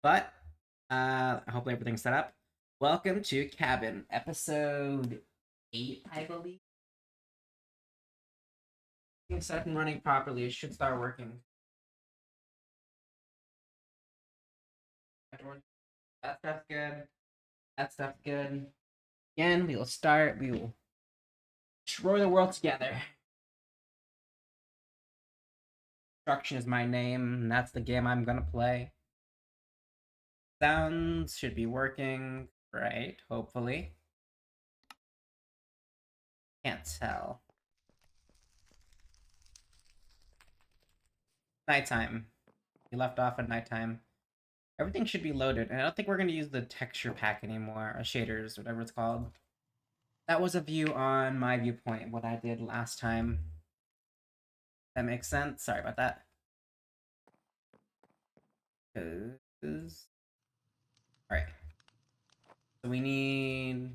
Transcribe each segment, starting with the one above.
But hopefully everything's set up. Welcome to Cabin, episode 8, I believe. It's set up and running properly. It should start working. That stuff's good. That stuff's good. Again, we will start. We will destroy the world together. Destruction is my name, and that's the game I'm gonna play. Sounds should be working, right? Hopefully. Can't tell. Nighttime. We left off at nighttime. Everything should be loaded, and I don't think we're going to use the texture pack anymore, or shaders, whatever it's called. That was a view on my viewpoint, what I did last time. That makes sense? Sorry about that. Alright. So we need...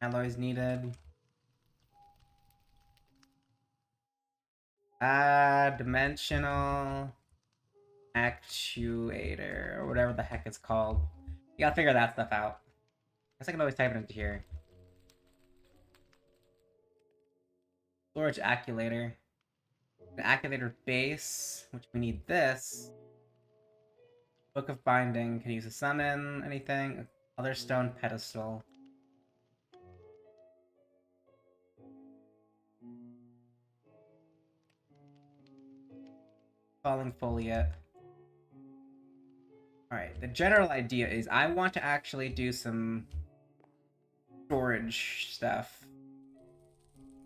alloys needed. Dimensional... actuator, or whatever the heck it's called. You gotta figure that stuff out. I guess I can always type it into here. Storage acculator. An acculator base, which we need this. Book of Binding, can use a summon, anything. Other stone pedestal. Falling foliate. Alright, the general idea is I want to actually do some storage stuff.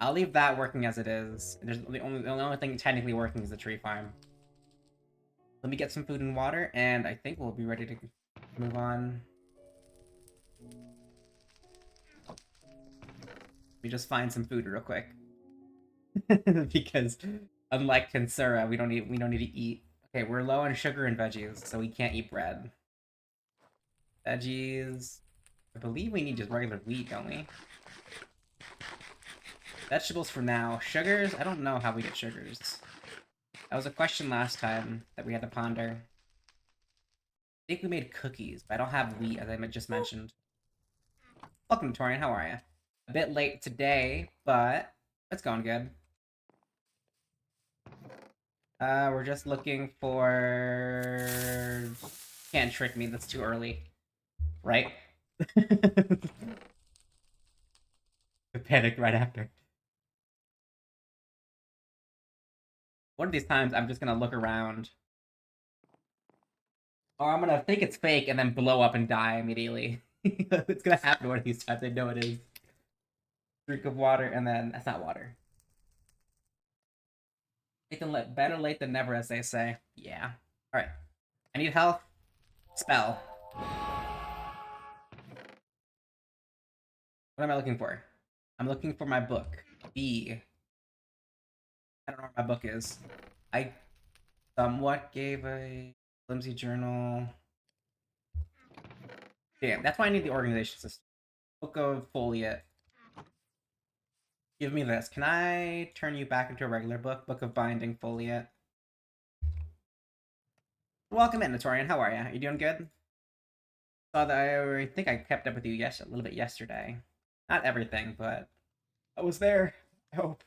I'll leave that working as it is. The only thing technically working is the tree farm. Let me get some food and water, and I think we'll be ready to move on. Let me just find some food real quick. Because unlike Tensura, we don't need to eat. Okay, we're low on sugar and veggies, so we can't eat bread. Veggies. I believe we need just regular wheat, don't we? Vegetables for now. Sugars? I don't know how we get sugars. That was a question last time that we had to ponder. I think we made cookies, but I don't have wheat, as I just mentioned. Welcome, Torian. How are you? A bit late today, but it's going good. We're just looking for... Can't trick me, that's too early. Right? Panic right after. One of these times, I'm just gonna look around. Or I'm gonna think it's fake and then blow up and die immediately. It's gonna happen one of these times, I know it is. Drink of water, and then... That's not water. Better late than never, as they say. Yeah. Alright. I need health. Spell. What am I looking for? I'm looking for my book. B. I don't know where my book is. I somewhat gave a flimsy journal. Damn, that's why I need the organization system. Book of Foliate. Give me this. Can I turn you back into a regular book? Book of Binding Foliate. Welcome in, Notorian. How are you? You doing good? Saw that I think I kept up with you a little bit yesterday. Not everything, but I was there. I hope.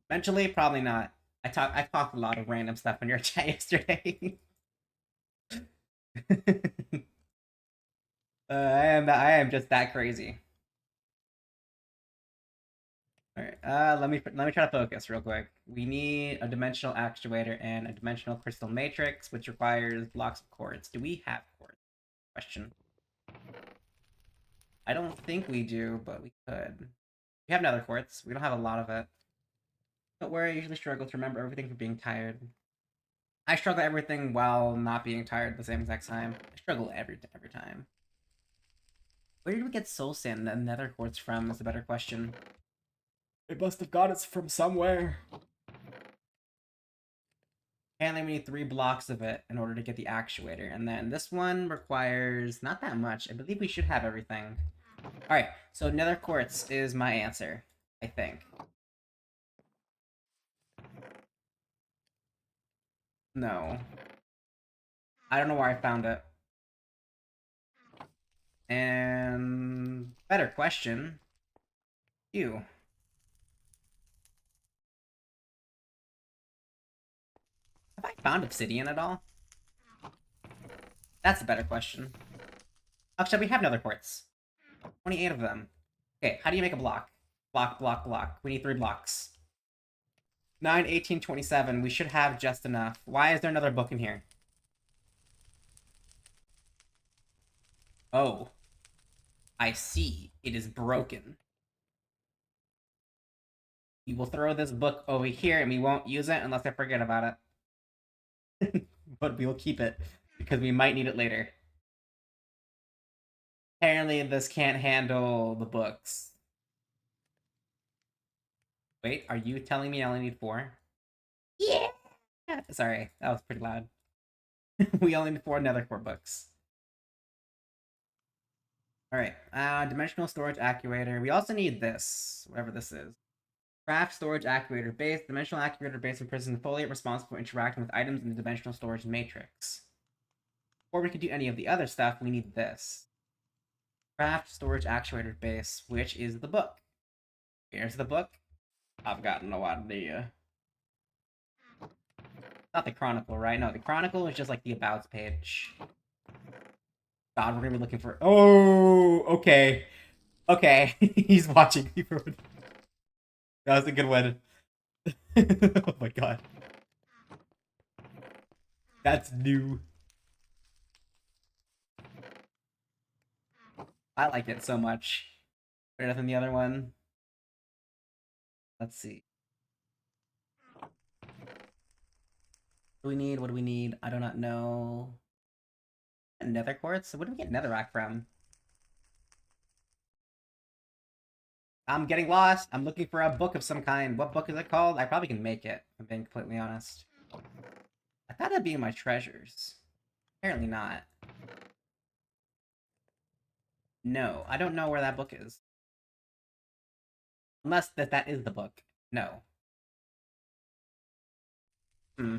Mentally, probably not. I talked a lot of random stuff in your chat yesterday. I am just that crazy. All right. Let me try to focus real quick. We need a dimensional actuator and a dimensional crystal matrix, which requires blocks of quartz. Do we have quartz? Question. I don't think we do, but we could. We have another quartz. We don't have a lot of it. Don't worry, I usually struggle to remember everything from being tired. I struggle everything while not being tired at the same exact time. I struggle every time. Where did we get soul sand and nether quartz from is a better question. It must have got it from somewhere. Apparently we need 3 blocks of it in order to get the actuator. And then this one requires not that much. I believe we should have everything. Alright, so nether quartz is my answer, I think. No. I don't know where I found it. And better question. You. Have I found obsidian at all? That's a better question. Actually, we have nether quartz. 28 of them. Okay, how do you make a block? Block, block, block. We need 3 blocks. 9, 18, 27. We should have just enough. Why is there another book in here? Oh. I see. It is broken. We will throw this book over here and we won't use it unless I forget about it. But we will keep it because we might need it later. Apparently this can't handle the books. Wait, are you telling me I only need 4? Yeah! Sorry, that was pretty loud. We only need 4 nethercore books. Alright, dimensional storage actuator. We also need this, whatever this is. Craft storage actuator base. Dimensional actuator base imprisons foliate responsible for interacting with items in the dimensional storage matrix. Before we could do any of the other stuff, we need this. Craft storage actuator base, which is the book. Here's the book. I've got no idea. Not the Chronicle, right? No, the Chronicle is just like the Abouts page. God, we're gonna be looking for. Oh, okay. Okay. He's watching me. That was a good one. Oh my god. That's new. I like it so much. Better than the other one. Let's see. What do we need? What do we need? I do not know. Nether quartz? Where do we get netherrack from? I'm getting lost. I'm looking for a book of some kind. What book is it called? I probably can make it, if I'm being completely honest. I thought that'd be in my treasures. Apparently not. No, I don't know where that book is. Unless that is the book. No. Hmm.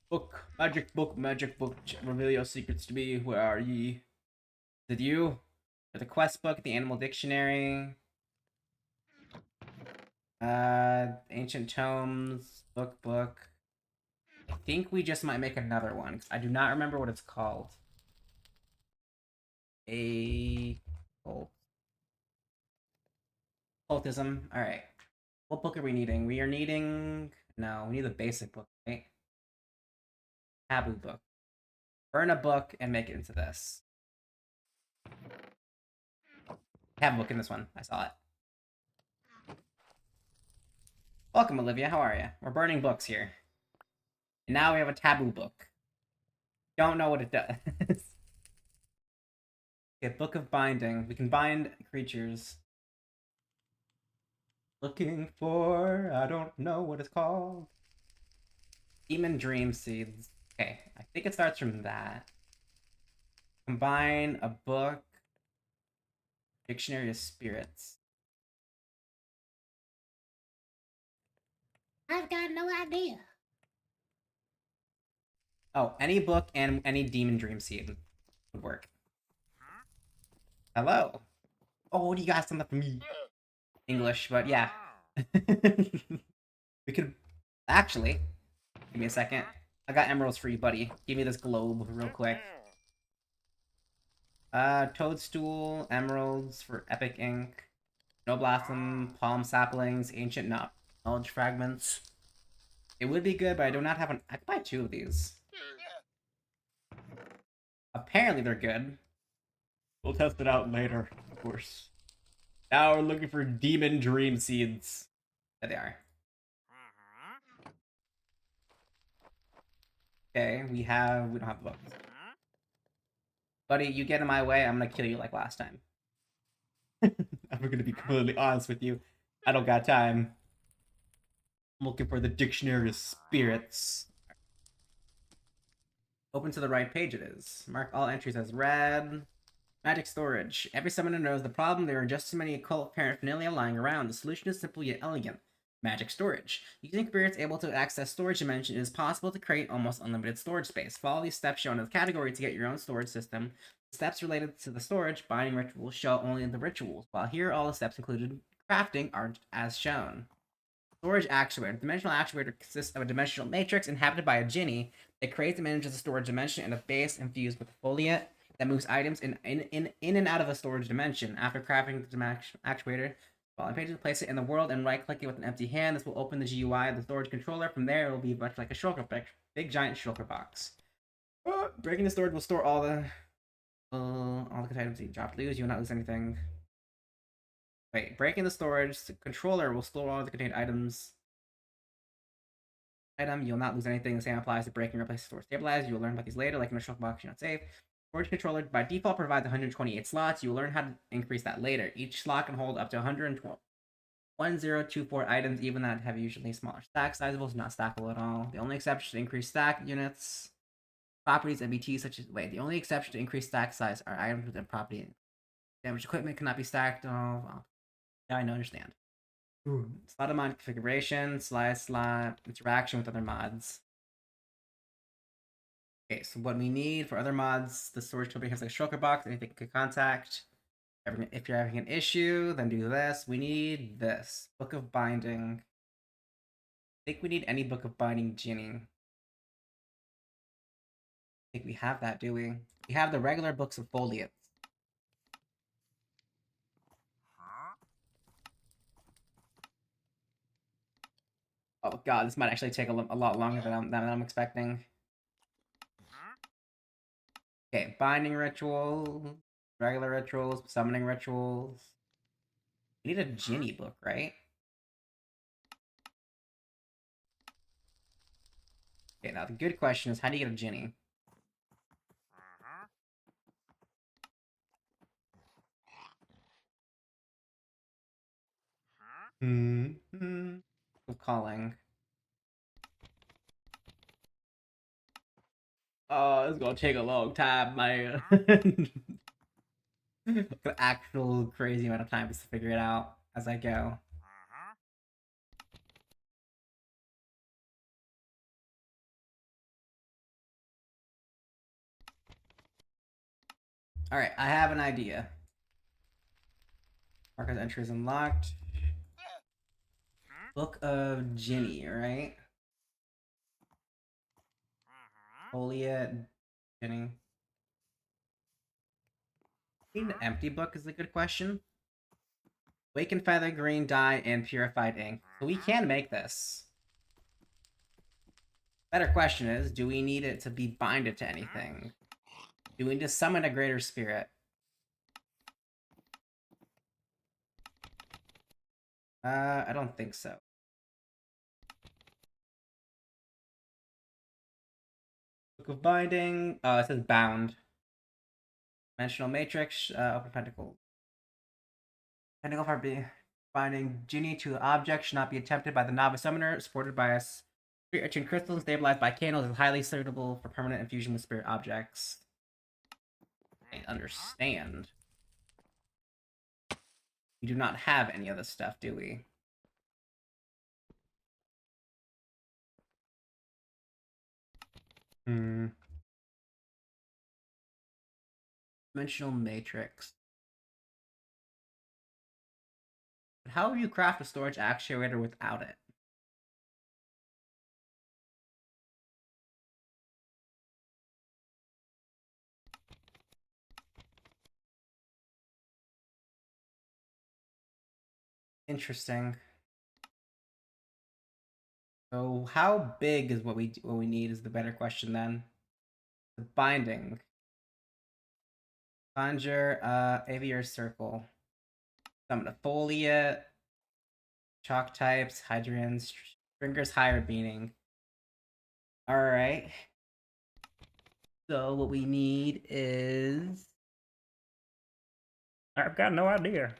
Book. Magic book. Reveal your secrets to me. Where are ye? Is it you? Or the quest book, the animal dictionary. Ancient tomes. Book. I think we just might make another one, because I do not remember what it's called. Cultism. Alright. What book are we needing? We are needing... No, we need the basic book, right? Taboo book. Burn a book and make it into this. I have a book in this one. I saw it. Welcome, Olivia. How are you? We're burning books here. And now we have a taboo book. Don't know what it does. Okay, Book of Binding. We can bind creatures. Looking for... I don't know what it's called. Demon Dream Seeds. Okay, I think it starts from that. Combine a book. Dictionary of Spirits. I've got no idea. Oh, any book and any Demon Dream Seed would work. Hello. Oh, what do you got something for me? English, but yeah. We could... Actually, give me a second. I got emeralds for you, buddy. Give me this globe real quick. Toadstool, emeralds for epic ink. No blossom, palm saplings, ancient knowledge fragments. It would be good, but I do not have an... I could buy 2 of these. Apparently they're good. We'll test it out later, of course. Now we're looking for Demon Dream Seeds. There they are. Okay, we don't have the books. Buddy, you get in my way, I'm gonna kill you like last time. I'm gonna be completely honest with you. I don't got time. I'm looking for the Dictionary of Spirits. Open to the right page it is. Mark all entries as read. Magic storage. Every summoner knows the problem. There are just too many occult paraphernalia lying around. The solution is simple yet elegant. Magic storage. Using spirits able to access storage dimension, it is possible to create almost unlimited storage space. Follow these steps shown in the category to get your own storage system. The steps related to the storage binding rituals show only the rituals, while here all the steps included crafting are as shown. Storage actuator. Dimensional actuator consists of a dimensional matrix inhabited by a genie that creates and manages a storage dimension and a base infused with a foliate that moves items in and out of a storage dimension. After crafting the actuator, while pages place it in the world and right click it with an empty hand. This will open the GUI of the storage controller. From there, it will be much like a shulker, big giant shulker box. Breaking the storage will store all the items you dropped. Lose, you will not lose anything. Wait, breaking the storage the controller will store all the contained items. You'll not lose anything. The same applies to breaking and replace store stabilize. You will learn about these later, like in a shulker box, you're not safe. Storage controller by default provides 128 slots. You will learn how to increase that later. Each slot can hold up to 1024 items, even that have usually smaller stack sizables, not stackable at all. The only exception to increase stack units, properties, and BT such as the only exception to increase stack size are items within property. Damaged equipment cannot be stacked. Oh, well. Yeah, I understand. Slot mod configuration, slot interaction with other mods. Okay, so what we need for other mods, the storage company has like a shulker box, anything you can contact. If you're having an issue, then do this. We need this. Book of Binding. I think we need any Book of Binding Ginny. I think we have that, do we? We have the regular books of foliates. Oh god, this might actually take a lot longer than I'm expecting. Okay, binding rituals, regular rituals, summoning rituals. We need a Ginny book, right? Okay, now the good question is, how do you get a Ginny? Calling. Oh, it's gonna take a long time, man. An actual crazy amount of time just to figure it out as I go. Alright, I have an idea. Marcus entries unlocked. Book of Ginny, right? Foliate, Ginny. Need an empty book is a good question. Wakened Feather, Green Dye, and Purified Ink. So we can make this. Better question is, do we need it to be binded to anything? Do we need to summon a greater spirit? I don't think so. Book of Binding. It says bound. Dimensional Matrix. Open Pentacle. Pentacle for binding Ginny to object should not be attempted by the novice summoner. Supported by a spirit etching crystal and stabilized by candles is highly suitable for permanent infusion with spirit objects. I understand. We do not have any of this stuff, do we? Dimensional Matrix. But how would you craft a storage actuator without it? Interesting. So how big is what we need is the better question then. The binding. Conjure aviar circle. Summon a foliate. Chalk types, hydrants, Stringer's higher beating. Alright. So what we need is I've got no idea.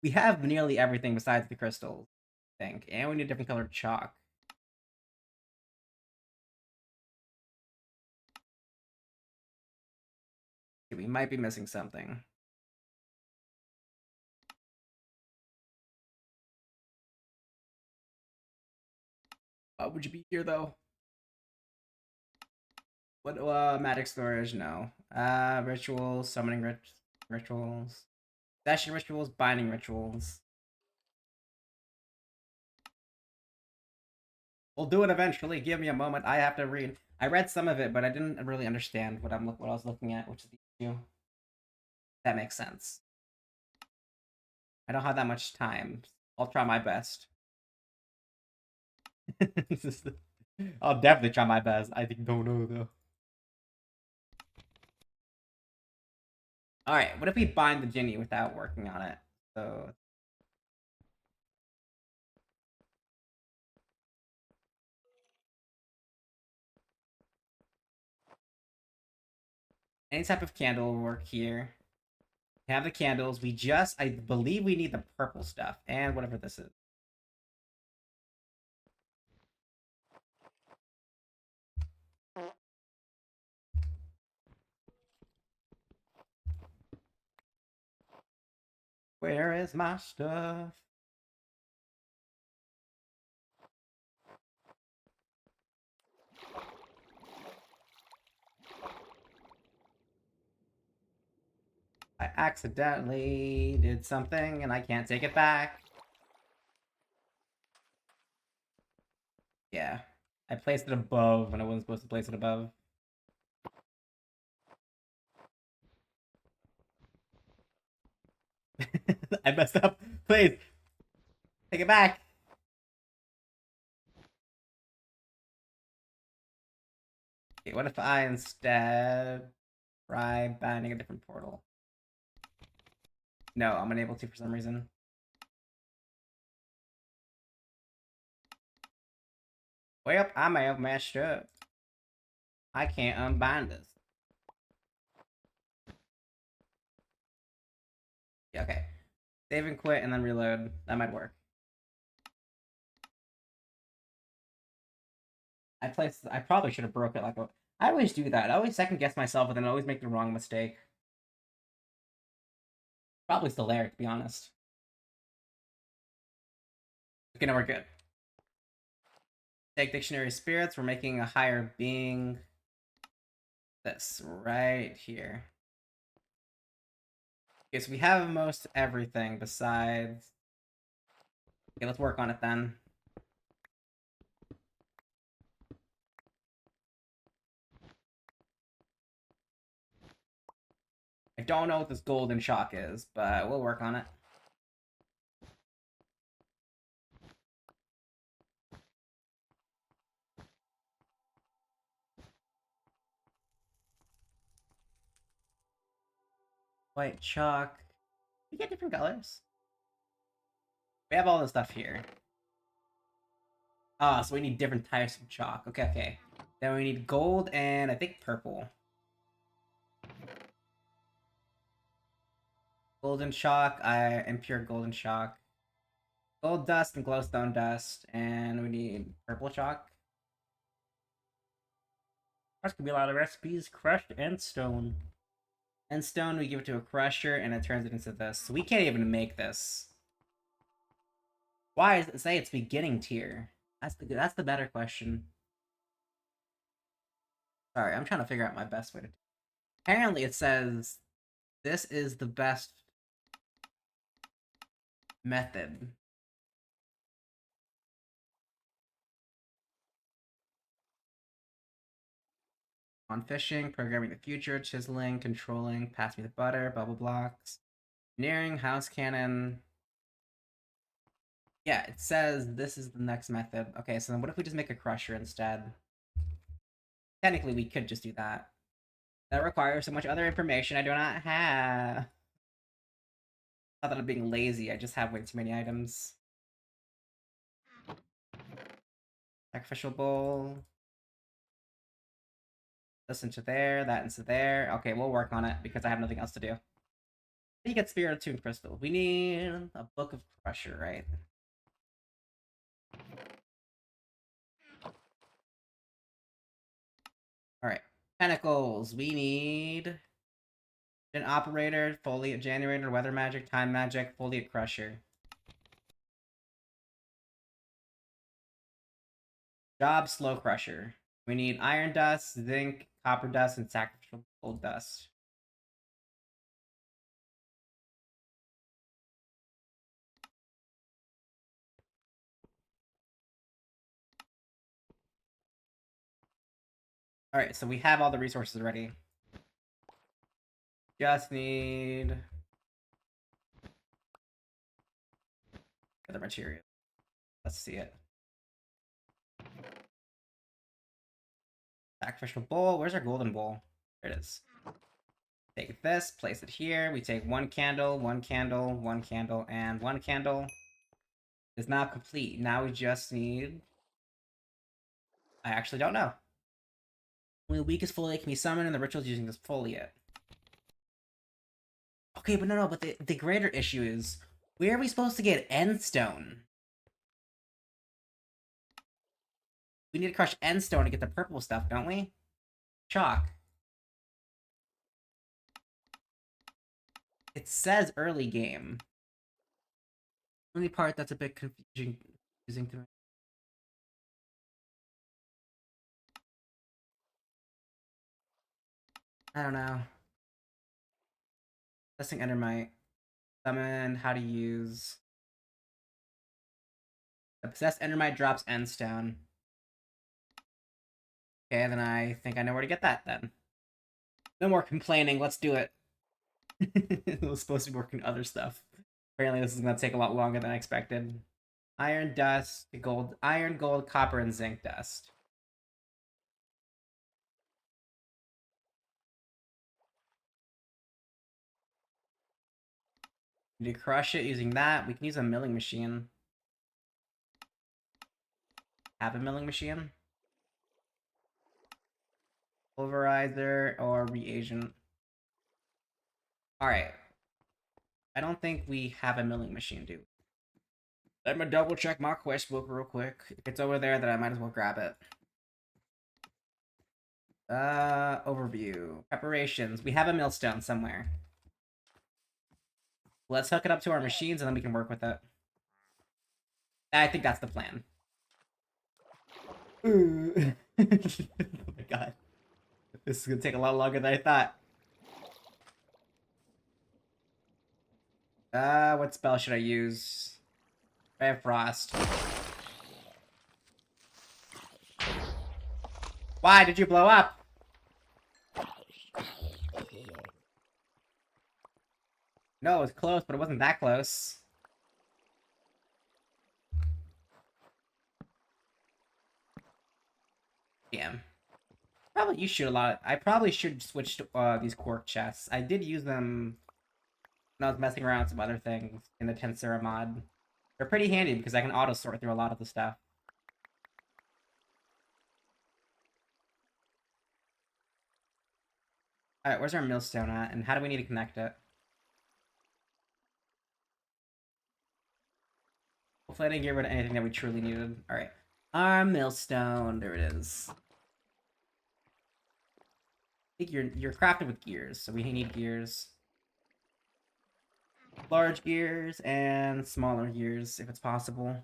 We have nearly everything besides the crystals, I think. And we need different colored chalk. We might be missing something. Would you be here though? What magic storage? No. Rituals, summoning rituals, dashing rituals, binding rituals. We'll do it eventually. Give me a moment. I have to read. I read some of it, but I didn't really understand what I was looking at, which is the issue. That makes sense. I don't have that much time. I'll try my best. I'll definitely try my best. I don't know though. All right, what if we bind the Ginny without working on it? So any type of candle will work here. We have the candles. I believe we need the purple stuff and whatever this is. Where is my stuff? I accidentally did something and I can't take it back. Yeah. I placed it above when I wasn't supposed to place it above. I messed up. Please. Take it back. Okay, what if I instead try binding a different portal? No, I'm unable to for some reason. Well, I may have messed up. I can't unbind this. Yeah, okay. Save and quit and then reload. That might work. I probably should have broke it like a... I always do that. I always second guess myself and then I always make the wrong mistake. Probably still there, to be honest. Okay, now we're good. Take Dictionary of Spirits. We're making a higher being. This right here. Okay, so we have most everything besides... Okay, let's work on it then. I don't know what this golden shock is, but we'll work on it. White chalk. We get different colors. We have all this stuff here. Ah, so we need different types of chalk. Okay, okay. Then we need gold and I think purple. Golden chalk, impure golden chalk. Gold dust and glowstone dust, and we need purple chalk. That's gonna be a lot of recipes. Crushed and stone. And stone, we give it to a crusher, and it turns it into this. So we can't even make this. Why does it say it's beginning tier? That's the better question. Sorry, I'm trying to figure out my best way to... Apparently it says this is the best method. On fishing, programming the future, chiseling, controlling, pass me the butter, bubble blocks, engineering, house cannon. Yeah, it says this is the next method. Okay, so then what if we just make a crusher instead? Technically, we could just do that. That requires so much other information I do not have. Not that I'm being lazy, I just have way too many items. Sacrificial bowl. This into there, that into there. Okay, we'll work on it because I have nothing else to do. You get Spirit Attuned Crystal. We need a Book of Crusher, right? Alright. Pentacles. We need an Operator, Foliate Generator, Weather Magic, Time Magic, Foliate Crusher. Job slow crusher. We need iron dust, zinc, copper dust, and sacrificial gold dust. Alright, so we have all the resources ready. Just need other material. Let's see it. Sacrificial bowl. Where's our golden bowl? There it is. Take this, place it here. We take one candle, one candle, one candle, and one candle. It's now complete. Now we just need... I actually don't know. Only the weakest foliate can be summoned in the rituals using this foliate. Okay, but no, but the greater issue is, where are we supposed to get endstone? We need to crush endstone to get the purple stuff, don't we? Chalk. It says early game. Only part that's a bit confusing to me. I don't know. Testing Endermite. Summon, how to use. The possessed Endermite drops endstone. Okay, then I think I know where to get that then. No more complaining, let's do it. It was supposed to be working other stuff. Apparently this is gonna take a lot longer than I expected. Iron dust, gold, iron, gold, copper, and zinc dust. To crush it using that, we can use a milling machine. Have a milling machine? Pulverizer or reagent. Alright. I don't think we have a milling machine, dude. Let me double check my quest book real quick. If it's over there, then I might as well grab it. Overview. Preparations. We have a millstone somewhere. Let's hook it up to our machines and then we can work with it. I think that's the plan. Oh my god. This is gonna take a lot longer than I thought. What spell should I use? I have Frost. Why did you blow up? No, it was close, but it wasn't that close. Damn. Probably you shoot a lot. I probably should switch to these quark chests. I did use them when I was messing around with some other things in the Tensura mod. They're pretty handy because I can auto sort through a lot of the stuff. Alright, where's our millstone at, and how do we need to connect it? Hopefully I didn't get rid of anything that we truly needed. Alright. Our millstone. There it is. I think you're crafted with gears, so we need gears. Large gears and smaller gears, if it's possible.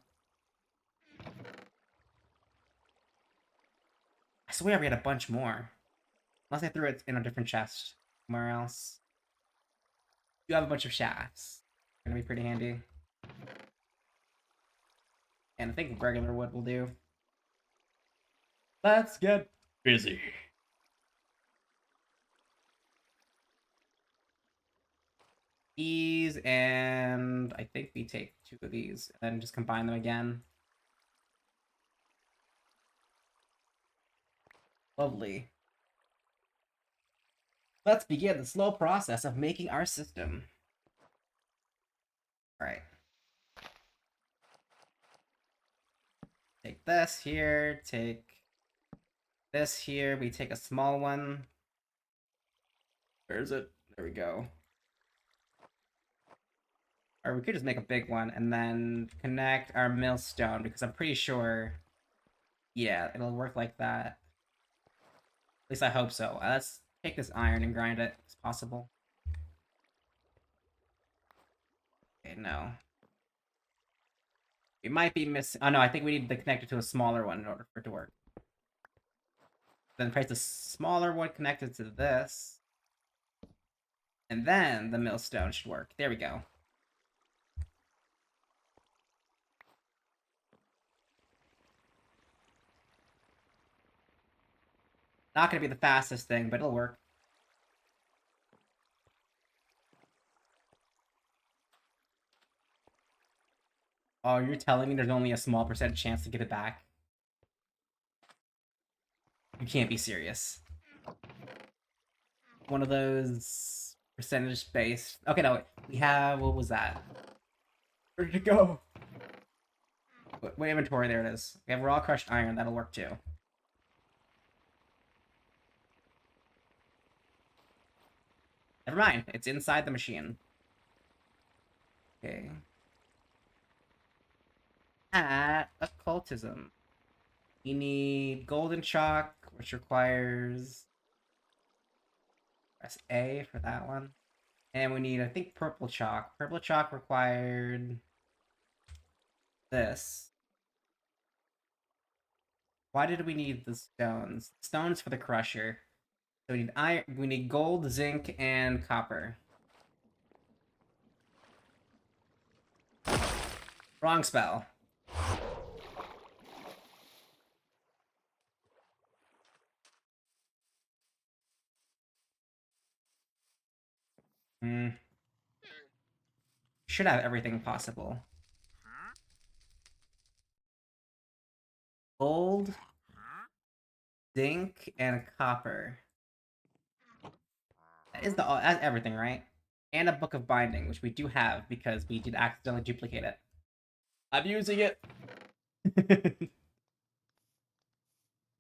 I swear we had a bunch more. Unless I threw it in a different chest somewhere else. You have a bunch of shafts. Gonna be pretty handy. And I think regular wood will do. Let's get busy. These, and I think we take 2 of these and then just combine them again. Lovely. Let's begin the slow process of making our system. Alright. Take this here, take this here, we take a small one. Where is it? There we go. Or we could just make a big one and then connect our millstone, because I'm pretty sure, yeah, it'll work like that. At least I hope so. Let's take this iron and grind it as possible. Okay, no. We might be missing... Oh, no, I think we need to connect it to a smaller one in order for it to work. Then place the smaller one connected to this. And then the millstone should work. There we go. Not going to be the fastest thing, but it'll work. Oh, you're telling me there's only a small percent chance to get it back? You can't be serious. One of those percentage based... Okay, no, we have... What was that? Where did it go? What inventory? There it is. We have raw crushed iron. That'll work too. Never mind. It's inside the machine. Okay. Occultism. You need golden chalk, which requires... Press A for that one. And we need, I think, purple chalk. Purple chalk required... this. Why did we need the stones? Stones for the crusher. So we need iron, we need gold, zinc, and copper. Wrong spell. Should have everything possible. Gold, zinc, and copper. That's everything, right? And a book of binding, which we do have because we did accidentally duplicate it. I'm using it.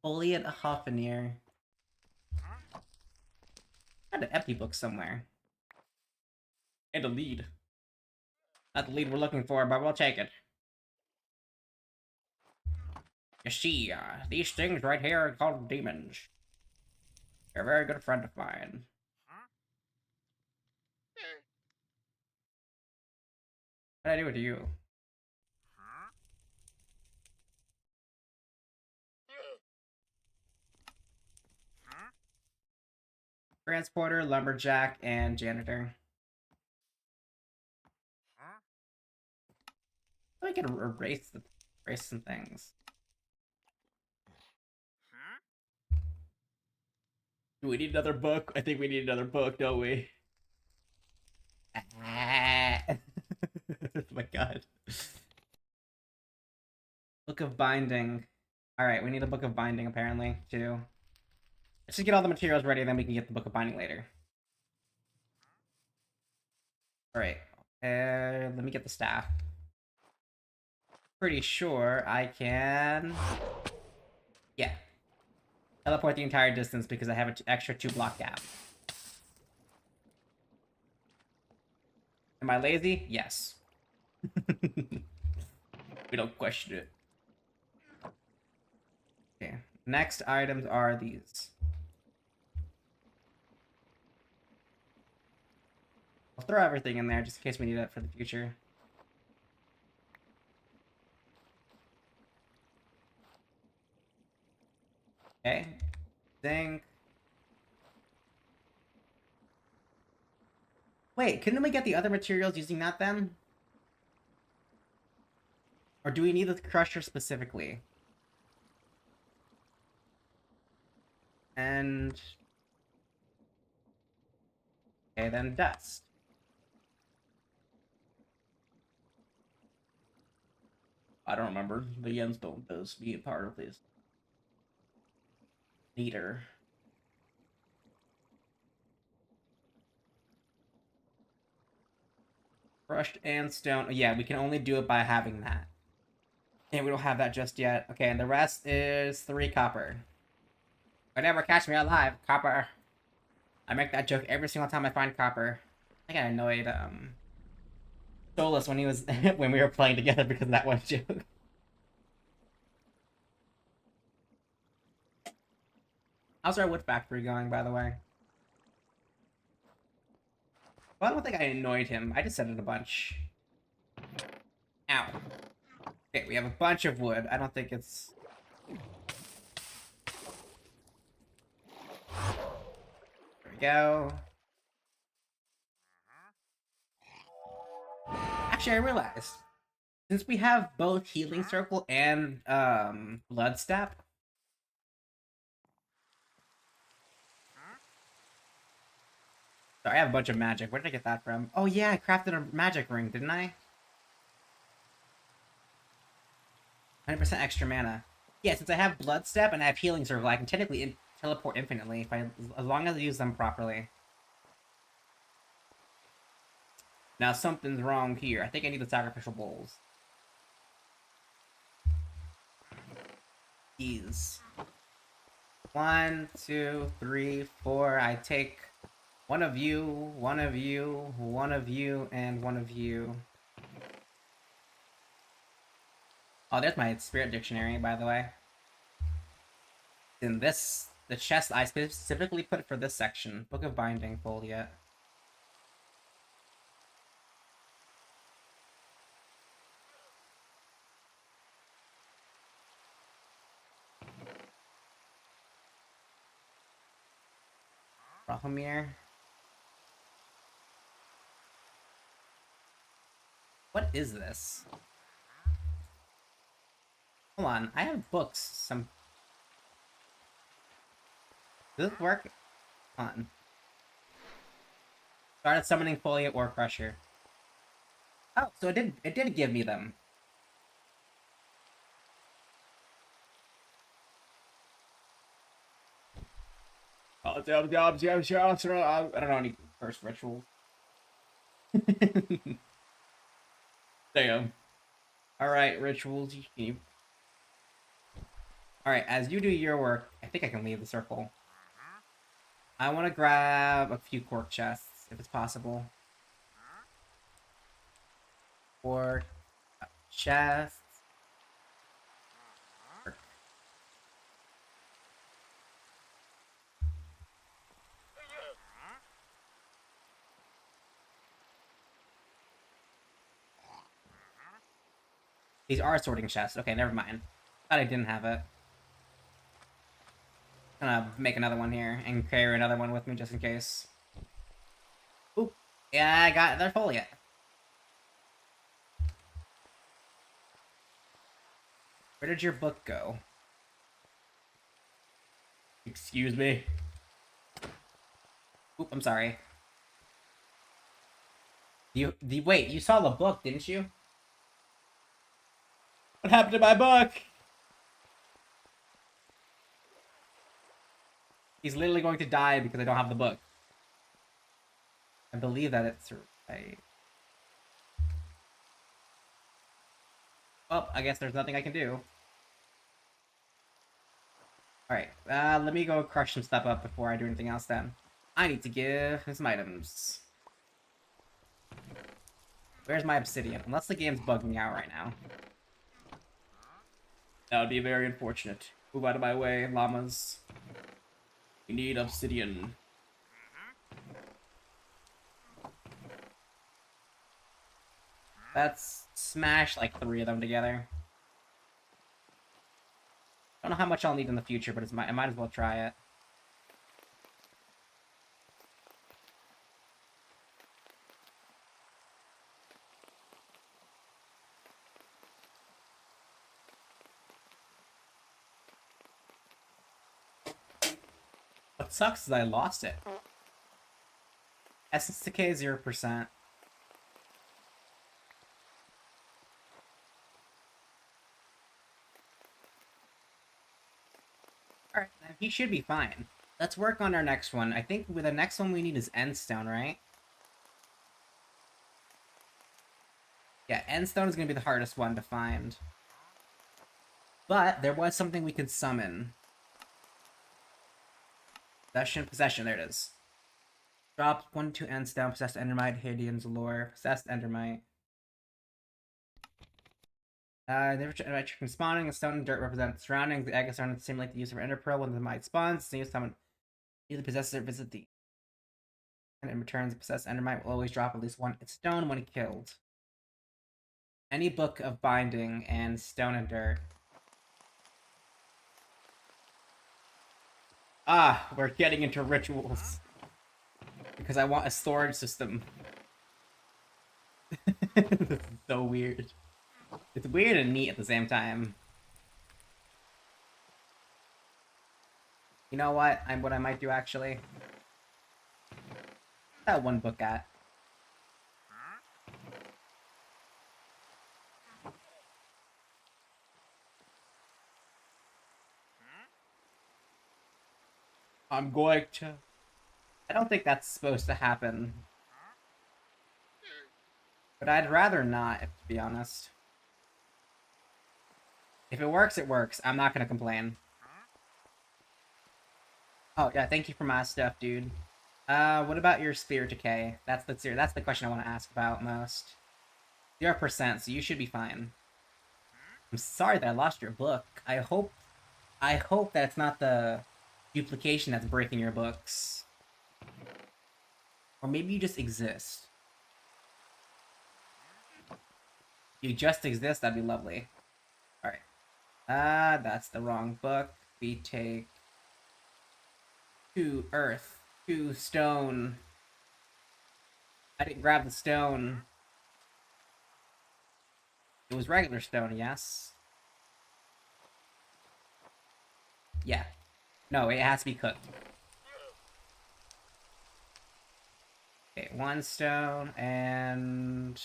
Foliant Hoffenier. Got an empty book somewhere. And a lead. Not the lead we're looking for, but we'll take it. You see, these things right here are called demons. You're a very good friend of mine. What did I do to you? Transporter, lumberjack, and janitor. I can erase some things. Do we need another book? I think we need another book, don't we? Oh my god. Book of binding. Alright, we need a book of binding apparently, too. Let's just get all the materials ready, then we can get the book of binding later. Alright. Let me get the staff. Pretty sure I can... Yeah. Teleport the entire distance because I have an extra 2-block gap. Am I lazy? Yes. We don't question it. Okay. Next items are these. I'll throw everything in there just in case we need it for the future. Okay. Zinc. Wait, couldn't we get the other materials using that then? Or do we need the crusher specifically? And... okay, then dust. I don't remember. The Yens don't be a part of this. Neater. Crushed and stone. Yeah, we can only do it by having that. And we don't have that just yet. Okay, and the rest is 3 copper. Whatever, catch me alive, copper. I make that joke every single time I find copper. I think I annoyed Solus when he was when we were playing together because of that one joke. How's our wood factory going, by the way? Well, I don't think I annoyed him. I just said it a bunch. Ow. Okay, we have a bunch of wood. I don't think it's... There we go. Actually, I realized, since we have both Healing Circle and Blood Step... Sorry, I have a bunch of magic. Where did I get that from? Oh yeah, I crafted a magic ring, didn't I? 100% extra mana. Yeah, since I have Blood Step and I have Healing Circle, I can technically teleport infinitely if as long as I use them properly. Now something's wrong here. I think I need the sacrificial bowls. These. 1, 2, 3, 4. I take one of you, one of you, one of you, and one of you. Oh, there's my spirit dictionary, by the way. In this, the chest I specifically put for this section. Book of Binding Foliate. Rahomir. What is this? Hold on, I have books. Does this work? Hold on. Started summoning Foliate Ore Crusher. Oh, so it did give me them. I don't know any curse rituals. Damn. Alright, rituals. Alright, as you do your work, I think I can leave the circle. I want to grab a few cork chests, if it's possible. Cork chests. These are sorting chests. Okay, never mind. Thought I didn't have it. Gonna make another one here and carry another one with me just in case. Oop. Yeah, I got their foliate. Where did your book go? Excuse me. Oop, I'm sorry. Wait, you saw the book, didn't you? What happened to my book? He's literally going to die because I don't have the book. I believe that it's right. Well, I guess there's nothing I can do. Alright, let me go crush some stuff up before I do anything else then. I need to give him some items. Where's my obsidian? Unless the game's bugging out right now. That would be very unfortunate. Move out of my way, llamas. We need obsidian. Let's smash like 3 of them together. Don't know how much I'll need in the future, but I might as well try it. What sucks is I lost it. Essence decay 0%. Alright, he should be fine. Let's work on our next one. I think with the next one we need is Endstone, right? Yeah, Endstone is going to be the hardest one to find. But there was something we could summon. Possession, there it is. Drop 1 2 Endstone, Possessed Endermite, Hadean's Lore, Possessed Endermite. Never from spawning, the stone and dirt represent surroundings. The egg is starting to simulate the use of Ender Pearl when the mite spawns. So you summon either possessor visit the and in return, the possessed Endermite will always drop at least 1 stone when killed. Any book of binding and stone and dirt. Ah, we're getting into rituals. Because I want a storage system. This is so weird. It's weird and neat at the same time. You know what? What I might do actually. That one book at. I'm going to. I don't think that's supposed to happen. But I'd rather not, to be honest. If it works, it works. I'm not gonna complain. Oh yeah, thank you for my stuff, dude. What about your spirit decay? That's the question I want to ask about most. 0%, so you should be fine. I'm sorry that I lost your book. I hope that it's not the duplication that's breaking your books. Or maybe you just exist. You just exist, that'd be lovely. Alright. That's the wrong book. We take 2 earth, 2 stone. I didn't grab the stone. It was regular stone, yes? Yeah. No, it has to be cooked. Okay, 1 stone, and...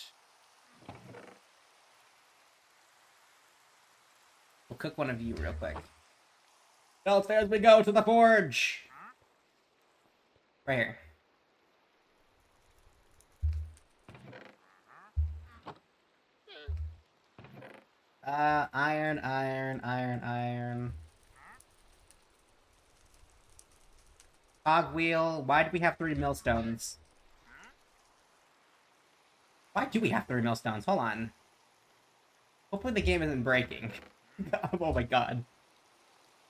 we'll cook one of you real quick. Downstairs we go to the forge! Right here. Iron, iron, iron, iron. Cogwheel. Why do we have 3 millstones? Why do we have 3 millstones? Hold on. Hopefully the game isn't breaking. Oh my god.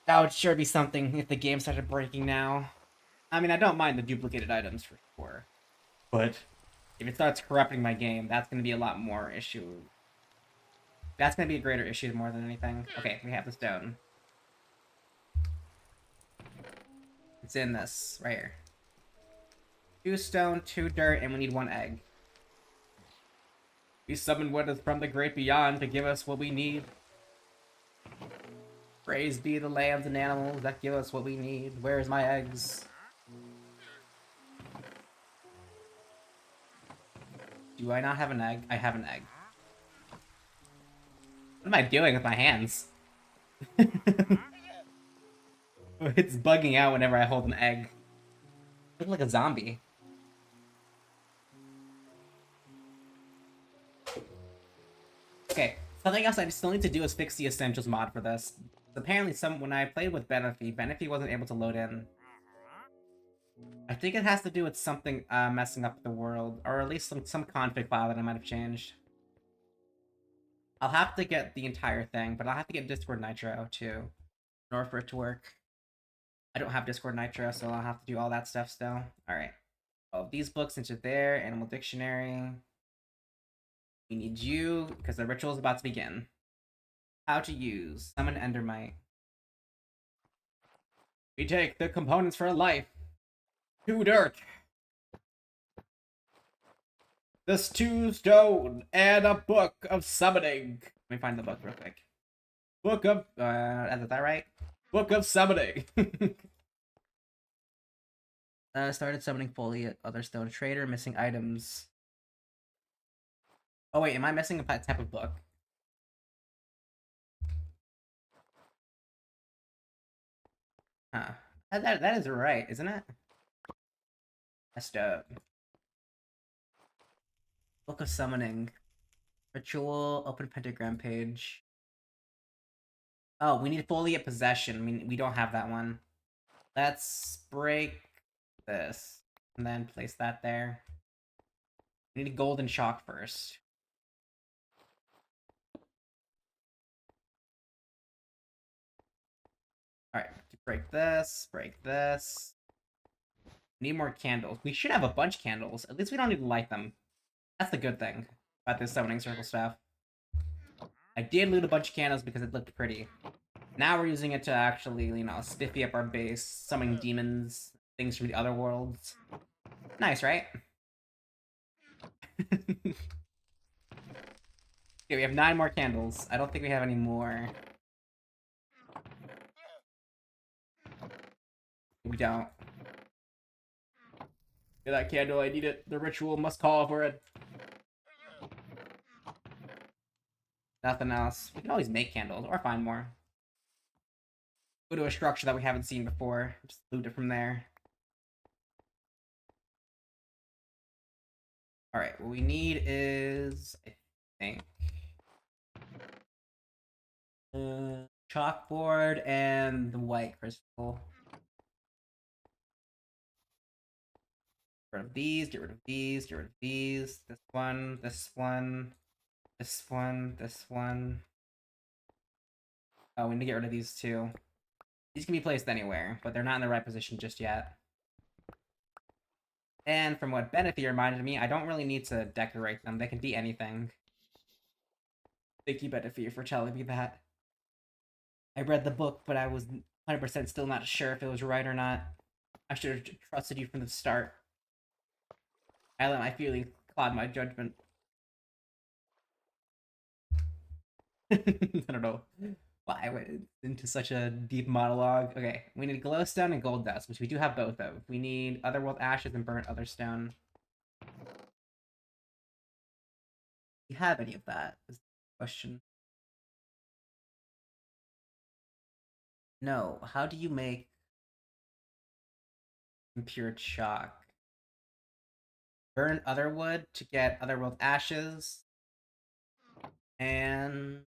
That would sure be something if the game started breaking now. I mean, I don't mind the duplicated items for sure. But if it starts corrupting my game, that's going to be a lot more issue. That's going to be a greater issue more than anything. Okay, we have the stone. It's in this, right here. 2 stone, 2 dirt, and we need 1 egg. We summon what is from the great beyond to give us what we need. Praise be the lambs and animals that give us what we need. Where's my eggs? Do I not have an egg? I have an egg. What am I doing with my hands? It's bugging out whenever I hold an egg. I look like a zombie. Okay, something else I still need to do is fix the Essentials mod for this. Apparently, when I played with Benefi wasn't able to load in. I think it has to do with something messing up the world, or at least some config file that I might have changed. I'll have to get the entire thing, but I'll have to get Discord Nitro too, in order for it to work. I don't have Discord Nitro, so I'll have to do all that stuff still. Alright. Oh, these books into there, Animal Dictionary. We need you, because the ritual is about to begin. How to use Summon Endermite. We take the components for life. 2 dirt. This 2 stone and a book of summoning. Let me find the book real quick. Book of is that right? Book of summoning. Started summoning fully. Other stone trader missing items. Oh wait, am I missing a type of book? Huh. That is right, isn't it? Messed up. Book of Summoning. Ritual, open pentagram page. Oh, we need foliate possession. I mean, we don't have that one. Let's break this. And then place that there. We need golden chalk first. Alright, break this, break this. Need more candles. We should have a bunch of candles. At least we don't need to light them. That's the good thing about this summoning circle stuff. I did loot a bunch of candles because it looked pretty. Now we're using it to actually, you know, spiffy up our base, summon demons, things from the other worlds. Nice, right? Okay, we have 9 more candles. I don't think we have any more. We don't. Get that candle, I need it. The ritual must call for it. Nothing else. We can always make candles or find more. Go to a structure that we haven't seen before. Just loot it from there. Alright, what we need is, I think, chalkboard and the white crystal. Get rid of these, get rid of these, get rid of these. This one, this one, this one, this one. Oh, we need to get rid of these too. These can be placed anywhere, but they're not in the right position just yet. And from what Benefit reminded me, I don't really need to decorate them. They can be anything. Thank you, Benefit, for telling me that. I read the book, but I was 100% still not sure if it was right or not. I should have trusted you from the start. I let my feelings cloud my judgment. I don't know why I went into such a deep monologue. Okay, we need glowstone and gold dust, which we do have both of. We need otherworld ashes and burnt otherstone. Do you have any of that? Is the question. No. How do you make pure chalk? Burn otherwood to get otherworld ashes. And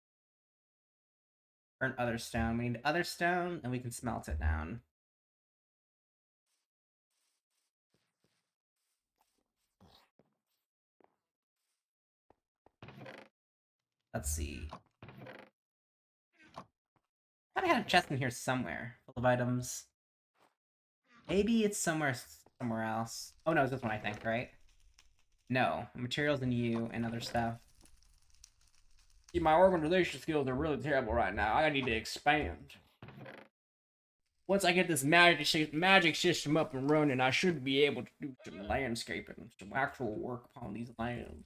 burn otherstone. We need otherstone, and we can smelt it down. Let's see. I thought I had a chest in here somewhere full of items. Maybe it's somewhere else. Oh no, it's this one, I think, right? No, materials in you and other stuff. See, my organization skills are really terrible right now. I need to expand. Once I get this magic system up and running, I should be able to do some landscaping, some actual work upon these lands.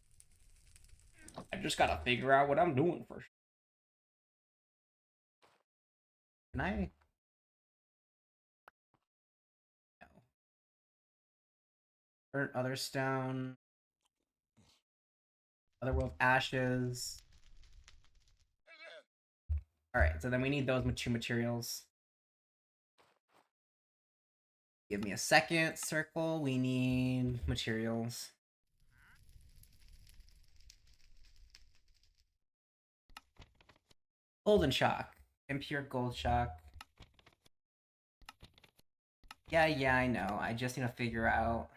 I just gotta figure out what I'm doing first. Can I? No. Burnt otherstone. Otherworld ashes. Alright, so then we need those two materials. Give me a second. Circle. We need materials. Golden shock. Impure gold shock. Yeah, I know. I just need to figure out.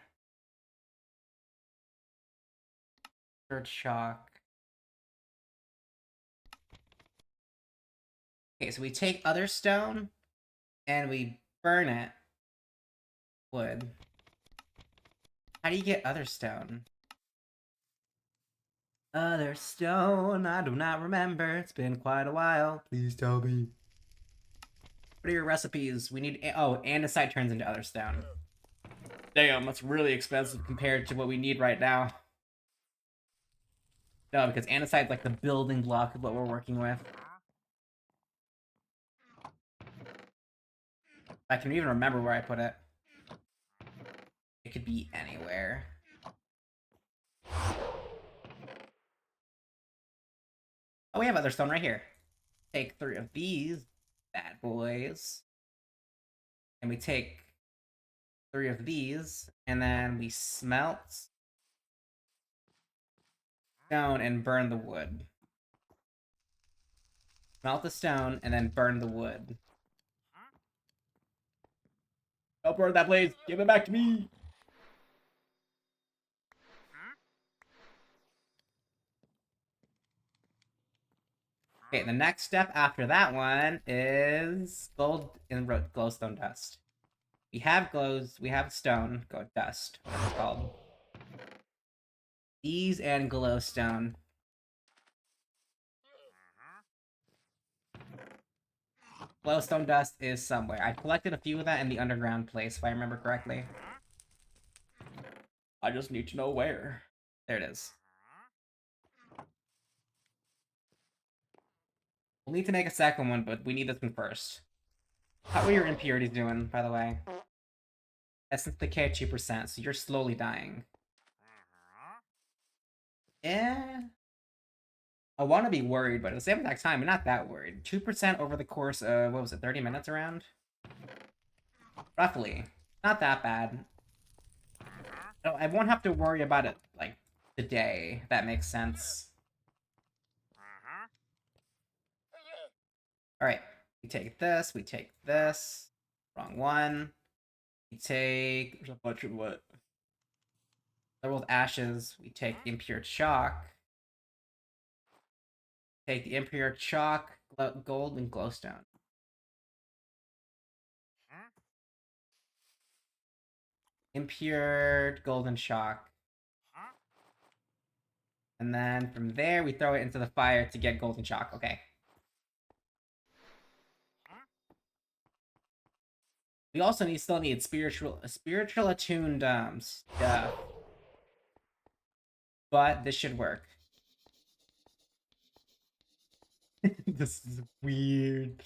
Third shock. Okay, so we take other stone and we burn it. Wood. How do you get other stone? Other stone, I do not remember. It's been quite a while. Please tell me. What are your recipes? We need. Oh, andesite turns into other stone. Damn, that's really expensive compared to what we need right now. No, because andesite's like the building block of what we're working with. I can even remember where I put it. It could be anywhere. Oh, we have other stone right here. Take 3 of these bad boys. And we take 3 of these, and then we smelt stone and burn the wood. Smelt the stone and then burn the wood. Don't burn that, please. Give it back to me. Okay, the next step after that one is gold and glowstone dust. We have stone, dust, whatever it's called. These and glowstone. Glowstone dust is somewhere. I collected a few of that in the underground place, if I remember correctly. I just need to know where. There it is. We'll need to make a second one, but we need this one first. How are your impurities doing, by the way? Essence decay at 2%, so you're slowly dying. Eh. I want to be worried, but at the same exact time, I'm not that worried. 2% over the course of, what was it, 30 minutes around? Roughly. Not that bad. I won't have to worry about it, like, today, if that makes sense. Alright, we take this, we take this. Wrong one. We take... There's a bunch of what? Several ashes. We take impure chalk. Take the impure chalk, gold, and glowstone. Impure golden chalk. And then from there, we throw it into the fire to get golden chalk. Okay. We also still need spiritual attuned stuff. But this should work. This is weird.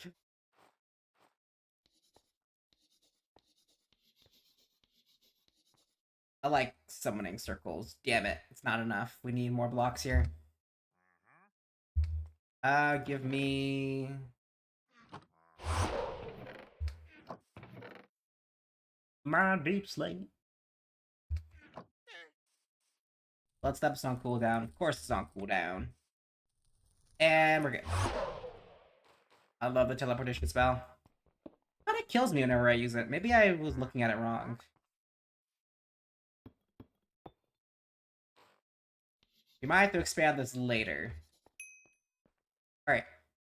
I like summoning circles. Damn it. It's not enough. We need more blocks here. Give me... my deep sleep. Let's step on cooldown. Of course it's on cooldown. And we're good. I love the teleportation spell. But it kills me whenever I use it. Maybe I was looking at it wrong. We might have to expand this later. Alright.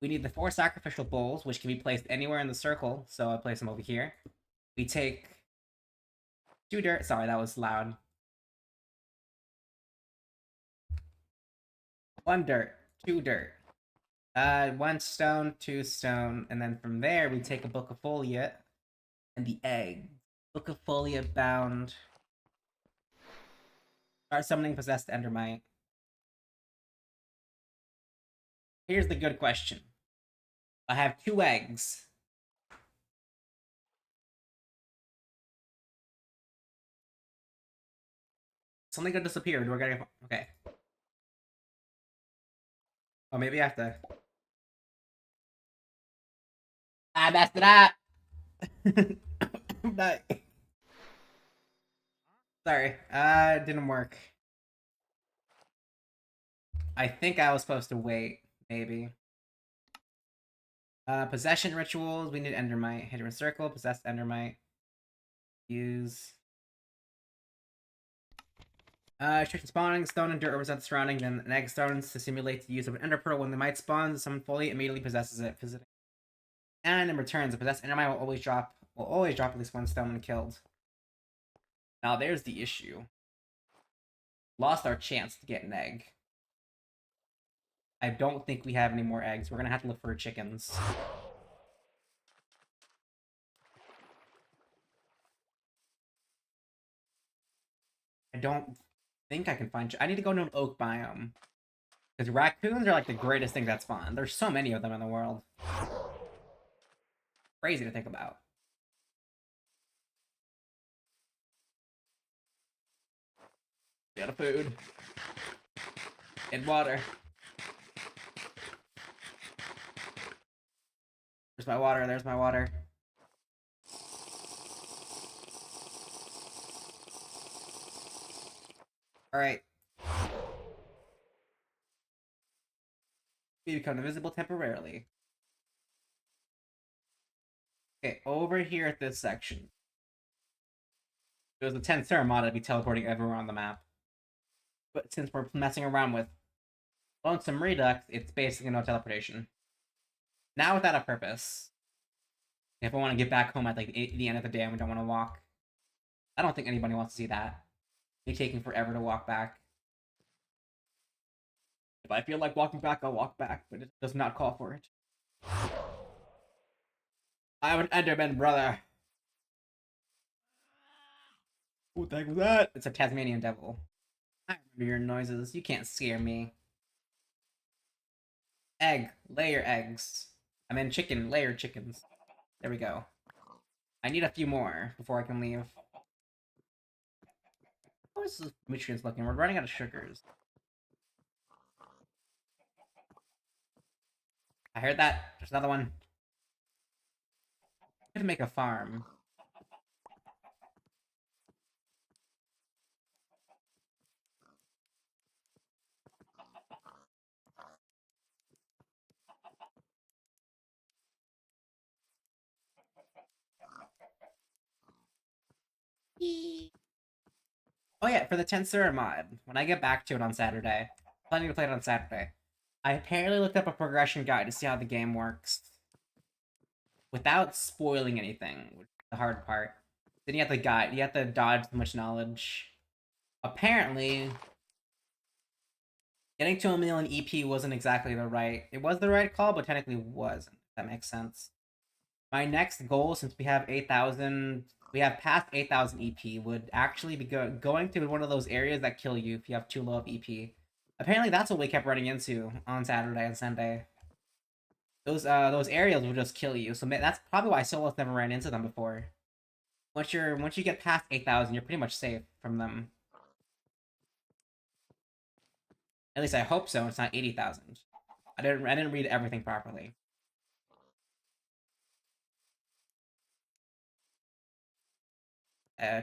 We need the 4 sacrificial bowls, which can be placed anywhere in the circle. So I'll place them over here. We take 2 dirt. Sorry, that was loud. 1 dirt, 2 dirt. 1 stone, 2 stone, and then from there we take a book of foliate and the egg. Book of foliate bound. Start summoning possessed endermite. Here's the good question. I have 2 eggs. Something could disappear. Do I gotta... Okay. Oh, maybe I have to... I messed it up! No. Sorry. It didn't work. I think I was supposed to wait. Maybe. Possession rituals. We need endermite. Hidden circle. Possessed endermite. Use... Restrict spawning, stone and dirt represent the surrounding, then an egg stones to simulate the use of an ender pearl. When the mite spawns, someone fully immediately possesses it, visiting. And in return, the possessed endermite will always drop at least 1 stone when killed. Now there's the issue. Lost our chance to get an egg. I don't think we have any more eggs. We're gonna have to look for chickens. I don't think I can find... I need to go to an oak biome. Because raccoons are like the greatest thing that spawn. There's so many of them in the world. Crazy to think about. Get a food. And water. There's my water, there's my water. Alright. We become invisible temporarily. Okay, over here at this section. There's a 10 Ceramata to be teleporting everywhere on the map. But since we're messing around with Lonesome Redux, it's basically no teleportation. Now without a purpose. If I want to get back home at like the end of the day and we don't want to walk. I don't think anybody wants to see that. Me taking forever to walk back. If I feel like walking back, I'll walk back, but it does not call for it. I'm an Enderman, brother. What the heck was that? It's a Tasmanian devil. I remember your noises. You can't scare me. Egg. Lay your eggs. I mean chicken. Lay your chickens. There we go. I need a few more before I can leave. How is this nutrients looking? We're running out of sugars. I heard that. There's another one. I could make a farm. Oh yeah, for the Tensura mod, when I get back to it on Saturday, planning to play it on Saturday, I apparently looked up a progression guide to see how the game works without spoiling anything, which is the hard part. Then you have the guide, you have to dodge so much knowledge. Apparently, getting to a million EP wasn't exactly the right. It was the right call, but technically wasn't. If that makes sense. My next goal, since we have 8,000, we have past 8,000 EP, would actually be going to one of those areas that kill you if you have too low of EP. Apparently, that's what we kept running into on Saturday and Sunday. Those areas will just kill you. So that's probably why Solos never ran into them before. Once you get past 8,000, you're pretty much safe from them. At least I hope so. It's not 80,000. I didn't read everything properly.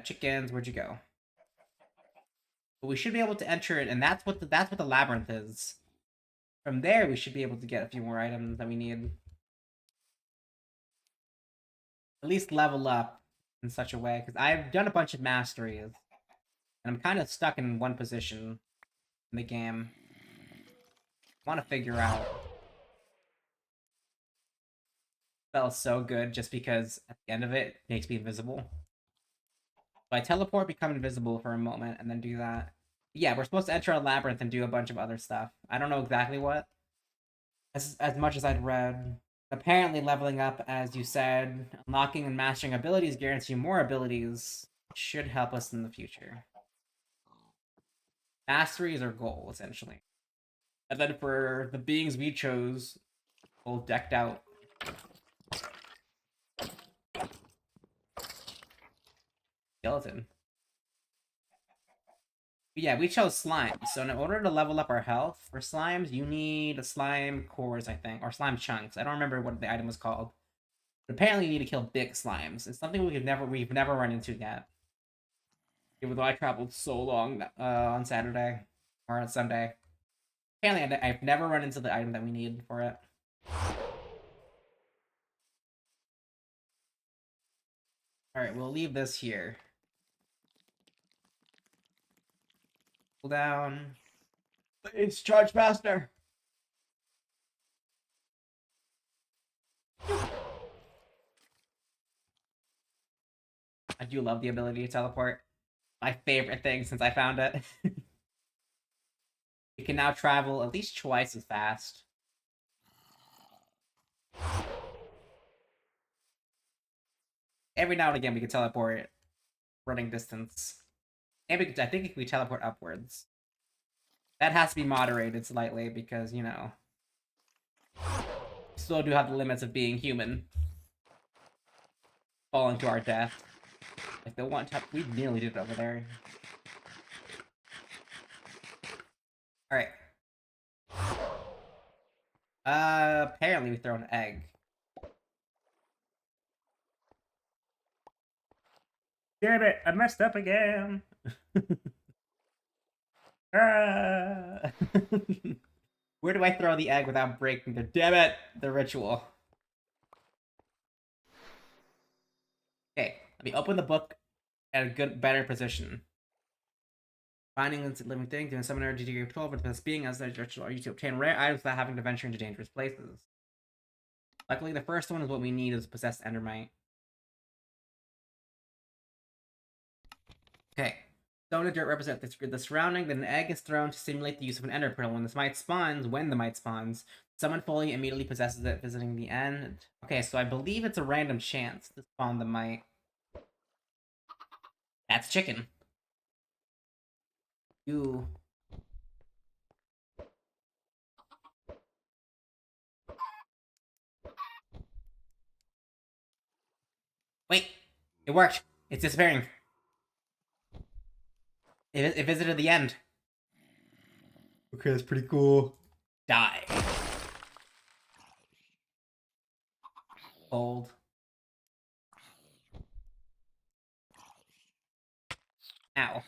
Chickens, where'd you go? But we should be able to enter it, and that's what the labyrinth is. From there, we should be able to get a few more items that we need. At least level up in such a way, because I've done a bunch of masteries, and I'm kind of stuck in one position in the game. I want to figure out. Felt so good just because at the end of it makes me invisible. So I teleport, become invisible for a moment, and then do that. Yeah, we're supposed to enter a labyrinth and do a bunch of other stuff. I don't know exactly what. As much as I'd read. Apparently, leveling up, as you said, unlocking and mastering abilities guarantee more abilities, should help us in the future. Mastery is our goal, essentially. And then for the beings we chose, all decked out. Skeleton. But yeah, we chose slime. So in order to level up our health for slimes, you need a slime cores, I think, or slime chunks. I don't remember what the item was called. But apparently, you need to kill big slimes. It's something we've never run into yet. Even though I traveled so long on Saturday or on Sunday. Apparently, I've never run into the item that we need for it. Alright, we'll leave this here. Pull down. It's charge faster! I do love the ability to teleport. My favorite thing since I found it. We can now travel at least twice as fast. Every now and again, we can teleport running distance. And I think we teleport upwards. That has to be moderated slightly because, you know, we still do have the limits of being human. Falling to our death. Like the one time we nearly did it over there. Alright. Apparently we throw an egg. Damn it, I messed up again. Where do I throw the egg without breaking the damn it, the ritual? Okay, let me open the book at a better position. Finding a living thing, doing summon energy to 12 with the best being as a ritual are used to obtain rare items without having to venture into dangerous places. Luckily, the first one is what we need is possessed endermite. Okay. Stone and dirt represent the surrounding, then an egg is thrown to simulate the use of an ender pearl. When the mite spawns, Someone fully immediately possesses it, visiting the end. Okay, so I believe it's a random chance to spawn the mite. That's chicken. You. Wait, it worked. It's disappearing. It visited the end. Okay, that's pretty cool. Die. Hold. Ow.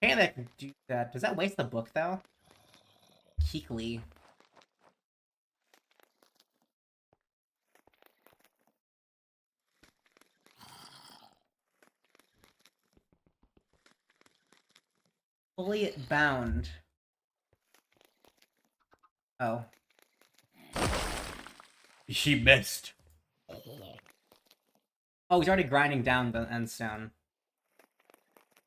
Hey, that can do that. Does that waste the book though? Keekly. Fully bound. Oh. She missed. Oh, he's already grinding down the end stone.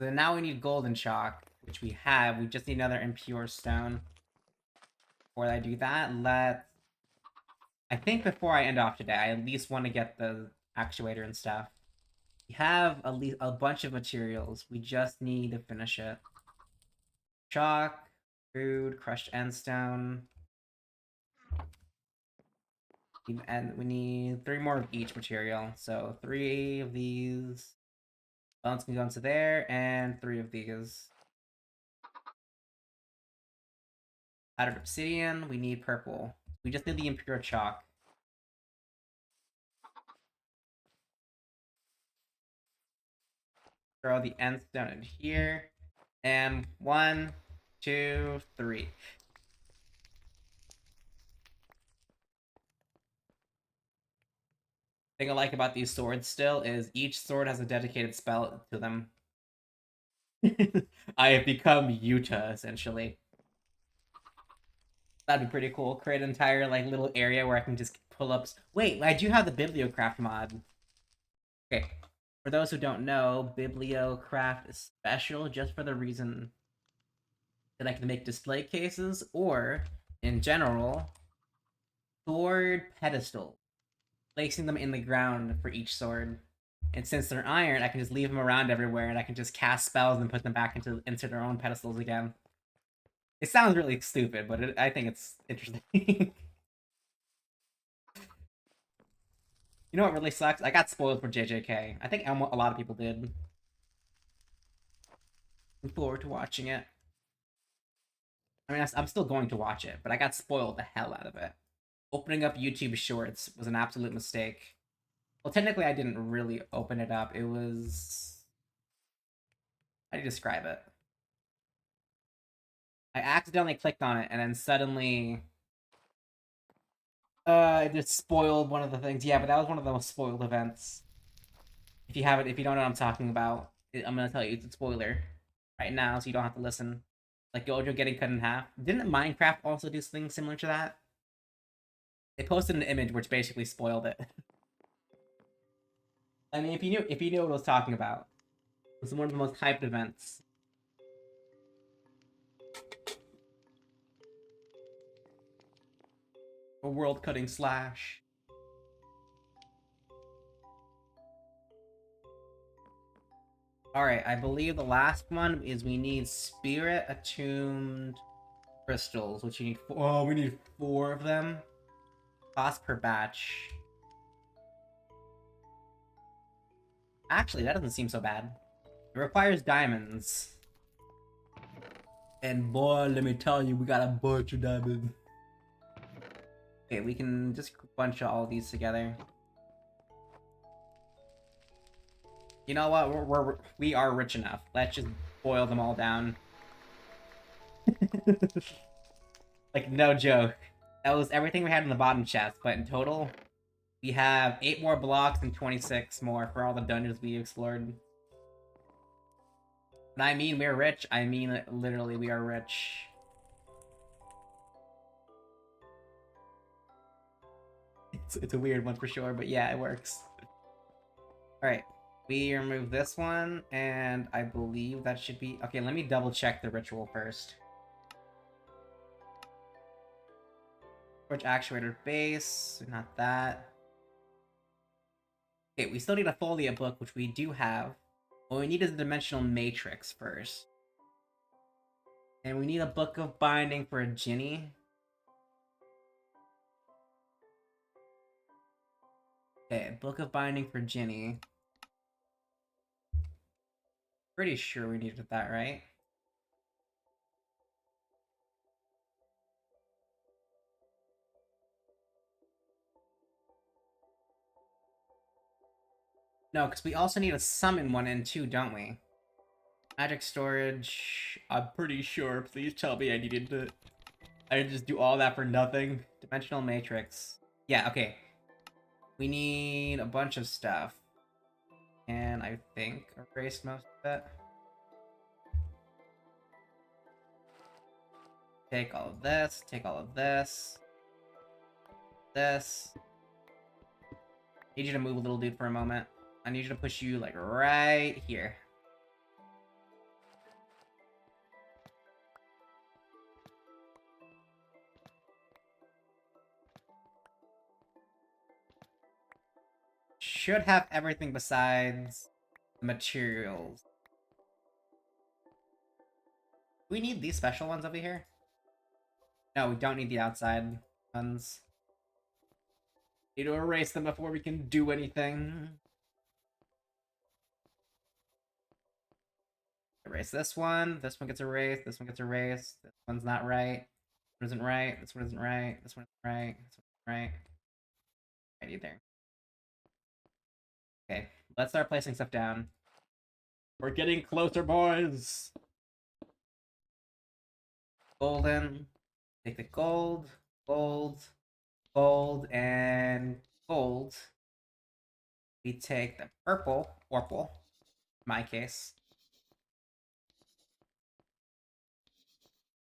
So now we need golden chalk, which we have. We just need another impure stone. Before I do that, I think before I end off today, I at least want to get the actuator and stuff. We have at least a bunch of materials. We just need to finish it. Chalk, food, crushed endstone. And we need 3 more of each material. So 3 of these. Bones can go into there, and 3 of these. Powdered obsidian, we need purple. We just need the impure chalk. Throw the ends down in here. And 1, 2, 3. Thing I like about these swords still is each sword has a dedicated spell to them. I have become Utah, essentially. That'd be pretty cool. Create an entire like little area where I can just pull up. Wait, I do have the Bibliocraft mod. Okay. For those who don't know, Bibliocraft is special just for the reason that I can make display cases or, in general, sword pedestals, placing them in the ground for each sword. And since they're iron, I can just leave them around everywhere, and I can just cast spells and put them back into their own pedestals again. It sounds really stupid, but I think it's interesting. You know what really sucks? I got spoiled for JJK. I think a lot of people did. Look forward to watching it. I mean, I'm still going to watch it, but I got spoiled the hell out of it. Opening up YouTube Shorts was an absolute mistake. Well, technically, I didn't really open it up. It was... How do you describe it? I accidentally clicked on it, and then suddenly... it just spoiled one of the things. Yeah, but that was one of the most spoiled events. If you don't know what I'm talking about, I'm gonna tell you it's a spoiler right now, so you don't have to listen. Like Gojo getting cut in half. Didn't Minecraft also do something similar to that? They posted an image which basically spoiled it. I mean, if you knew what I was talking about, it was one of the most hyped events. A world-cutting slash. Alright, I believe the last one is we need spirit attuned crystals, which you need we need 4 of them. Cost per batch. Actually, that doesn't seem so bad. It requires diamonds. And boy, let me tell you, we got a bunch of diamonds. Okay, we can just bunch all of these together. You know what? We are rich enough. Let's just boil them all down. Like, no joke. That was everything we had in the bottom chest, but in total, we have 8 more blocks and 26 more for all the dungeons we explored. When I mean we're rich, I mean literally we are rich. It's a weird one for sure, but yeah, it works. Alright. We remove this one, and I believe that should be... Okay, let me double check the ritual first. Torch actuator base, not that. Okay, we still need a Folia book, which we do have. What we need is a dimensional matrix first. And we need a book of binding for a Ginny. Okay, book of binding for Ginny. Pretty sure we needed that, right? No, because we also need a summon one and two, don't we? Magic storage. I'm pretty sure. Please tell me I needed to... I didn't just do all that for nothing. Dimensional matrix. Yeah, okay. We need a bunch of stuff. And I think erase most of it. Take all of this. Take all of this. This. I need you to move a little dude for a moment. I need you to push you, like, right here. Should have everything besides materials. Do we need these special ones over here? No, we don't need the outside ones. Need to erase them before we can do anything. Erase this one gets erased, this one gets erased, this one's not right, this one isn't right, this one isn't right, this one isn't right, this one isn't right. Right either. Okay, let's start placing stuff down. We're getting closer, boys! Golden. Take the gold, gold, gold, and gold. We take the purple, Orpal, in my case.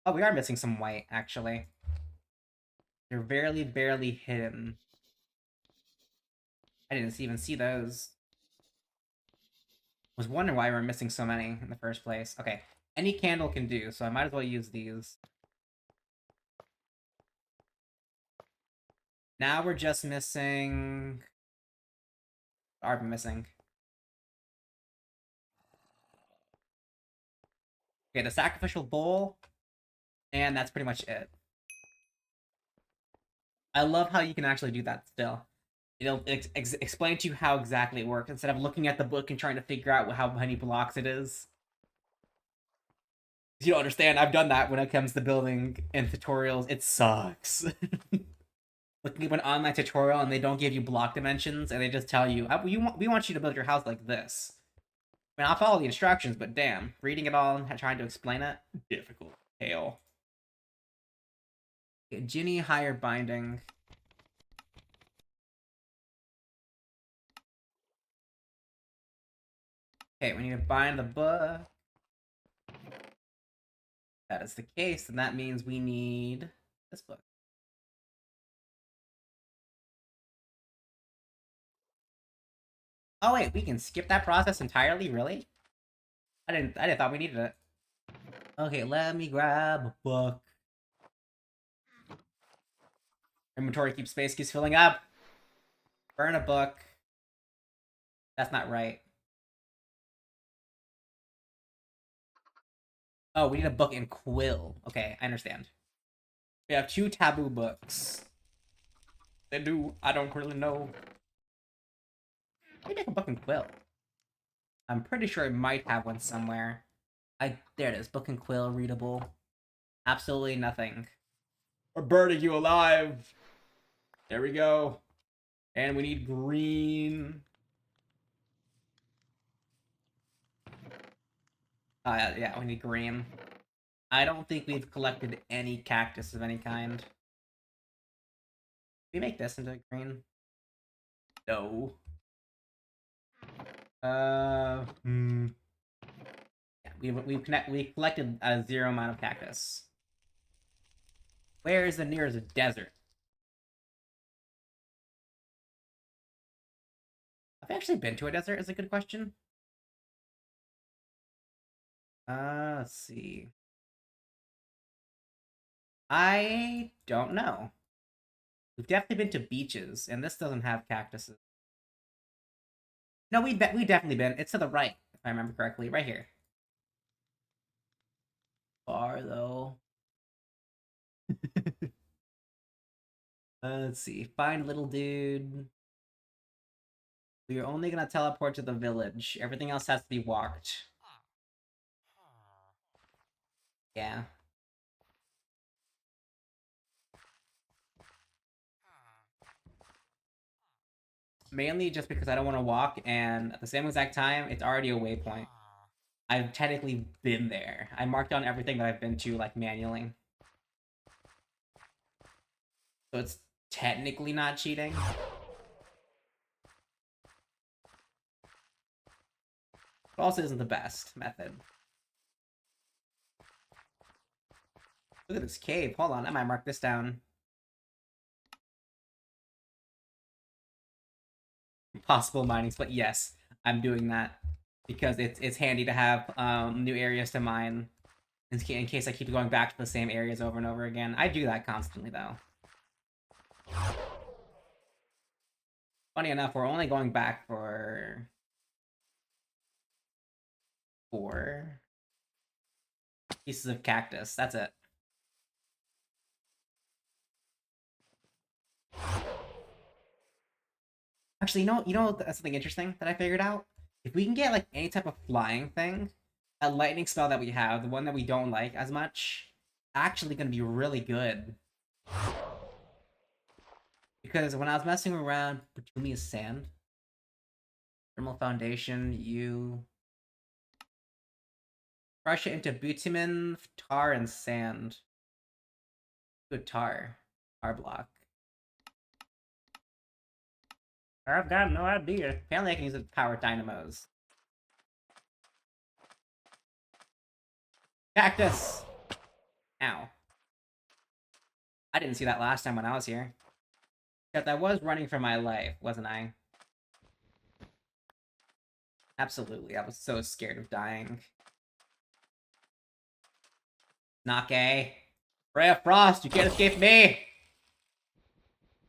Oh, we are missing some white, actually. They're barely, barely hidden. I didn't even see those. Was wondering why we're missing so many in the first place. Okay, any candle can do, so I might as well use these. Now we're just missing... What are we missing? Okay, the sacrificial bowl, and that's pretty much it. I love how you can actually do that still. It'll explain to you how exactly it works instead of looking at the book and trying to figure out how many blocks it is. You don't understand, I've done that when it comes to building and tutorials. It sucks. Looking at an online tutorial and they don't give you block dimensions and they just tell you, we want you to build your house like this. I mean, I'll follow the instructions, but damn, reading it all and trying to explain it, difficult. Hell. Okay, Ginny higher binding. Okay, we need to bind the book. That is the case, then that means we need this book. Oh wait, we can skip that process entirely? Really? I didn't thought we needed it. Okay, let me grab a book. Inventory keeps space, keeps filling up. Burn a book. That's not right. Oh, we need a book in Quill. Okay, I understand. We have 2 taboo books. They do. I don't really know. Let me make a book in Quill. I'm pretty sure I might have one somewhere. There it is. Book and Quill, readable. Absolutely nothing. We're burning you alive. There we go. And we need green. Yeah, we need green. I don't think we've collected any cactus of any kind. Can we make this into green? No. Yeah, we collected a 0 amount of cactus. Where is the nearest desert? I've actually been to a desert is a good question. Let's see. I don't know. We've definitely been to beaches, and this doesn't have cactuses. No, we definitely been. It's to the right, if I remember correctly, right here. Far though. Let's see. Find little dude. We are only gonna teleport to the village. Everything else has to be walked. Yeah. Mainly just because I don't want to walk, and at the same exact time, it's already a waypoint. I've technically been there. I marked down everything that I've been to, like, manually. So it's technically not cheating. But also isn't the best method. Look at this cave. Hold on, I might mark this down. Possible minings, but yes, I'm doing that. Because it's handy to have new areas to mine. In case I keep going back to the same areas over and over again. I do that constantly, though. Funny enough, we're only going back for 4 pieces of cactus. That's it. Actually, you know that's something interesting that I figured out? If we can get like any type of flying thing, a lightning spell that we have, the one that we don't like as much, actually gonna be really good. Because when I was messing around, Petumia's sand, thermal foundation, you crush it into bitumen, tar, and sand. Good tar block. I've got no idea. Apparently, I can use it to power dynamos. Cactus! Ow. I didn't see that last time when I was here. Except I was running for my life, wasn't I? Absolutely, I was so scared of dying. Nake. Ray of Frost, you can't escape me!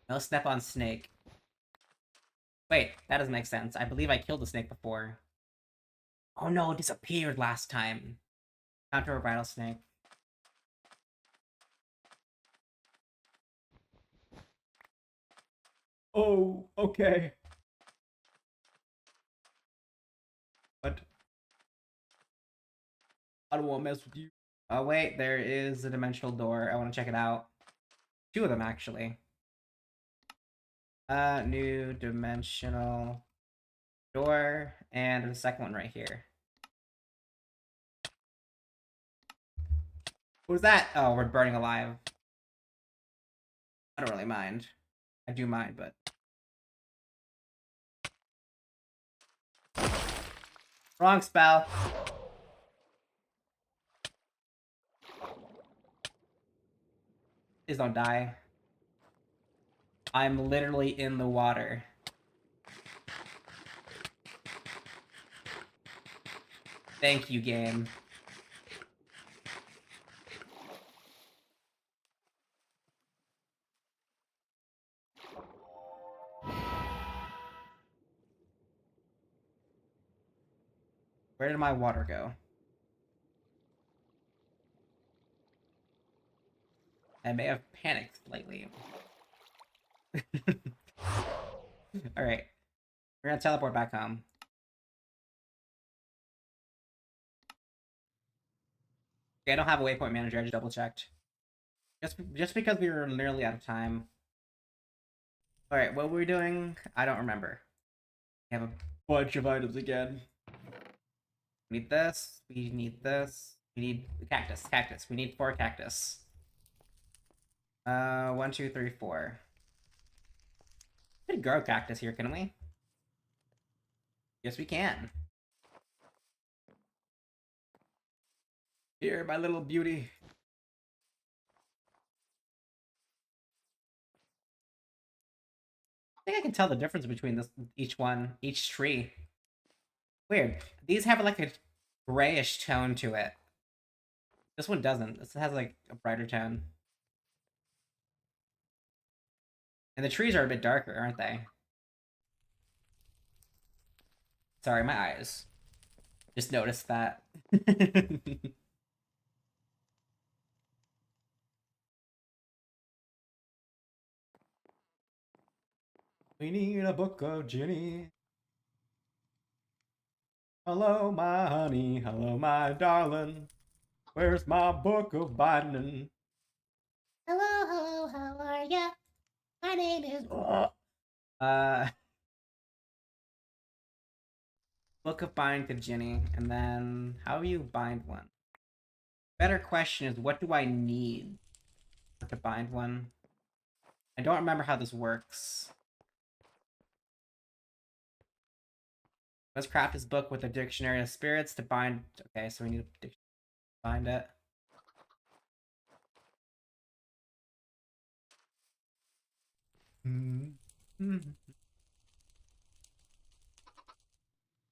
No step on snake. Wait, that doesn't make sense. I believe I killed the snake before. Oh no, it disappeared last time. Counter a rattlesnake. Oh, okay. But I don't want to mess with you. Oh wait, there is a dimensional door. I want to check it out. 2 of them, actually. New dimensional door, and the second one right here. What was that? Oh, we're burning alive. I don't really mind. I do mind, but... Wrong spell. Please don't die. I'm literally in the water. Thank you, game. Where did my water go? I may have panicked lately. Alright. We're gonna teleport back home. Okay, I don't have a waypoint manager, I just double checked. Just because we were nearly out of time. Alright, what were we doing? I don't remember. We have a bunch of items again. We need this. We need this. We need the cactus. Cactus. We need 4 cactus. 1, 2, 3, 4. We could grow cactus here, can we? Yes, we can. Here, my little beauty. think I can tell the difference between each tree. Weird. These have like a grayish tone to it. This one doesn't. This has like a brighter tone. And the trees are a bit darker, aren't they? Sorry, my eyes. Just noticed that. We need a book of Ginny. Hello, my honey. Hello, my darling. Where's my book of binding? Hello, hello, how are ya? My name is. Uh, book of binding to Ginny, and then how do you bind one? Better question is, what do I need to bind one? I don't remember how this works. Let's craft this book with a dictionary of spirits to bind. Okay, so we need to bind it.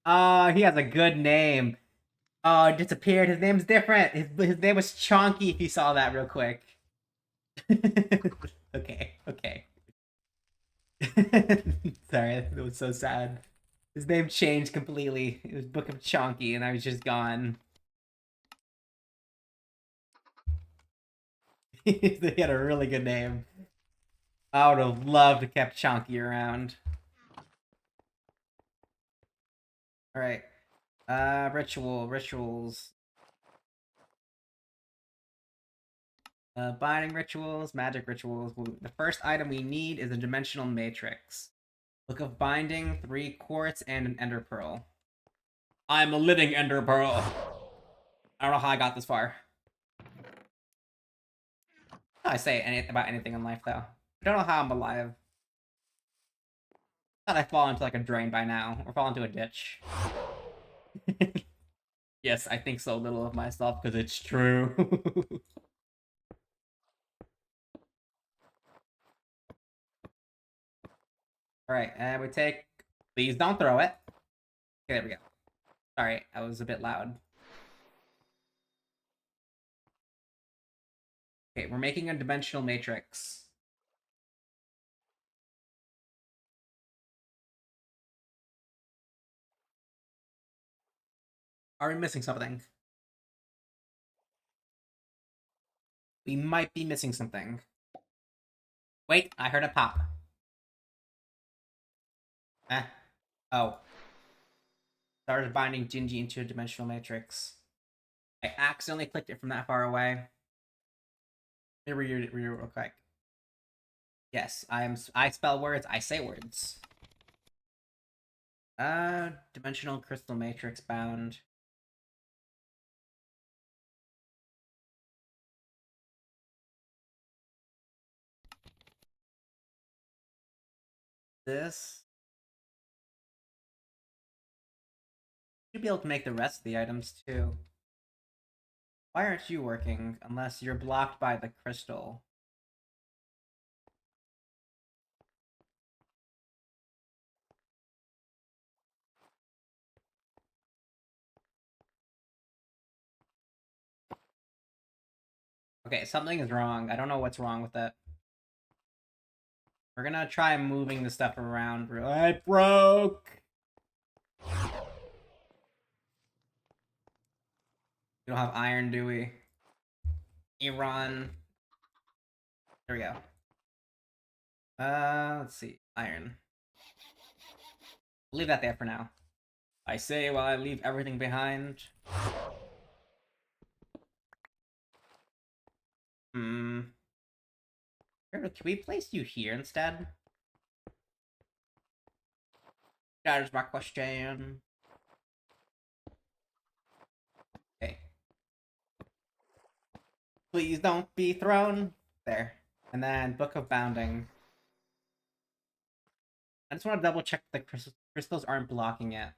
Oh, he has a good name. Oh, it disappeared. His name's different. His name was Chonky. If you saw that real quick. Okay, okay. Sorry, it was so sad. His name changed completely. It was Book of Chonky, and I was just gone. He had a really good name. I would have loved to kept Chonky around. All right. Rituals. Binding rituals, magic rituals. The first item we need is a dimensional matrix. Book of Binding, 3 quartz, and an ender pearl. I'm a living ender pearl. I don't know how I got this far. How I say about anything in life, though. I don't know how I'm alive. I thought I fall into like a drain by now, or fall into a ditch. Yes, I think so little of myself because it's true. Alright, and we take. Please don't throw it. Okay, there we go. Sorry, I was a bit loud. Okay, we're making a dimensional matrix. Are we missing something? We might be missing something. Wait, I heard a pop. Eh. Oh. Started binding Gingy into a dimensional matrix. I accidentally clicked it from that far away. Here we real quick. Yes, I spell words, I say words. Dimensional crystal matrix bound. This should be able to make the rest of the items too. Why aren't you working unless you're blocked by the crystal? Okay, something is wrong. I don't know what's wrong with it. We're gonna try moving the stuff around. It broke! We don't have iron, do we? Iran. There we go. Let's see. Iron. Leave that there for now. I say while I leave everything behind. Hmm. Can we place you here instead? That is my question. Okay. Please don't be thrown. There. And then Book of Bounding. I just want to double check the crystals aren't blocking it.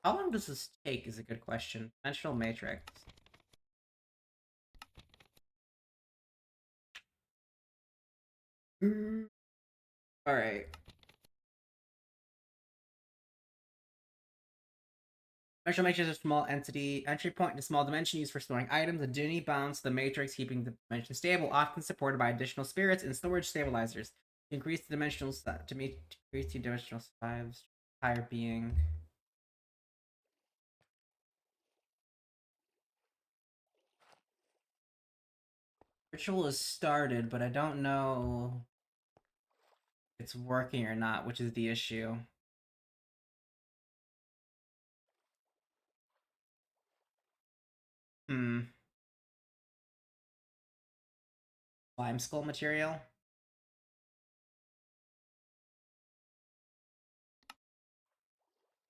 How long does this take is a good question. Dimensional Matrix. Alright. Dimensional matrix is a small entity entry point in a small dimension used for storing items. A didnt bounds the matrix, keeping the dimension stable, often supported by additional spirits and storage stabilizers. To increase the dimensional increase the dimensional size higher being. Ritual is started, but I don't know if it's working or not, which is the issue. Hmm. Slime skull material?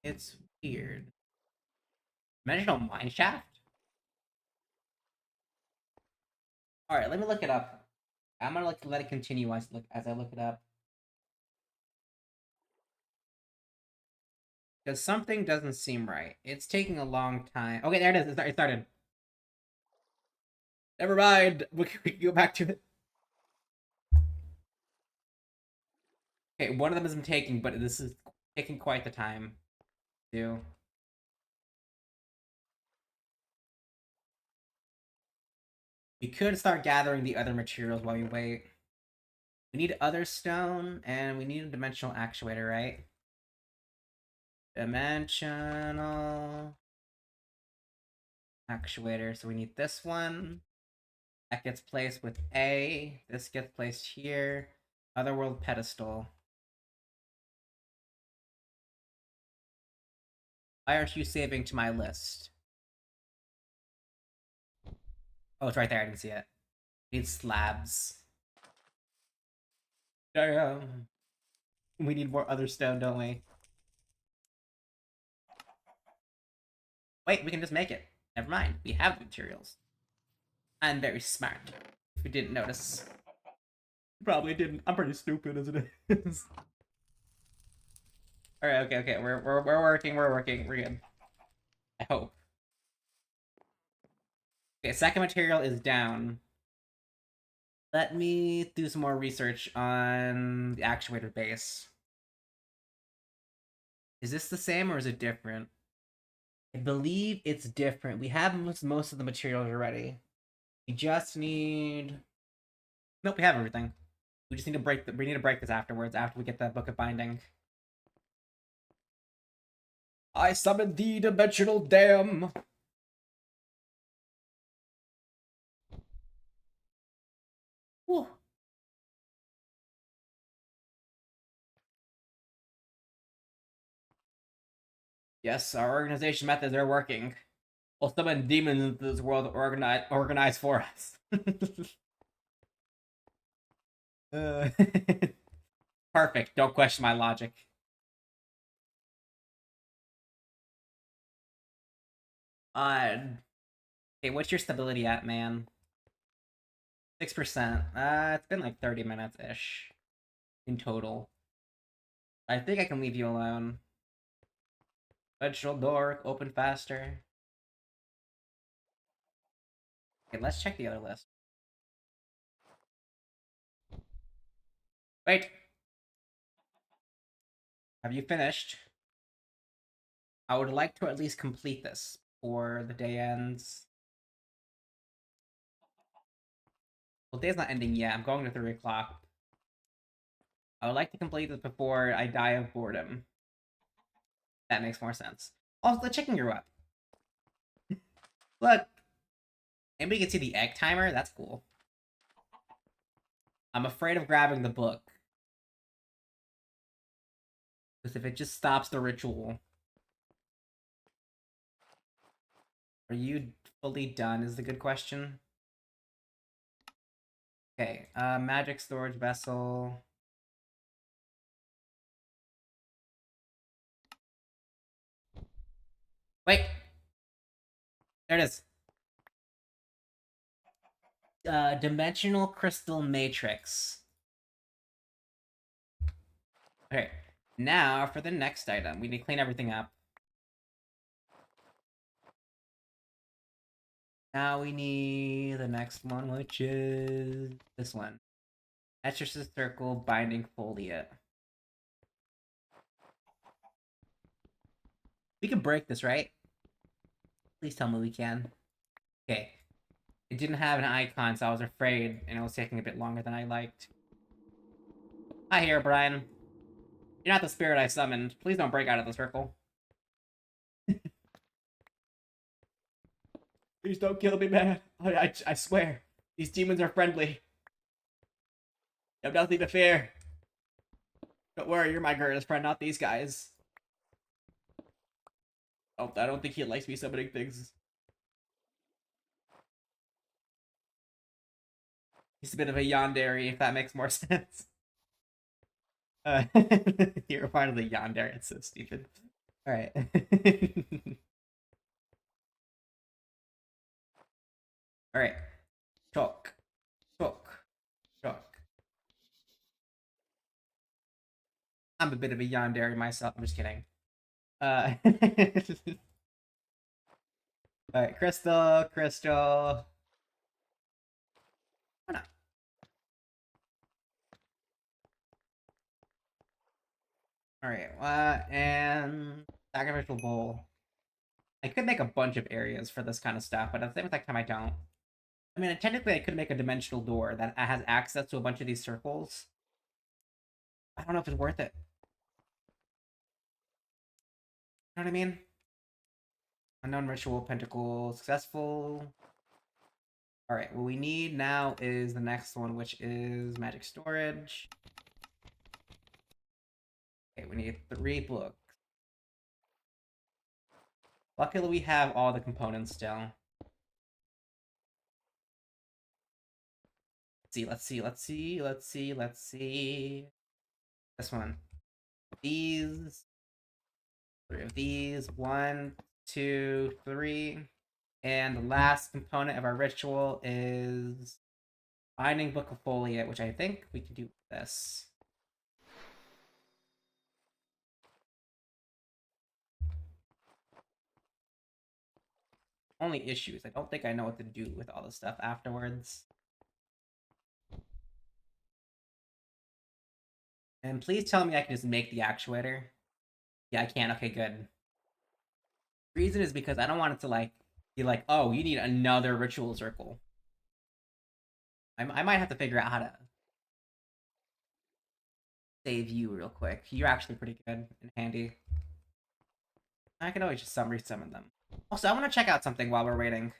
It's weird. Dimensional mineshaft? Alright, let me look it up. I'm gonna let it continue as I look it up. Because something doesn't seem right. It's taking a long time. Okay, there it is. It started. Never mind. We can go back to it. Okay, one of them isn't taking, but this is taking quite the time. Do. We could start gathering the other materials while we wait. We need other stone, and we need a dimensional actuator, right? Dimensional actuator. So we need this one. That gets placed with A. This gets placed here. Otherworld pedestal. Why aren't you saving to my list? Oh, it's right there. I didn't see it. We need slabs. Damn. We need more other stone, don't we? Wait, we can just make it. Never mind. We have the materials. I'm very smart. If you didn't notice. Probably didn't. I'm pretty stupid as it is. Alright, okay. We're working, we're working. We're good. I hope. Okay, second material is down. Let me do some more research on the actuator base. Is this the same or is it different? I believe it's different. We have most of the materials already. We just need. Nope, we have everything. We just need to break. We need to break this afterwards. After we get the book of binding. I summon the dimensional dam. Whew. Yes, our organization methods are working. We'll summon demons into this world organize for us. uh, Perfect. Don't question my logic. Uh, okay, what's your stability at, man? 6%. It's been like 30 minutes ish in total. I think I can leave you alone. Vegetable door, open faster. Okay, let's check the other list. Wait! Have you finished? I would like to at least complete this before the day ends. Well, the day's not ending yet. I'm going to 3 o'clock. I would like to complete this before I die of boredom. That makes more sense. Also, the chicken grew up. Look! Anybody can see the egg timer? That's cool. I'm afraid of grabbing the book. Because if it just stops the ritual. Are you fully done is the good question. Okay, magic storage vessel. Wait! There it is. Dimensional crystal matrix. Okay, now for the next item. We need to clean everything up. Now we need the next one, which is this one. Exorcist Circle, Binding Foliate. We can break this, right? Please tell me we can. Okay. It didn't have an icon, so I was afraid, and it was taking a bit longer than I liked. Hi here, Brian. You're not the spirit I summoned. Please don't break out of the circle. Please don't kill me, man. I swear. These demons are friendly. You have nothing to fear. Don't worry, you're my greatest friend, not these guys. Oh, I don't think he likes me summoning things. He's a bit of a yandere, if that makes more sense. You're part of the yandere. It's so stupid. All right. All right. Chalk. Chalk. Chalk. I'm a bit of a yandere myself. I'm just kidding. All right. Crystal. Crystal. Oh, no. All right. And sacrificial bowl. I could make a bunch of areas for this kind of stuff, but at the same time, I don't. I mean, technically, I could make a dimensional door that has access to a bunch of these circles. I don't know if it's worth it. You know what I mean? Unknown ritual, pentacle, successful. All right, what we need now is the next one, which is magic storage. Okay, we need 3 books. Luckily, we have all the components still. Let's see. This one. These. 3 of these. 1, 2, 3. And the last component of our ritual is Binding Book of Foliate, which I think we can do with this. Only issues. I don't think I know what to do with all this stuff afterwards. And please tell me I can just make the actuator. Yeah, I can. Okay, good. Reason is because I don't want it to like be like, oh, you need another ritual circle. I might have to figure out how to save you real quick. You're actually pretty good and handy. I can always just resummon them. Also, I want to check out something while we're waiting.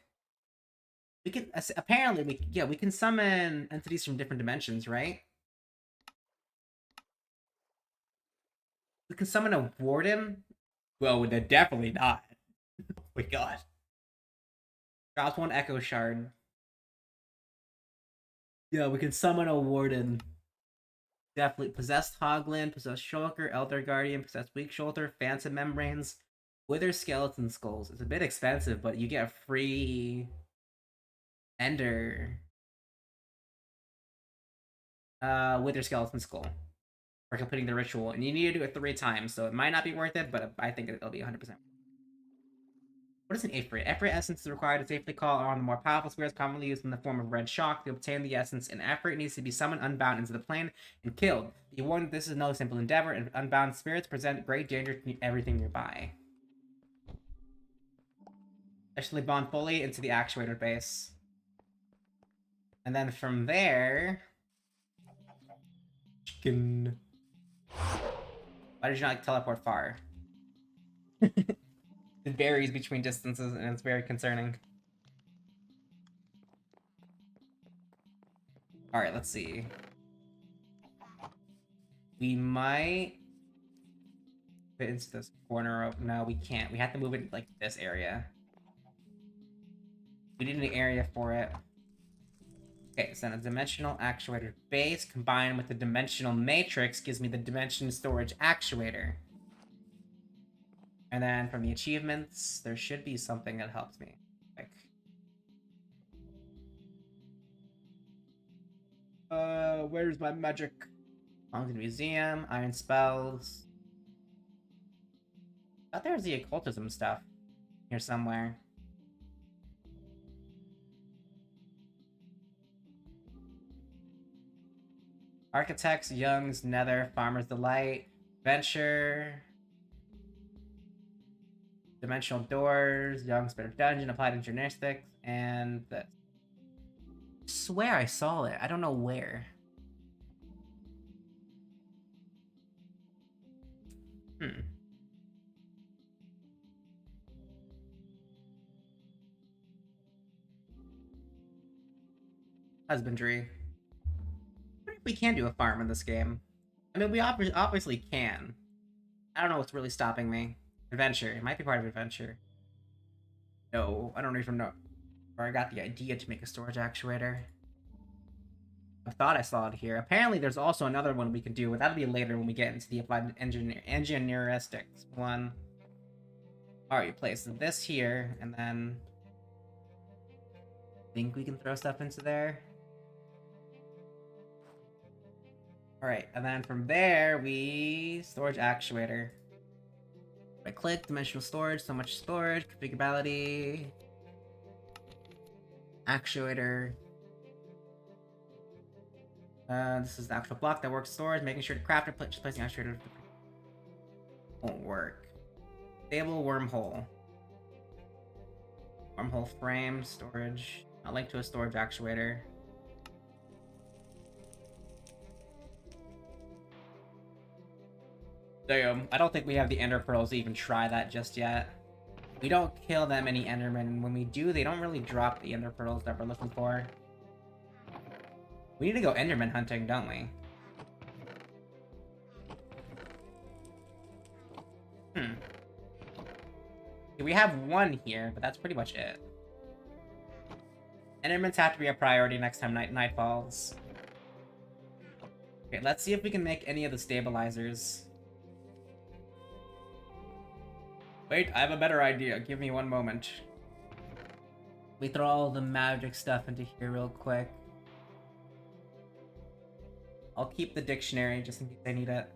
We can apparently we can summon entities from different dimensions, right? We can summon a warden. Well, they're definitely not. Oh my god. Drops 1 echo shard. Yeah, we can summon a warden. Definitely possessed Hoglin, possessed Shulker, Elder Guardian, possessed Weak Shoulder, Phantom Membranes, Wither Skeleton Skulls. It's a bit expensive, but you get a free Ender. Wither Skeleton Skull for completing the ritual, and you need to do it 3 times, so it might not be worth it, but I think it'll be 100%. What is an Ifrit? Ifrit essence is required to safely call on the more powerful spirits commonly used in the form of red shock. To obtain the essence, an Ifrit needs to be summoned unbound into the plane and killed. Be warned this is no simple endeavor, and unbound spirits present great danger to everything nearby. Especially bond fully into the actuator base. And then from there... Chicken. Why did you not like, teleport far? It varies between distances, and it's very concerning. Alright, let's see. We might fit into this corner of... No, we can't. We have to move it like this area. We need an area for it. Okay, so then a dimensional actuator base combined with the dimensional matrix gives me the dimension storage actuator. And then from the achievements, there should be something that helps me. Like, where's my magic? Belongs to the museum, iron spells. I thought there was the occultism stuff here somewhere. Architects, Young's, Nether, Farmer's Delight, Venture, Dimensional Doors, Young's Better Dungeon, Applied Engineeristics, and this. I swear I saw it. I don't know where. Hmm. Husbandry. I wonder if we can do a farm in this game. I mean, we obviously can. I don't know what's really stopping me. Adventure. It might be part of adventure. No, I don't even know where I got the idea to make a storage actuator. I thought I saw it here. Apparently, there's also another one we can do, but that'll be later when we get into the applied engineeristics one. Alright, place this here, and then I think we can throw stuff into there. Alright, and then from there, we storage actuator. Right click, dimensional storage, so much storage, configurability, actuator. This is the actual block that works storage, making sure to craft it, just placing actuator. Won't work. Stable wormhole. Wormhole frame, storage. Not linked to a storage actuator. Damn, I don't think we have the ender pearls to even try that just yet. We don't kill that many endermen, and when we do, they don't really drop the ender pearls that we're looking for. We need to go enderman hunting, don't we? We have one here, but that's pretty much it. Endermans have to be a priority next time night falls. Okay, let's see if we can make any of the stabilizers. Wait, I have a better idea. Give me one moment. We throw all the magic stuff into here real quick. I'll keep the dictionary just in case I need it.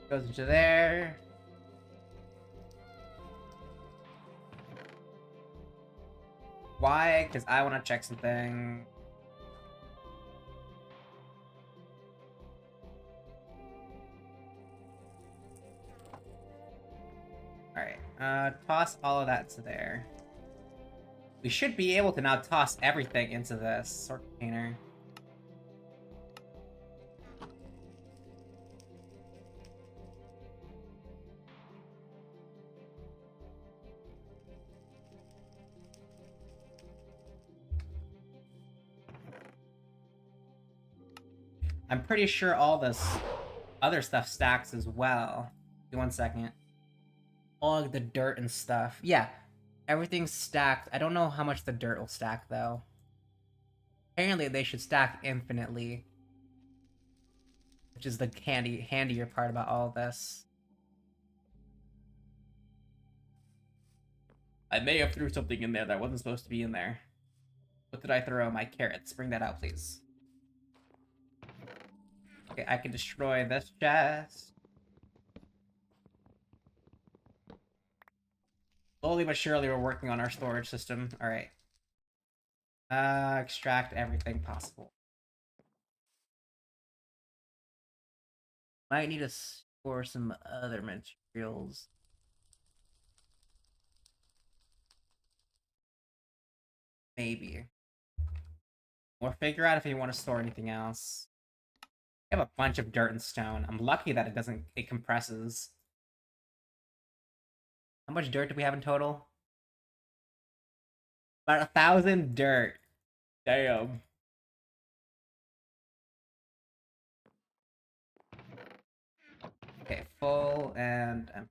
Goes into there. Why? Because I want to check something. Alright, toss all of that to there. We should be able to now toss everything into this sort container. I'm pretty sure all this other stuff stacks as well. Give me 1 second. All the dirt and stuff. Yeah, everything's stacked. I don't know how much the dirt will stack, though. Apparently, they should stack infinitely. Which is the handier part about all this. I may have threw something in there that wasn't supposed to be in there. What did I throw? My carrots. Bring that out, please. Okay, I can destroy this chest. Slowly but surely, we're working on our storage system. Alright. Extract everything possible. Might need to store some other materials. Maybe. Or figure out if you want to store anything else. I have a bunch of dirt and stone. I'm lucky that it compresses. How much dirt do we have in total? About 1,000 dirt. Damn. Okay, full and empty.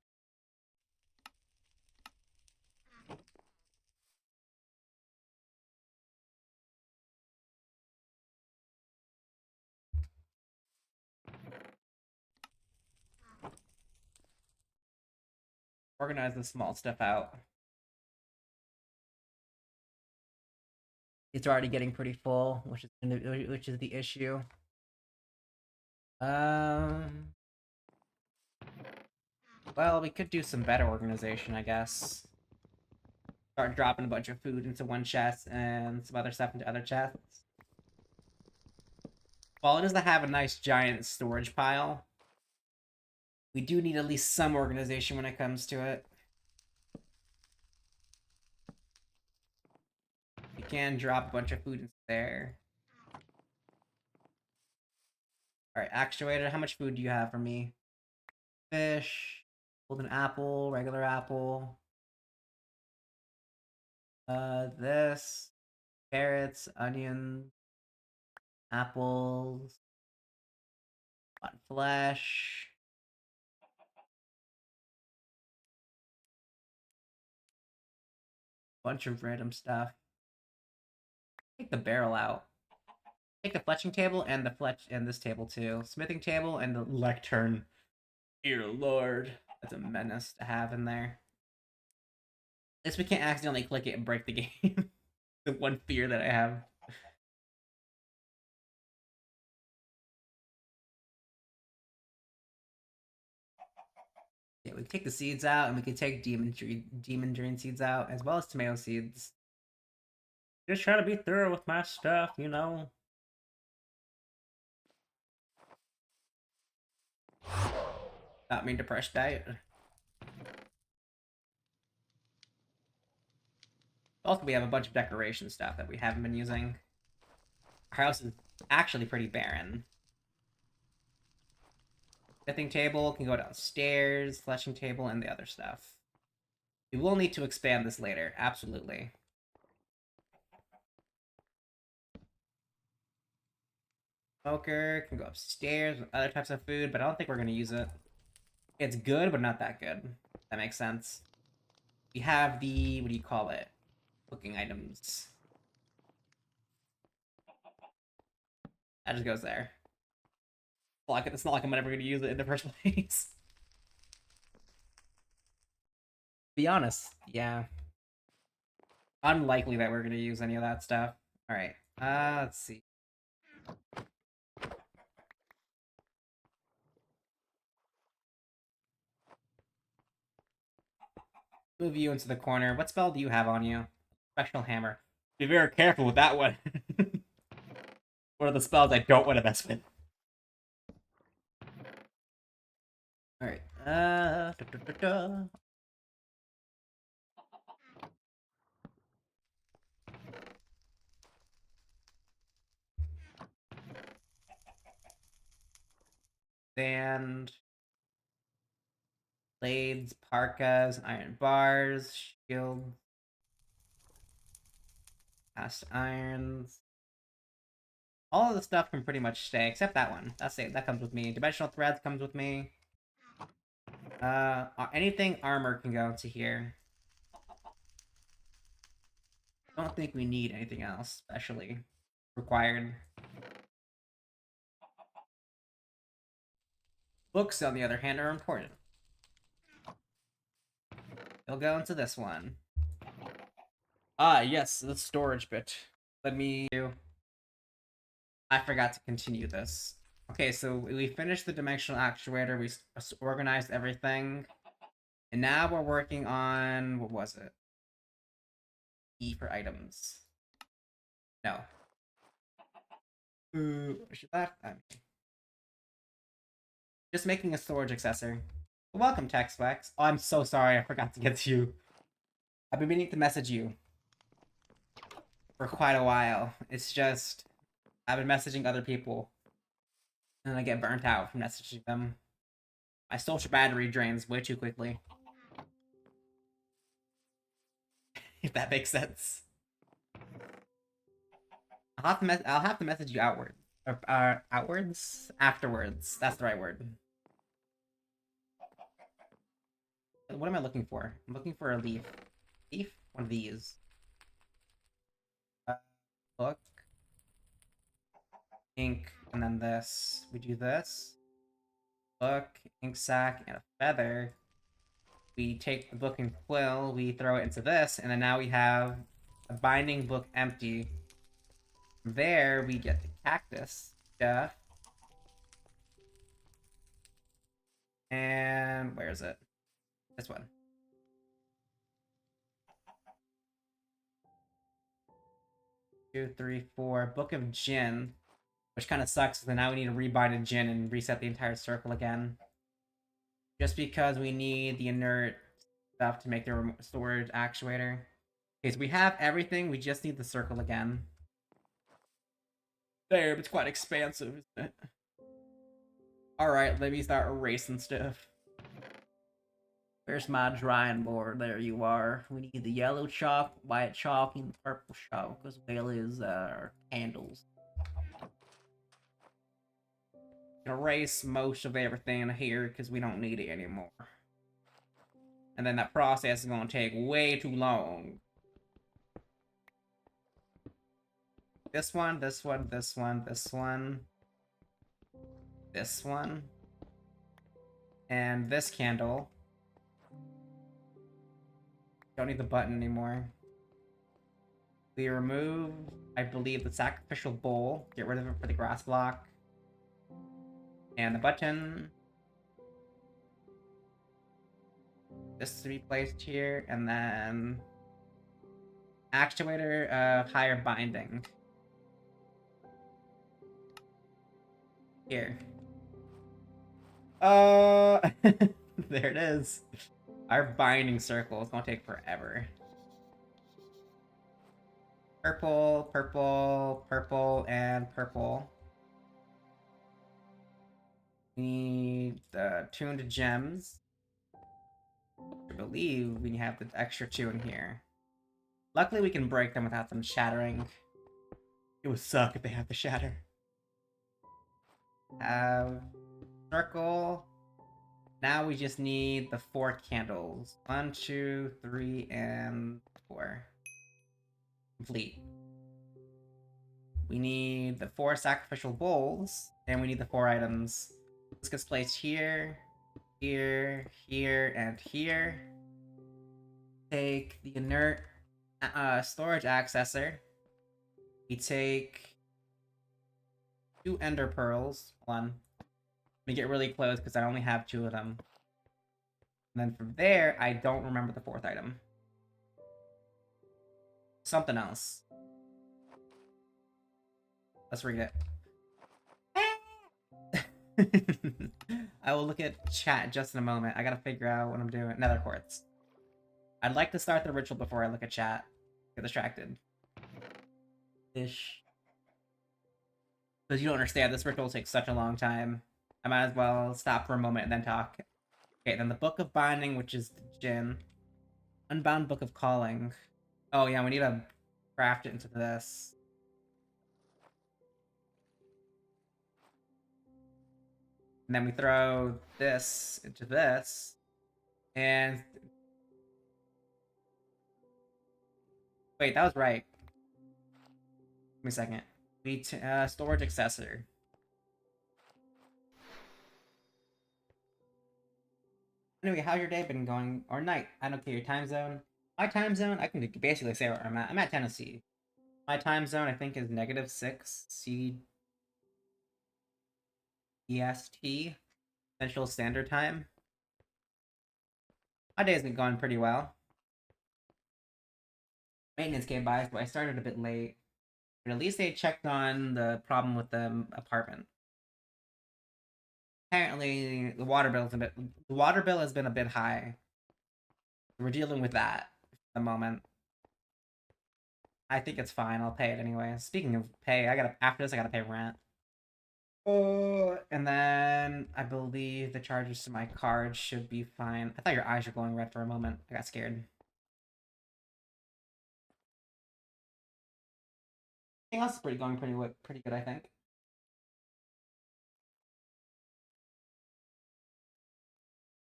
Organize the small stuff out. It's already getting pretty full, which is the issue. Well, we could do some better organization, I guess. Start dropping a bunch of food into one chest and some other stuff into other chests. While it is to have a nice giant storage pile, we do need at least some organization when it comes to it. We can drop a bunch of food into there. Alright, actuator, how much food do you have for me? Fish, golden apple, regular apple. This, carrots, onions, apples, hot flesh. Bunch of random stuff. Take the barrel out. Take the fletching table and the fletch and this table too. Smithing table and the lectern. Dear lord. That's a menace to have in there. At least we can't accidentally click it and break the game. The one fear that I have. Yeah, we can take the seeds out and we can take demon drain seeds out as well as tomato seeds. Just trying to be thorough with my stuff, you know. Not mean to press diet. Also, we have a bunch of decoration stuff that we haven't been using. Our house is actually pretty barren. Smithing table can go downstairs, fleshing table, and the other stuff. We will need to expand this later, absolutely. Smoker can go upstairs with other types of food, but I don't think we're going to use it. It's good, but not that good. That makes sense. We have the, what do you call it? Cooking items. That just goes there. It's not like I'm ever going to use it in the first place. Be honest, yeah. Unlikely that we're going to use any of that stuff. Alright, let's see. Move you into the corner. What spell do you have on you? Professional Hammer. Be very careful with that one. One of the spells I don't want to mess with. Alright, Sand. Blades, parkas, iron bars, shields, cast irons. All of the stuff can pretty much stay, except that one. That's it. That comes with me. Dimensional threads comes with me. Anything armor can go into here. I don't think we need anything else specially required. Books, on the other hand, are important. They'll go into this one. Ah, yes, the storage bit. Let me... I forgot to continue this. Okay, so we finished the dimensional actuator, we organized everything, and now we're working on, what was it? E for items. No. Should that? Just making a storage accessor. Welcome, TextFlex. Oh, I'm so sorry, I forgot to get to you. I've been meaning to message you for quite a while. It's just, I've been messaging other people, and I get burnt out from messaging them. My social battery drains way too quickly. If that makes sense. I'll have to message you outward. Outwards? Afterwards. That's the right word. What am I looking for? I'm looking for a leaf. Leaf? One of these. Book. Ink. And then this. We do this. Book, ink sac, and a feather. We take the book and quill, we throw it into this, and then now we have a binding book empty. From there, we get the cactus stuff. And where is it? This one. Two, three, four. Book of Jinn, which kind of sucks. So now we need to rebind a Jinn and reset the entire circle again. Just because we need the inert stuff to make the storage actuator. Okay, so we have everything. We just need the circle again. There, it's quite expansive, isn't it? Alright, let me start erasing stuff. Where's my drawing board? There you are. We need the yellow chalk, white chalk, and purple chalk, as well as our candles. Erase most of everything here because we don't need it anymore. And then that process is going to take way too long. This one, this one, this one, this one. This one. And this candle. Don't need the button anymore. We remove, I believe, the sacrificial bowl. Get rid of it for the grass block. And the button. This to be placed here. And then actuator of higher binding. Here. There it is. Our binding circle is gonna take forever. Purple, purple, purple, and purple. We need the tuned gems. I believe we have the extra two in here. Luckily, we can break them without them shattering. It would suck if they have to shatter. Have circle. Now we just need the 4 candles. 1, 2, 3, and 4. Complete. We need the 4 sacrificial bowls, and we need the 4 items. This gets placed here, here, here, and here. Take the inert storage accessor. We take 2 ender pearls. One. Let me get really close because I only have 2 of them. And then from there, I don't remember the 4th item. Something else. Let's read it. I will look at chat just in a moment. I gotta figure out what I'm doing. Nether quartz. I'd like to start the ritual before I look at chat. Get distracted. Ish. Because you don't understand, this ritual takes such a long time. I might as well stop for a moment and then talk. Okay, then the Book of Binding, which is the Jinn. Unbound Book of Calling. Oh yeah, we need to craft it into this. And then we throw this into this. And... wait, that was right. Give me a second. We storage accessor. Anyway, how's your day been going? Or night? I don't care your time zone. My time zone, I can basically say where I'm at. I'm at Tennessee. My time zone, I think, is -6 CEST, Central Standard Time. My day's been going pretty well. Maintenance came by, so I started a bit late. But at least they checked on the problem with the apartment. Apparently, the water bill has been a bit high. We're dealing with that at the moment. I think it's fine. I'll pay it anyway. Speaking of pay, after this I gotta pay rent. Oh, and then I believe the charges to my card should be fine. I thought your eyes were glowing red for a moment. I got scared. Everything else is going pretty good, I think.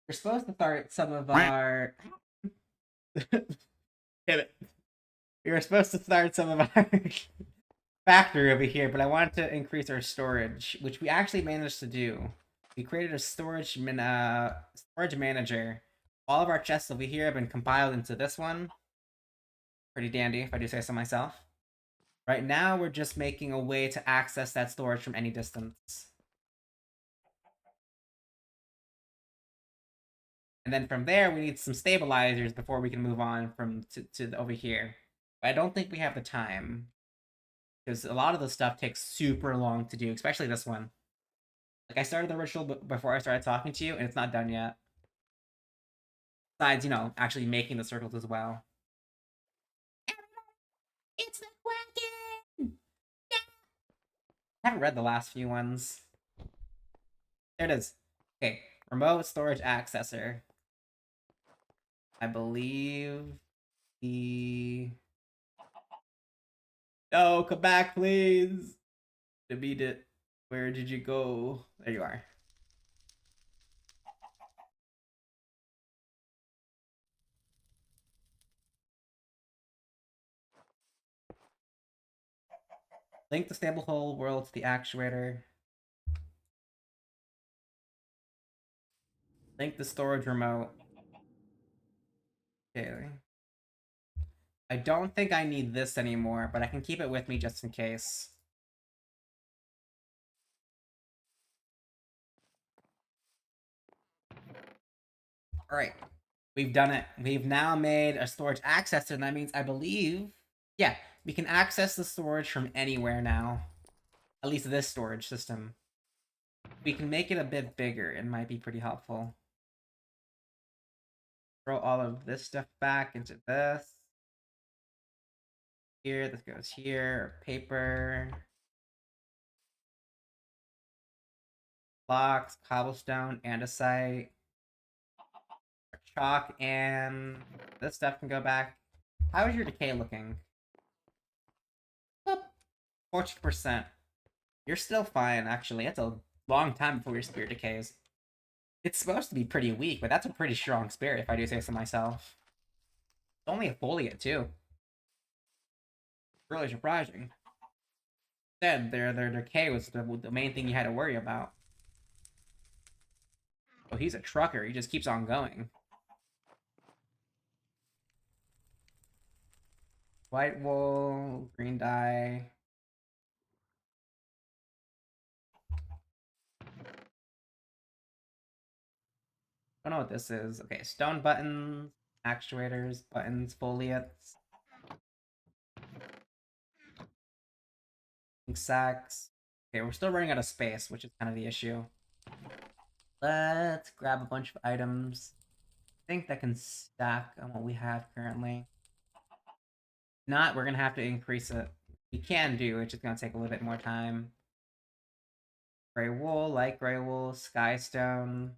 We're supposed to start some of our. Damn it. We were supposed to start some of our factory over here, but I wanted to increase our storage, which we actually managed to do. We created a storage manager. All of our chests over here have been compiled into this one. Pretty dandy, if I do say so myself. Right now, we're just making a way to access that storage from any distance. And then from there, we need some stabilizers before we can move on to over here. But I don't think we have the time because a lot of the stuff takes super long to do, especially this one. Like I started the ritual before I started talking to you, and it's not done yet. Besides, actually making the circles as well. It's the Kraken! I haven't read the last few ones. There it is. Okay, remote storage accessor. I believe the. No, come back, please. Delete it. Where did you go? There you are. Link the stable whole world to the actuator. Link the storage remote. Okay. I don't think I need this anymore, but I can keep it with me just in case. Alright. We've done it. We've now made a storage accessor, and that means I believe, yeah, we can access the storage from anywhere now. At least this storage system. We can make it a bit bigger. It might be pretty helpful. Throw all of this stuff back into this. Here, this goes here. Paper. Blocks, cobblestone, andesite. Chalk, and this stuff can go back. How is your decay looking? 40%. You're still fine, actually. That's a long time before your spirit decays. It's supposed to be pretty weak, but that's a pretty strong spirit, if I do say so myself. It's only a foliate, too. Really surprising. Instead, their decay was the main thing you had to worry about. Oh, he's a trucker. He just keeps on going. White wool, green dye. I don't know what this is. Okay, stone buttons, actuators, buttons, foliates, sacks. Okay, we're still running out of space, which is kind of the issue. Let's grab a bunch of items. I think that can stack on what we have currently. Not, we're gonna have to increase it. We can do, it's just gonna take a little bit more time. Gray wool, light gray wool, skystone.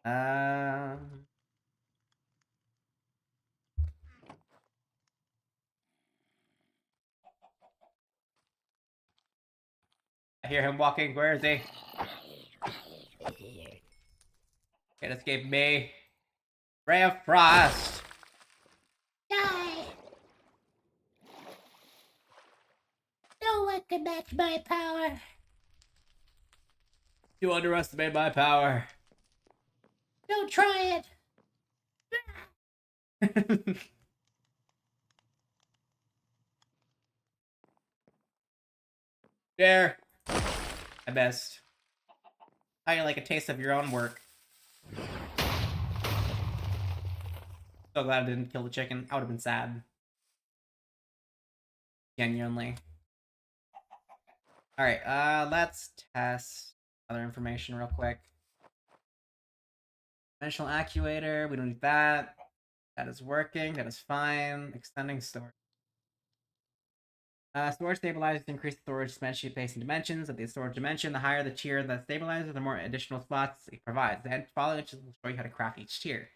Um, I hear him walking. Where is he? Can't escape me. Ray of Frost. Die! No one can match my power. You underestimate my power. Don't try it. There. I missed. How you like a taste of your own work? So glad I didn't kill the chicken. I would have been sad. Genuinely. Alright, let's test other information real quick. Dimensional actuator, we don't need that. That is working, that is fine. Extending storage. Storage stabilizers increase the storage spacing dimensions. Of the storage dimension, the higher the tier that stabilizes, the more additional slots it provides. The following instructions will show you how to craft each tier.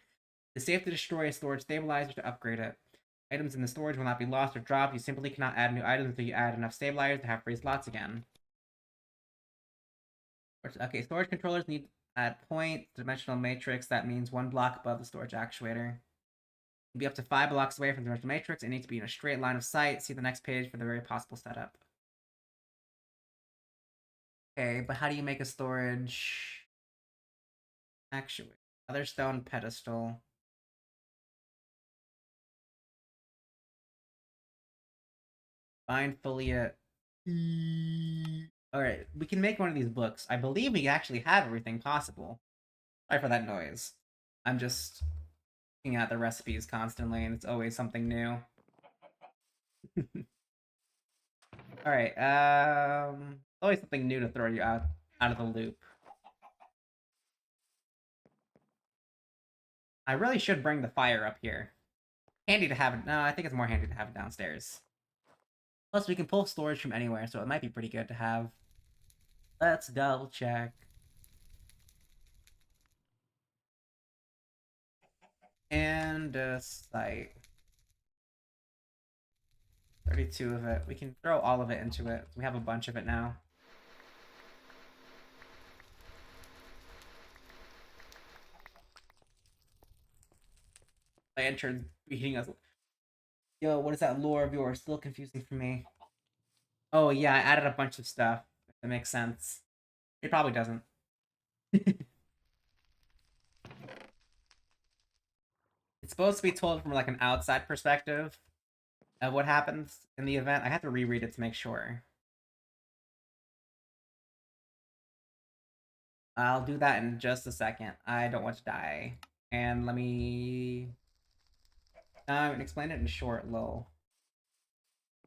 It's safe to destroy a storage stabilizer to upgrade it. Items in the storage will not be lost or dropped. You simply cannot add new items until you add enough stabilizers to have free slots again. Okay, storage controllers need at point dimensional matrix. That means one block above the storage actuator. Be up to 5 blocks away from the dimensional matrix and need to be in a straight line of sight. See the next page for the very possible setup. Okay, but how do you make a storage actuator? Other stone pedestal. Bind foliate. Alright, we can make one of these books. I believe we actually have everything possible. Sorry for that noise. I'm just looking at the recipes constantly, and it's always something new. Alright, always something new to throw you out of the loop. I really should bring the fire up here. Handy to have it. No, I think it's more handy to have it downstairs. Plus, we can pull storage from anywhere, so it might be pretty good to have. Let's double check. And site. 32 of it. We can throw all of it into it. We have a bunch of it now. Lantern beating us. Yo, what is that lore of yours? Still confusing for me. Oh yeah, I added a bunch of stuff. That makes sense. It probably doesn't. It's supposed to be told from like an outside perspective of what happens in the event. I have to reread it to make sure. I'll do that in just a second. I don't want to die. And let me explain it in short, lol.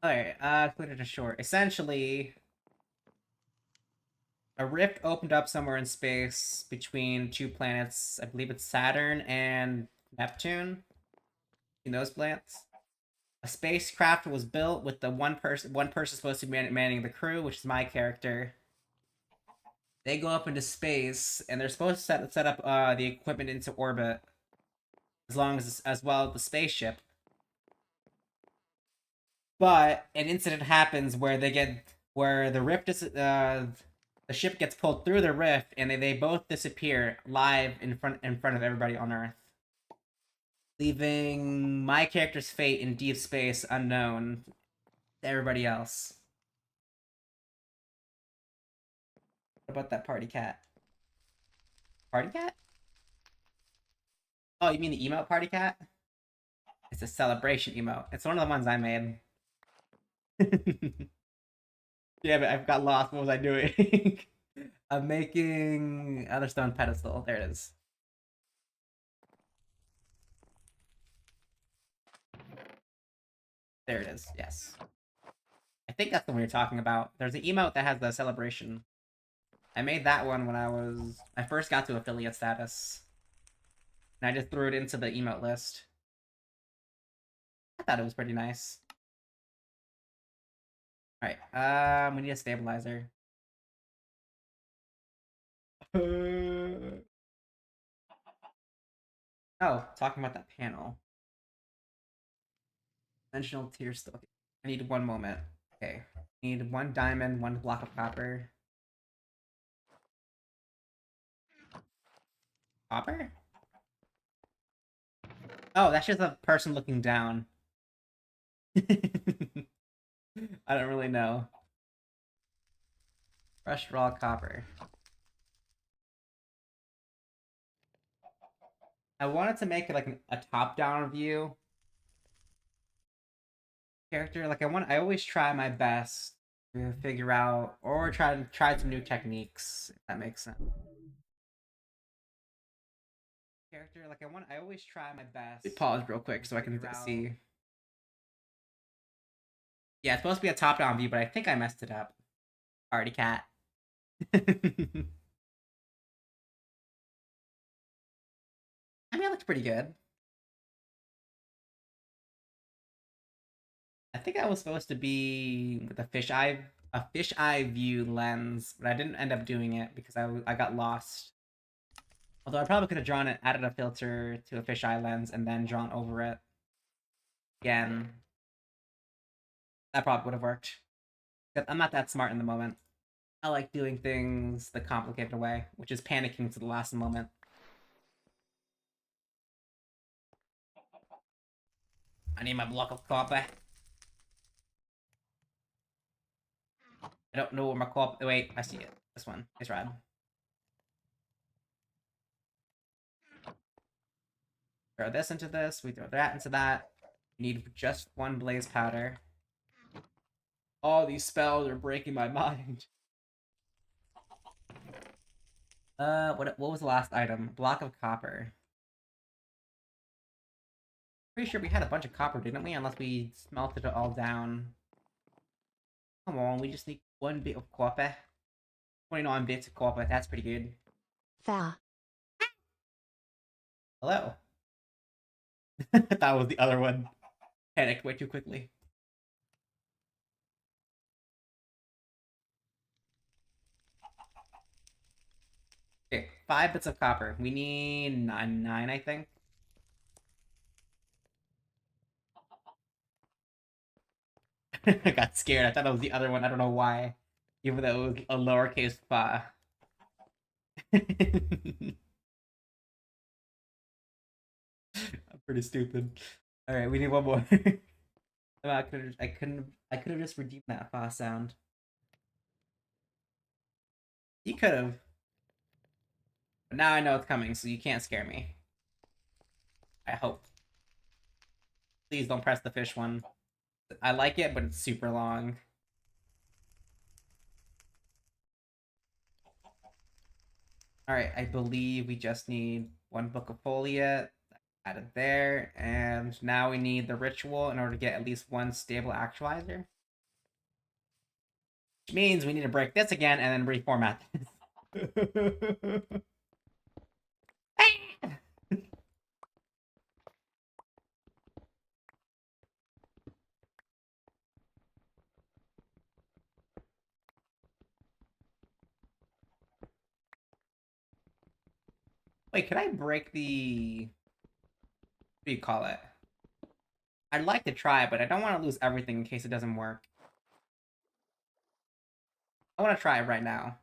Alright, explain it in short. Essentially, a rift opened up somewhere in space between two planets. I believe it's Saturn and Neptune. In those planets. A spacecraft was built with the one person supposed to be manning the crew, which is my character. They go up into space, and they're supposed to set up the equipment into orbit, as well as the spaceship. But an incident happens where the rift is the ship gets pulled through the rift, and they both disappear live in front of everybody on Earth, leaving my character's fate in deep space unknown to everybody else. What about that party cat? Party cat? Oh, you mean the emote party cat? It's a celebration emote. It's one of the ones I made. Yeah, but I've got lost. What was I doing? I'm making other stone pedestal. There it is. There it is. Yes. I think that's the one you're talking about. There's an emote that has the celebration. I made that one when I first got to affiliate status. And I just threw it into the emote list. I thought it was pretty nice. Alright, we need a stabilizer. Oh, talking about that panel. Dimensional tier still. I need one moment. Okay. I need one diamond, one block of copper. Copper? Oh, that's just a person looking down. I don't really know. Crushed raw copper. I wanted to make it like a top-down view character. Like I always try my best to figure out or try some new techniques, if that makes sense. Character, like I always try my best. Pause real quick so I can see. Yeah, it's supposed to be a top-down view, but I think I messed it up. Party cat. I mean, it looks pretty good. I think I was supposed to be with a fisheye view lens, but I didn't end up doing it because I got lost. Although I probably could have added a filter to a fisheye lens and then drawn over it again. That probably would have worked. But I'm not that smart in the moment. I like doing things the complicated way, which is panicking to the last moment. I need my block of copper. I don't know where my copper. Wait, I see it. This one. It's red. Throw this into this. We throw that into that. We need just one blaze powder. All these spells are breaking my mind. What was the last item? Block of copper. Pretty sure we had a bunch of copper, didn't we? Unless we smelted it all down. Come on, we just need one bit of copper. 29 bits of copper, that's pretty good. Fa. Hello. That was the other one. Panicked way too quickly. Okay, 5 bits of copper. We need nine, I think. I got scared. I thought it was the other one. I don't know why. Even though it was a lowercase fa. I'm pretty stupid. All right, we need one more. I could have just redeemed that fa sound. You could have, but now I know it's coming, so you can't scare me. I hope. Please don't press the fish one. I like it, but it's super long. All right, I believe we just need one book of folia added there, and now we need the ritual in order to get at least one stable actualizer. Which means we need to break this again and then reformat this. Wait, could I break the... What do you call it? I'd like to try, but I don't want to lose everything in case it doesn't work. I want to try it right now.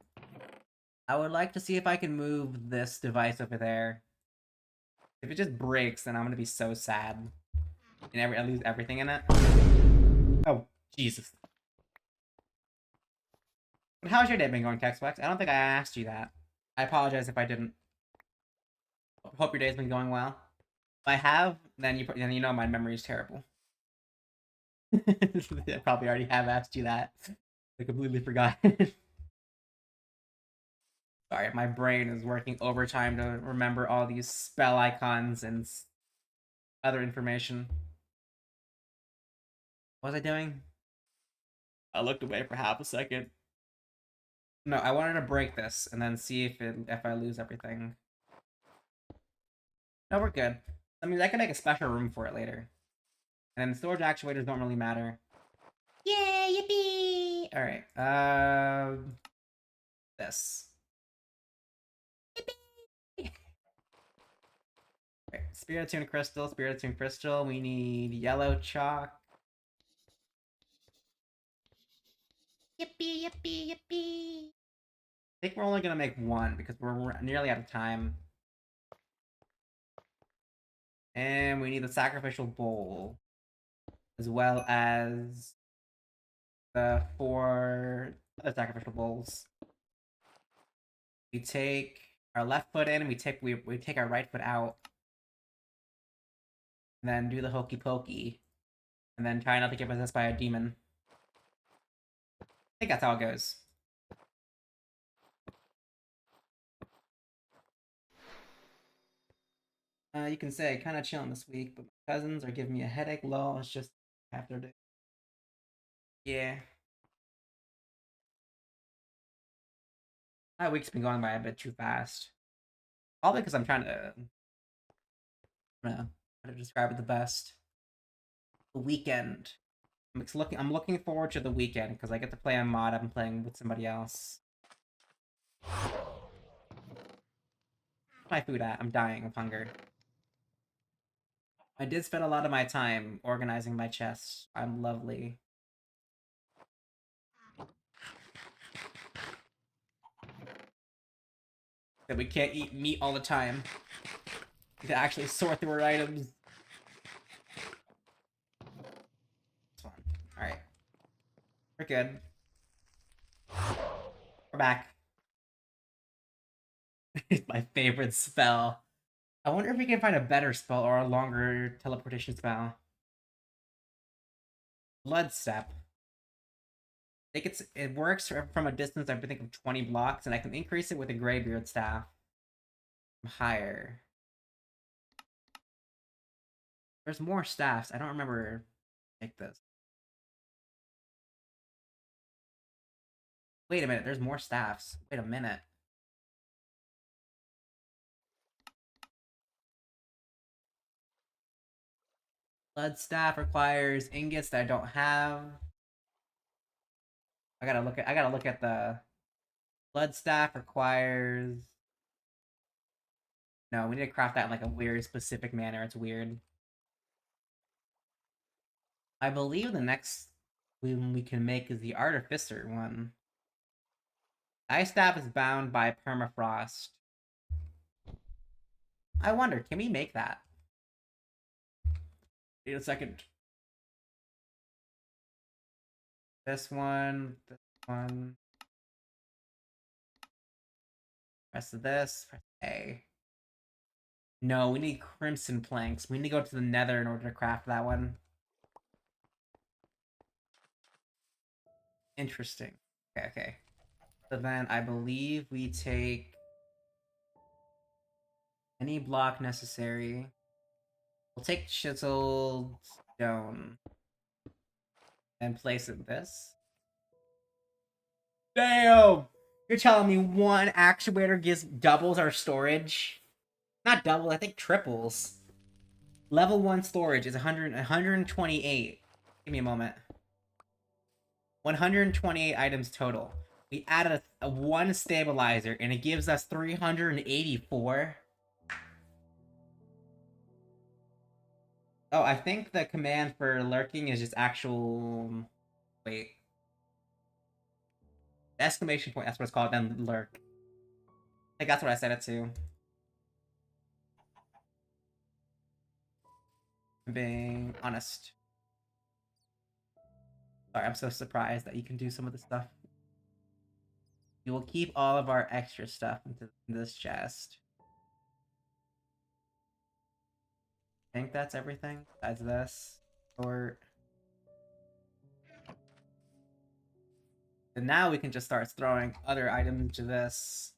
I would like to see if I can move this device over there. If it just breaks, then I'm gonna be so sad. And I lose everything in it. Oh, Jesus. But how's your day been going, Textflex? I don't think I asked you that. I apologize if I didn't. Hope your day's been going well. If I have, then you know my memory is terrible. I probably already have asked you that. I completely forgot. Sorry, my brain is working overtime to remember all these spell icons and other information. What was I doing? I looked away for half a second. No, I wanted to break this and then see if I lose everything. No, we're good. I mean, I can make a special room for it later. And then storage actuators don't really matter. Yay, yippee! All right. This. Yippee! Right. Spiritune crystal. Spiritune crystal. We need yellow chalk. Yippee, yippee, yippee! I think we're only gonna make one because we're nearly out of time. And we need the sacrificial bowl, as well as the 4 other sacrificial bowls. We take our left foot in, and we take our right foot out, and then do the hokey pokey, and then try not to get possessed by a demon. I think that's how it goes. You can say kind of chilling this week, but my cousins are giving me a headache. Lol, it's just after day. Yeah, my week's been going by a bit too fast. Probably because I'm trying to, I don't know, how to describe it the best. The weekend. I'm looking forward to the weekend because I get to play a mod I'm playing with somebody else. Where's my food at? I'm dying of hunger. I did spend a lot of my time organizing my chest. I'm lovely. That we can't eat meat all the time. We can actually sort through our items. It's fun. Alright. We're good. We're back. It's my favorite spell. I wonder if we can find a better spell or a longer teleportation spell. Blood Step. think it works from a distance, I think, of 20 blocks, and I can increase it with a Graybeard staff higher. There's more staffs. I don't remember like this. Wait a minute, there's more staffs. Wait a minute. Blood staff requires ingots that I don't have. I gotta look at the blood staff requires. No, we need to craft that in like a weird specific manner. It's weird. I believe the next one we can make is the Artificer one. Ice staff is bound by permafrost. I wonder, can we make that? Wait a second. This one, this one. Rest of this, press A. No, we need crimson planks. We need to go to the nether in order to craft that one. Interesting. Okay, okay. So then I believe we take any block necessary. We'll take chiseled stone and place it this. Damn! You're telling me one actuator gives doubles our storage? Not double, I think triples. Level 1 storage is 128. Give me a moment. 128 items total. We added a one stabilizer and it gives us 384. Oh, I think the command for lurking is just actual. Wait. Exclamation point, that's what it's called, then lurk. I think that's what I set it to. Being honest. Sorry, I'm so surprised that you can do some of the stuff. We will keep all of our extra stuff into this chest. I think that's everything besides this. Or. And now we can just start throwing other items into this.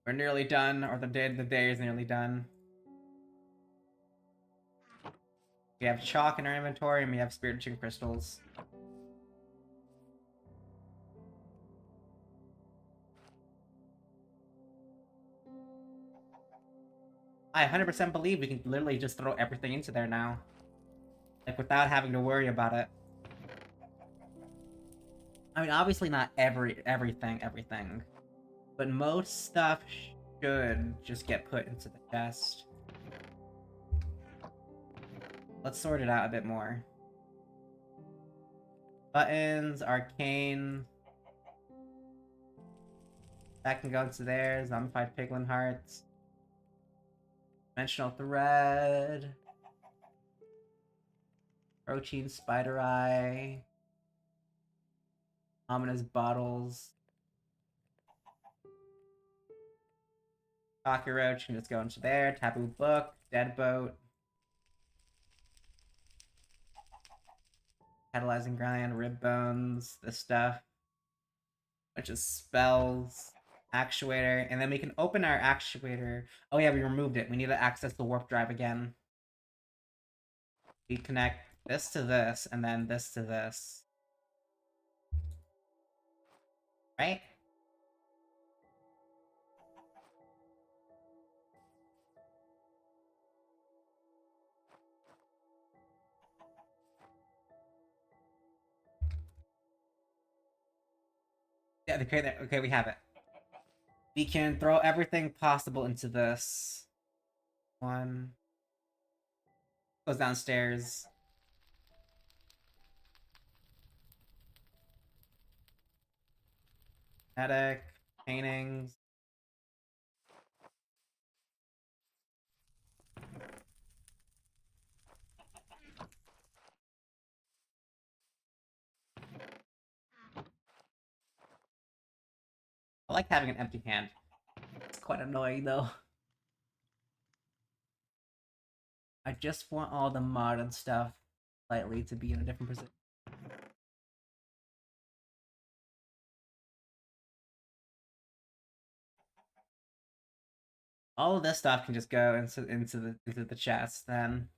We're nearly done, or the day is nearly done. We have chalk in our inventory, and we have spiritual crystals. I 100% believe we can literally just throw everything into there now. Like, without having to worry about it. I mean, obviously not everything. But most stuff should just get put into the chest. Let's sort it out a bit more. Buttons, arcane. That can go into there. Zombified piglin hearts. Dimensional thread. Protein spider eye. Ominous bottles. Cockroach can just go into there. Taboo book. Deadboat. Catalyzing gland. Rib bones. This stuff. Which is spells. Actuator. And then we can open our actuator. Oh yeah, we removed it. We need to access the warp drive again. We connect this to this, and then this to this. Right? Yeah, okay, we have it. We can throw everything possible into this. One. Goes downstairs. Attic. Paintings. I like having an empty hand. It's quite annoying, though. I just want all the modern stuff slightly to be in a different position. All of this stuff can just go into the chest then.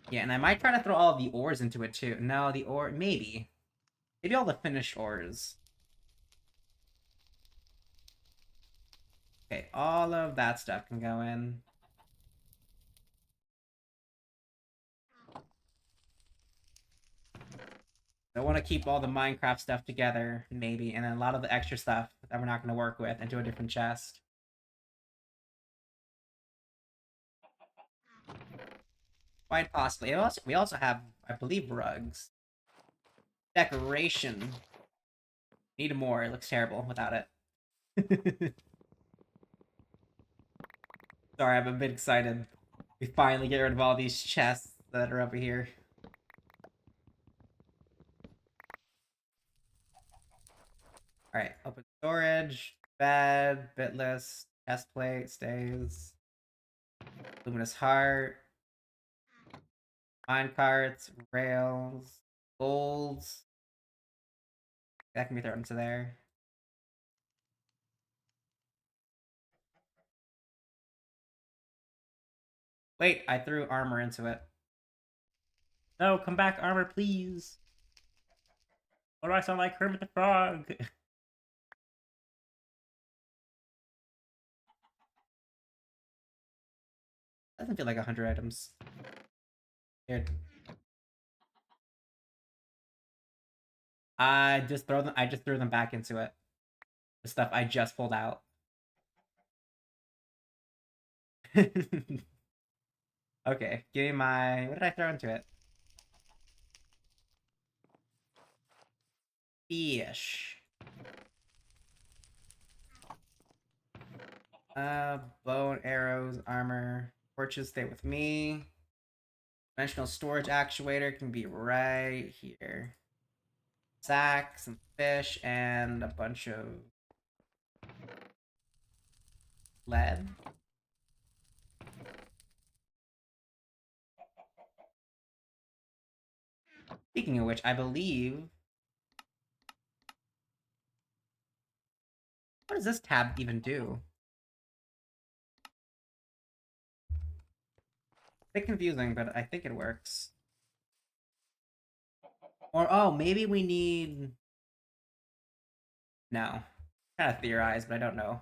Yeah, and I might try to throw all of the ores into it too. No, the ore maybe all the finished ores. Okay, all of that stuff can go in. I want to keep all the Minecraft stuff together, maybe, and then a lot of the extra stuff that we're not going to work with into a different chest. Quite possibly. We also have, I believe, rugs. Decoration. Need more. It looks terrible without it. Sorry, I'm a bit excited. We finally get rid of all these chests that are over here. Alright, open storage, bed, bit list, chest plate, stays, luminous heart, mine carts, rails, golds. That can be thrown into there. Wait, I threw armor into it. No, come back, armor, please. What do I sound like, Kermit the Frog? Doesn't feel like 100 items. Here. I just threw them back into it. The stuff I just pulled out. Okay, give me my... What did I throw into it? Fish. Bow and arrows, armor. Torches stay with me. Dimensional storage actuator can be right here. Sack, some fish, and a bunch of lead. Speaking of which, I believe... What does this tab even do? A bit confusing, but I think it works. Or, oh, maybe we need... No. Kind of theorize, but I don't know.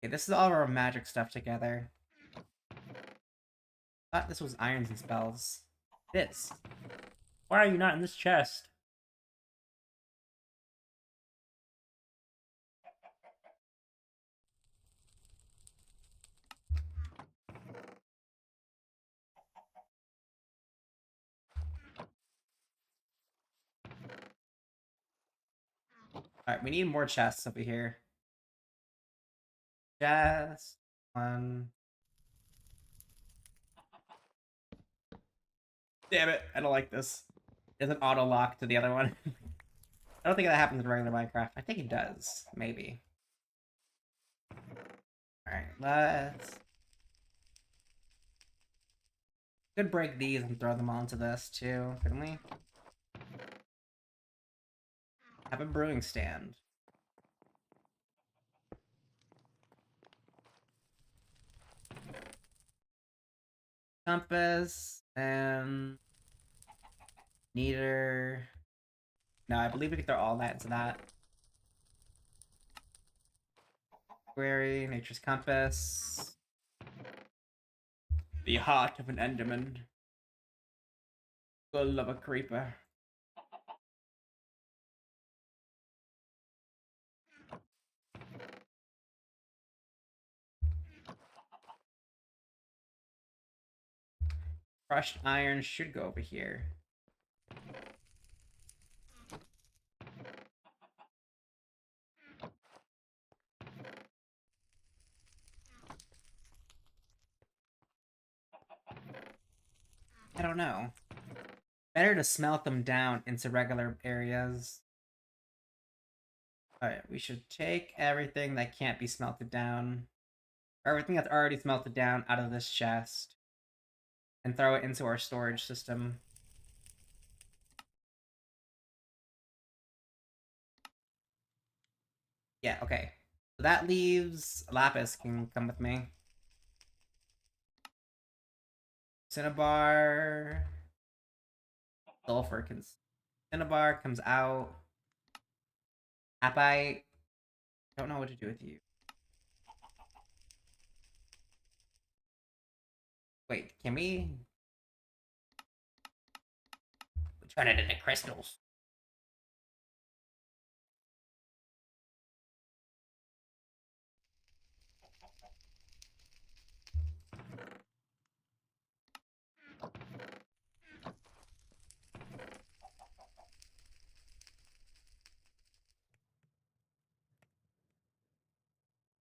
Okay, this is all of our magic stuff together. Thought this was irons and spells. It is. Why are you not in this chest? Alright, we need more chests over here. Chest. One. Damn it, I don't like this. There's an auto lock to the other one. I don't think that happens in regular Minecraft. I think it does. Maybe. Alright, let's... Could break these and throw them onto this too, couldn't we? Have a brewing stand. Compass and neater. No, I believe we could throw all that into that. Query, nature's compass. The heart of an enderman. Skull of a creeper. Crushed iron should go over here. I don't know. Better to smelt them down into regular areas. Alright, we should take everything that can't be smelted down. Or everything that's already smelted down out of this chest. And throw it into our storage system. Yeah, okay. So that leaves Lapis can come with me. Cinnabar. Sulfur can. Cinnabar comes out. Apite. Don't know what to do with you. Wait, can we? Turn it into crystals.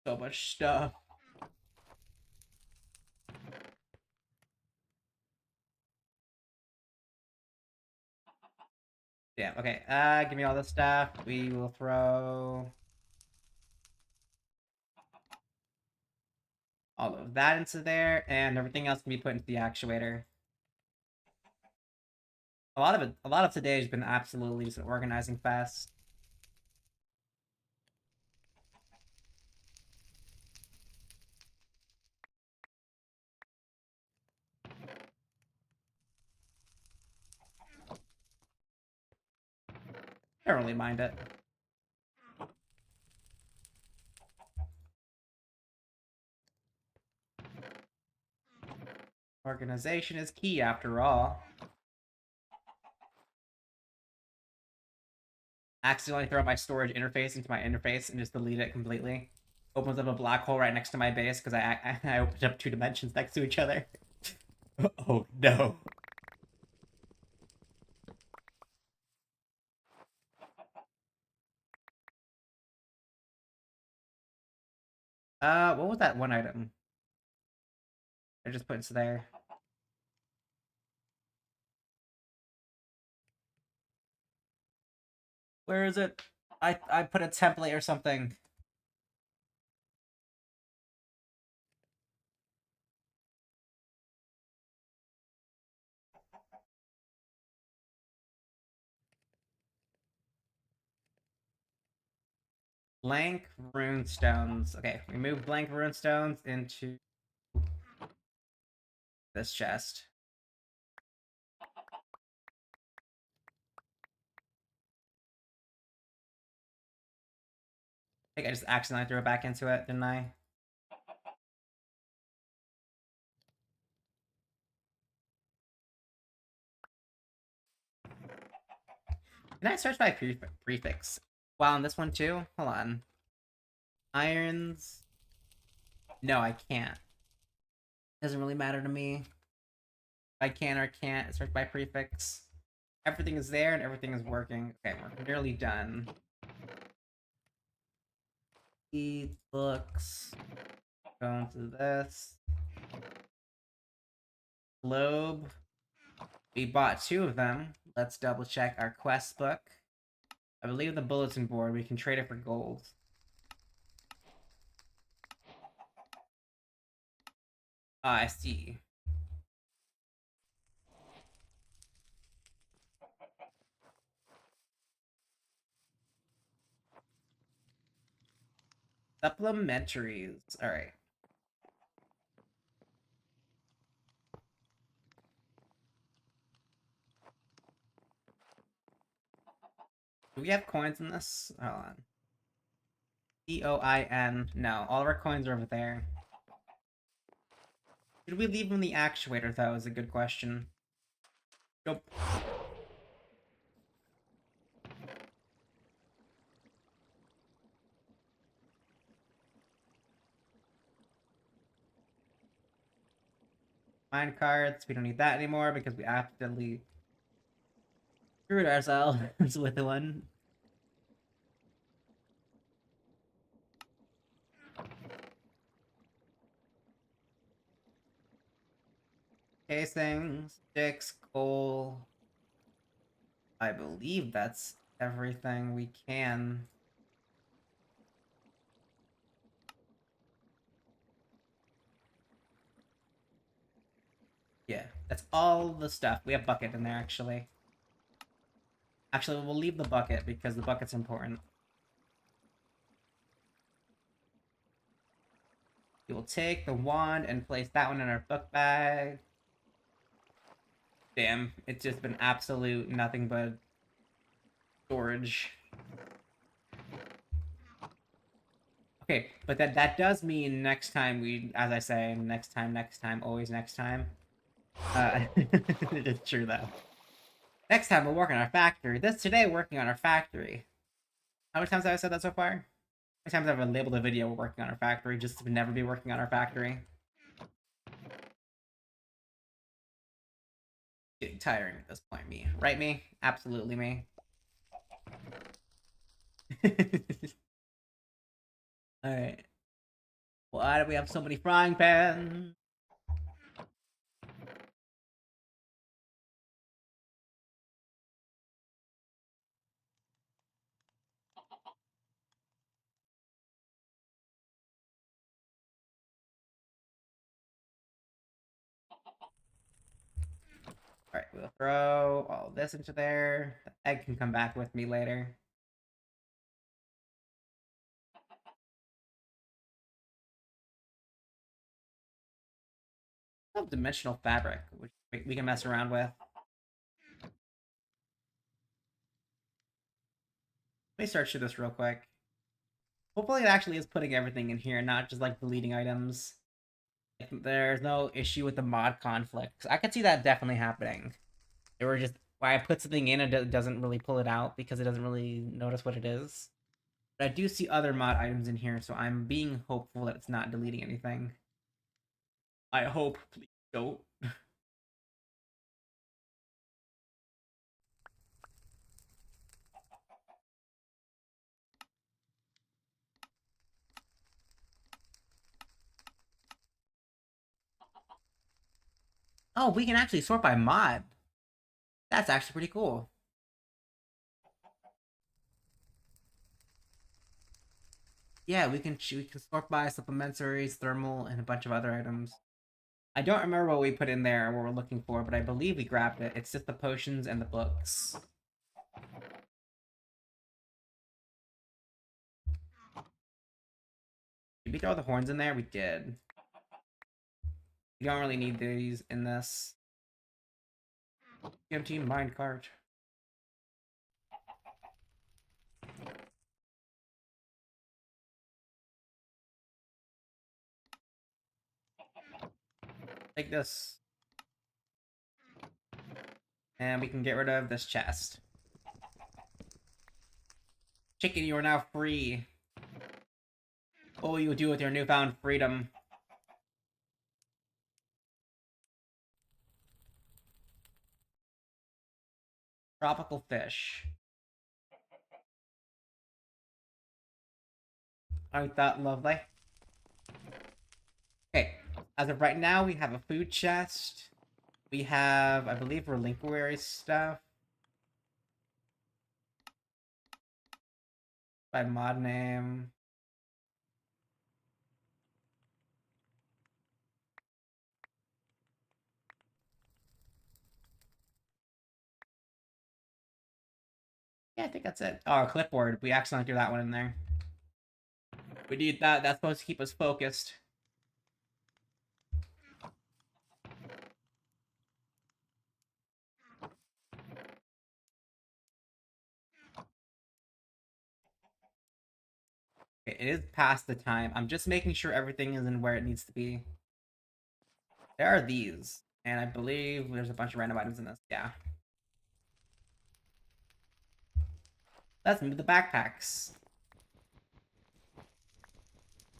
So much stuff. Damn, okay. Give me all this stuff. We will throw all of that into there, and everything else can be put into the actuator. A lot of today has been absolutely just an organizing fest. I don't really mind it. Organization is key after all. Accidentally throw my storage interface into my interface and just delete it completely. Opens up a black hole right next to my base because I opened up 2 dimensions next to each other. Oh no. What was that one item? I just put into there. Where is it? I put a template or something. Blank rune stones. Okay, we move blank rune stones into this chest. I think I just accidentally threw it back into it, didn't I? Can I search by prefix? Wow, and this one too? Hold on. Irons. No, I can't. Doesn't really matter to me. I can or can't search by prefix. Everything is there and everything is working. Okay, we're nearly done. Books. Go into this. Globe. We bought 2 of them. Let's double check our quest book. I believe the bulletin board, we can trade it for gold. Ah, I see. Supplementaries. Alright. Do we have coins in this? Hold on. COIN. No, all of our coins are over there. Should we leave them in the actuator, though, is a good question. Nope. Mine cards. We don't need that anymore because we accidentally screwed ourselves with one. Casing, sticks, coal. I believe that's everything we can. Yeah, that's all the stuff. We have bucket in there, actually. Actually, we'll leave the bucket because the bucket's important. We will take the wand and place that one in our book bag. Damn, it's just been absolute nothing but storage. Okay, but that does mean next time we, as I say, next time, always next time. It's true though. Next time we'll work on our factory. Today working on our factory. How many times have I said that so far? How many times have I labeled a video we're working on our factory just to never be working on our factory? Getting tiring at this point, me. Right, me? Absolutely me. Alright. Why do we have so many frying pans? Alright, we'll throw all this into there. The egg can come back with me later. Some dimensional fabric, which we can mess around with. Let me search through this real quick. Hopefully it actually is putting everything in here, not just like deleting items. There's no issue with the mod conflict. I could see that definitely happening. They were just why I put something in and it doesn't really pull it out because it doesn't really notice what it is. But I do see other mod items in here, so I'm being hopeful that it's not deleting anything. I hope. Please don't. Oh, we can actually sort by mod. That's actually pretty cool. Yeah, we can sort by supplementaries, thermal, and a bunch of other items. I don't remember what we put in there, what we're looking for, but I believe we grabbed it. It's just the potions and the books. Did we throw the horns in there? We did. We don't really need these in this. Empty minecart. Take this. And we can get rid of this chest. Chicken, you are now free. What will you do with your newfound freedom? Tropical fish. Aren't that lovely? Okay, as of right now, we have a food chest. We have, I believe, relinquary stuff. By mod name. Yeah, I think that's it. Oh, clipboard. We accidentally threw that one in there. We need that. That's supposed to keep us focused. Okay, it is past the time. I'm just making sure everything is in where it needs to be. There are these. And I believe there's a bunch of random items in this. Yeah. Let's move the backpacks.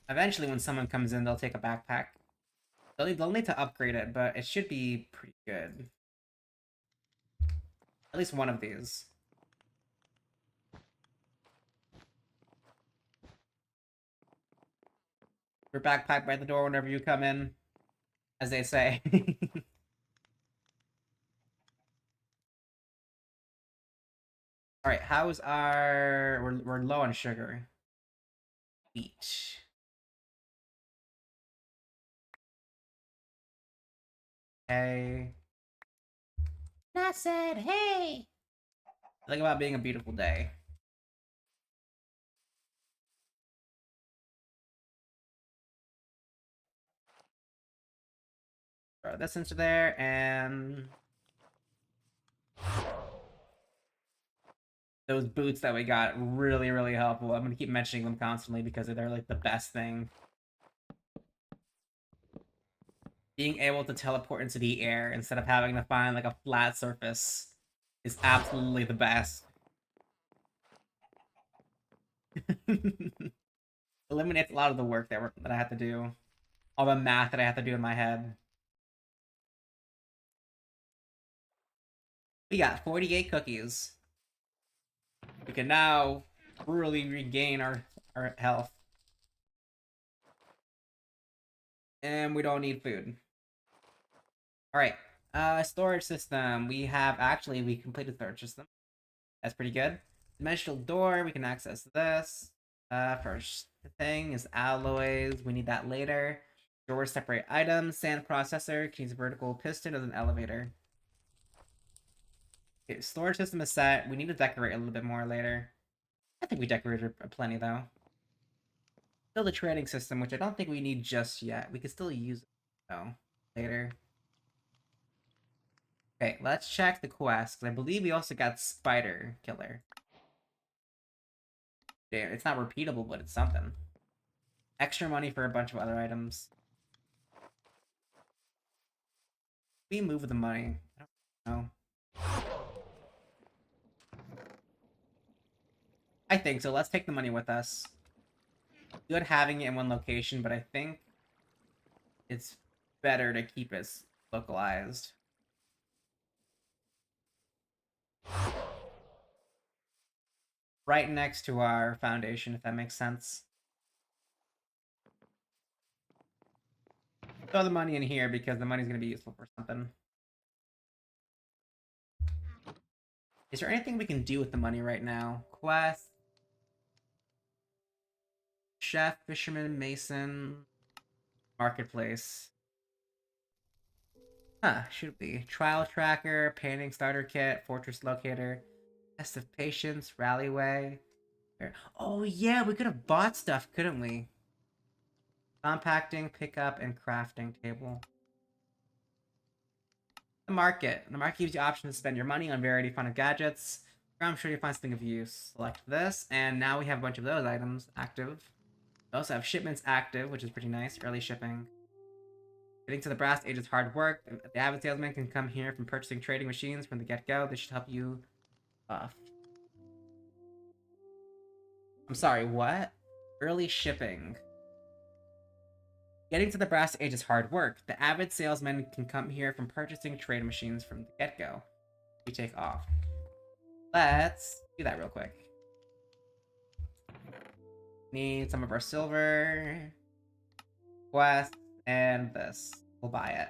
Eventually, when someone comes in, they'll take a backpack. They'll need to upgrade it, but it should be pretty good. At least one of these. Your backpack by the door whenever you come in, as they say. All right, how's our? We're low on sugar. Wheat. Okay. And I said, hey. Think about being a beautiful day. Throw this into there, and those boots that we got really, really helpful. I'm gonna keep mentioning them constantly because they're like the best thing. Being able to teleport into the air instead of having to find like a flat surface is absolutely the best. Eliminates a lot of the work that I have to do, all the math that I have to do in my head. We got 48 cookies. We can now really regain our health. And we don't need food. Alright. Storage system. We completed storage system. That's pretty good. Dimensional door, we can access this. First thing is alloys. We need that later. Doors separate items. Sand processor can use a vertical piston as an elevator. Okay, storage system is set. We need to decorate a little bit more later. I think we decorated plenty though. Still the trading system, which I don't think we need just yet. We could still use it though later. Okay, let's check the quest. I believe we also got Spider Killer. Damn, it's not repeatable, but it's something. Extra money for a bunch of other items. We move the money. I don't know. I think so. Let's take the money with us. Good having it in one location, but I think it's better to keep it localized. Right next to our foundation, if that makes sense. Throw the money in here because the money's going to be useful for something. Is there anything we can do with the money right now? Quest. Chef, fisherman, mason. Marketplace. Huh, should be. Trial tracker, painting starter kit, fortress locator, test of patience, rallyway. Oh yeah, we could have bought stuff, couldn't we? Compacting, pickup, and crafting table. The market. The market gives you options to spend your money on variety of fun and gadgets. I'm sure you'll find something of use. Select this, and now we have a bunch of those items active. We also have shipments active, which is pretty nice. Early shipping. Getting to the brass age is hard work. The avid salesman can come here from purchasing trading machines from the get-go. This should help you off. I'm sorry, what? Early shipping. Getting to the brass age is hard work. The avid salesman can come here from purchasing trade machines from the get-go. We take off. Let's do that real quick. Need some of our silver. Quest. And this. We'll buy it.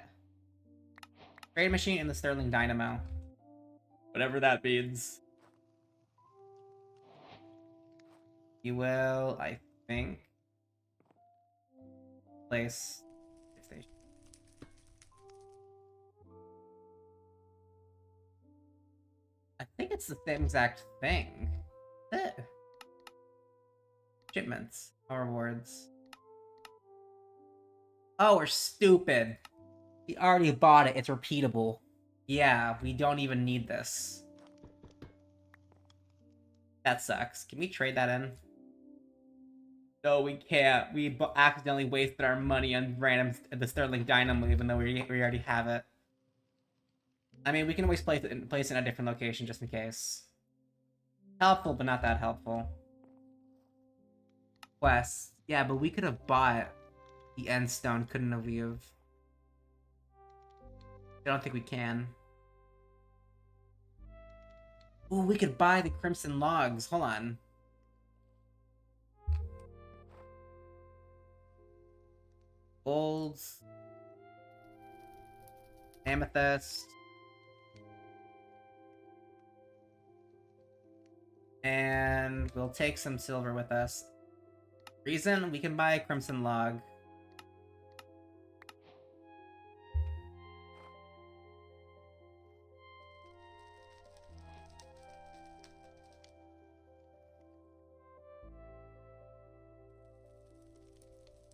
Trade machine and the Sterling Dynamo. Whatever that means. You will, I think, place station. I think it's the same exact thing. Shipments. No rewards. Oh, we're stupid. We already bought it. It's repeatable. Yeah, we don't even need this. That sucks. Can we trade that in? No, we can't. We accidentally wasted our money on the Sterling Dynamo, even though we already have it. I mean, we can always place it in a different location just in case. Helpful, but not that helpful. Quest. Yeah, but we could have bought the End Stone, couldn't we have? I don't think we can. Ooh, we could buy the Crimson Logs. Hold on. Golds. Amethyst. And we'll take some silver with us. Reason? We can buy a Crimson Log.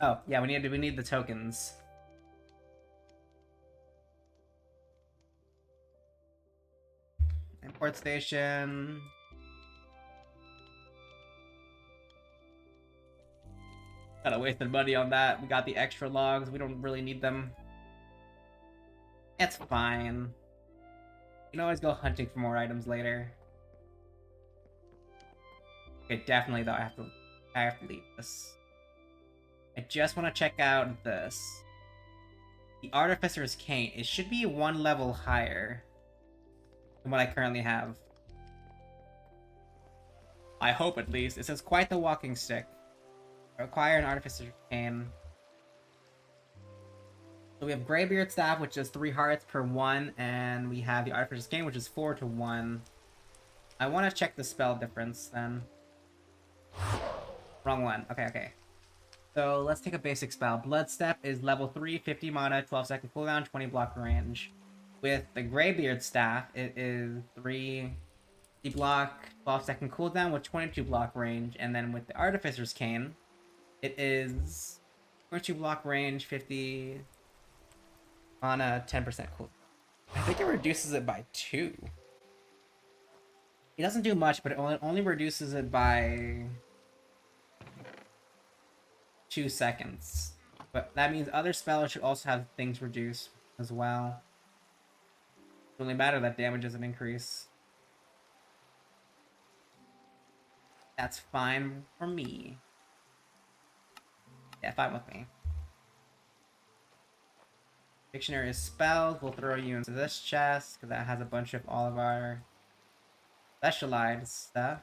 Oh, yeah, we need the tokens. teleport station. Kinda wasted money on that. We got the extra logs. We don't really need them. It's fine. You can always go hunting for more items later. Okay, definitely though, I have to leave this. I just want to check out this. The Artificer's Cane. It should be one level higher than what I currently have. I hope at least. It says quite the walking stick. Acquire an Artificer's Cane. So we have Greybeard Staff, which is 3 hearts per 1, and we have the Artificer's Cane, which is 4 to 1. I want to check the spell difference then. Wrong one. Okay. So let's take a basic spell. Blood Step is level 3, 50 mana, 12-second cooldown, 20 block range. With the Greybeard Staff, it is 3 block, 12-second cooldown with 22 block range. And then with the Artificer's Cane, it is 22 block range, 50 mana, 10% cooldown. I think it reduces it by 2. It doesn't do much, but it only reduces it by 2 seconds. But that means other spells should also have things reduced as well. It doesn't really matter that damage doesn't increase. That's fine for me. Yeah, fine with me. Dictionary of Spells. We'll throw you into this chest, because that has a bunch of all of our specialized stuff.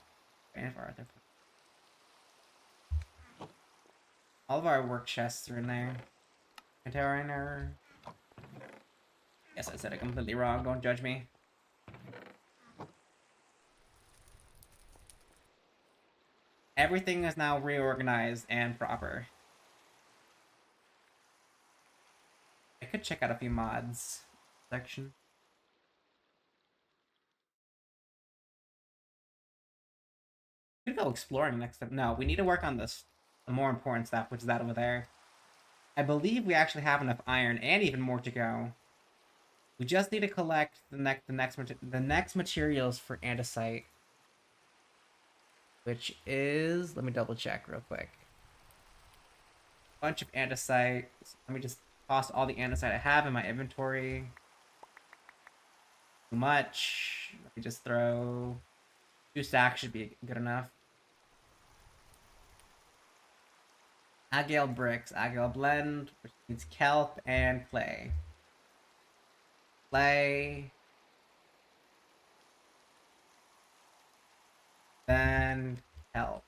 All of our work chests are in there. Container. Yes, I said it completely wrong. Don't judge me. Everything is now reorganized and proper. I could check out a few mods section. We could go exploring next time. No, we need to work on this. The more important stuff, which is that over there. I believe we actually have enough iron and even more to go. We just need to collect the next materials for andesite, which is, let me double check real quick. Bunch of andesite. Let me just toss all the andesite I have in my inventory. Too much. Let me just throw 2 stacks should be good enough. Agile bricks, agile blend, which needs kelp and clay. Clay. Then kelp.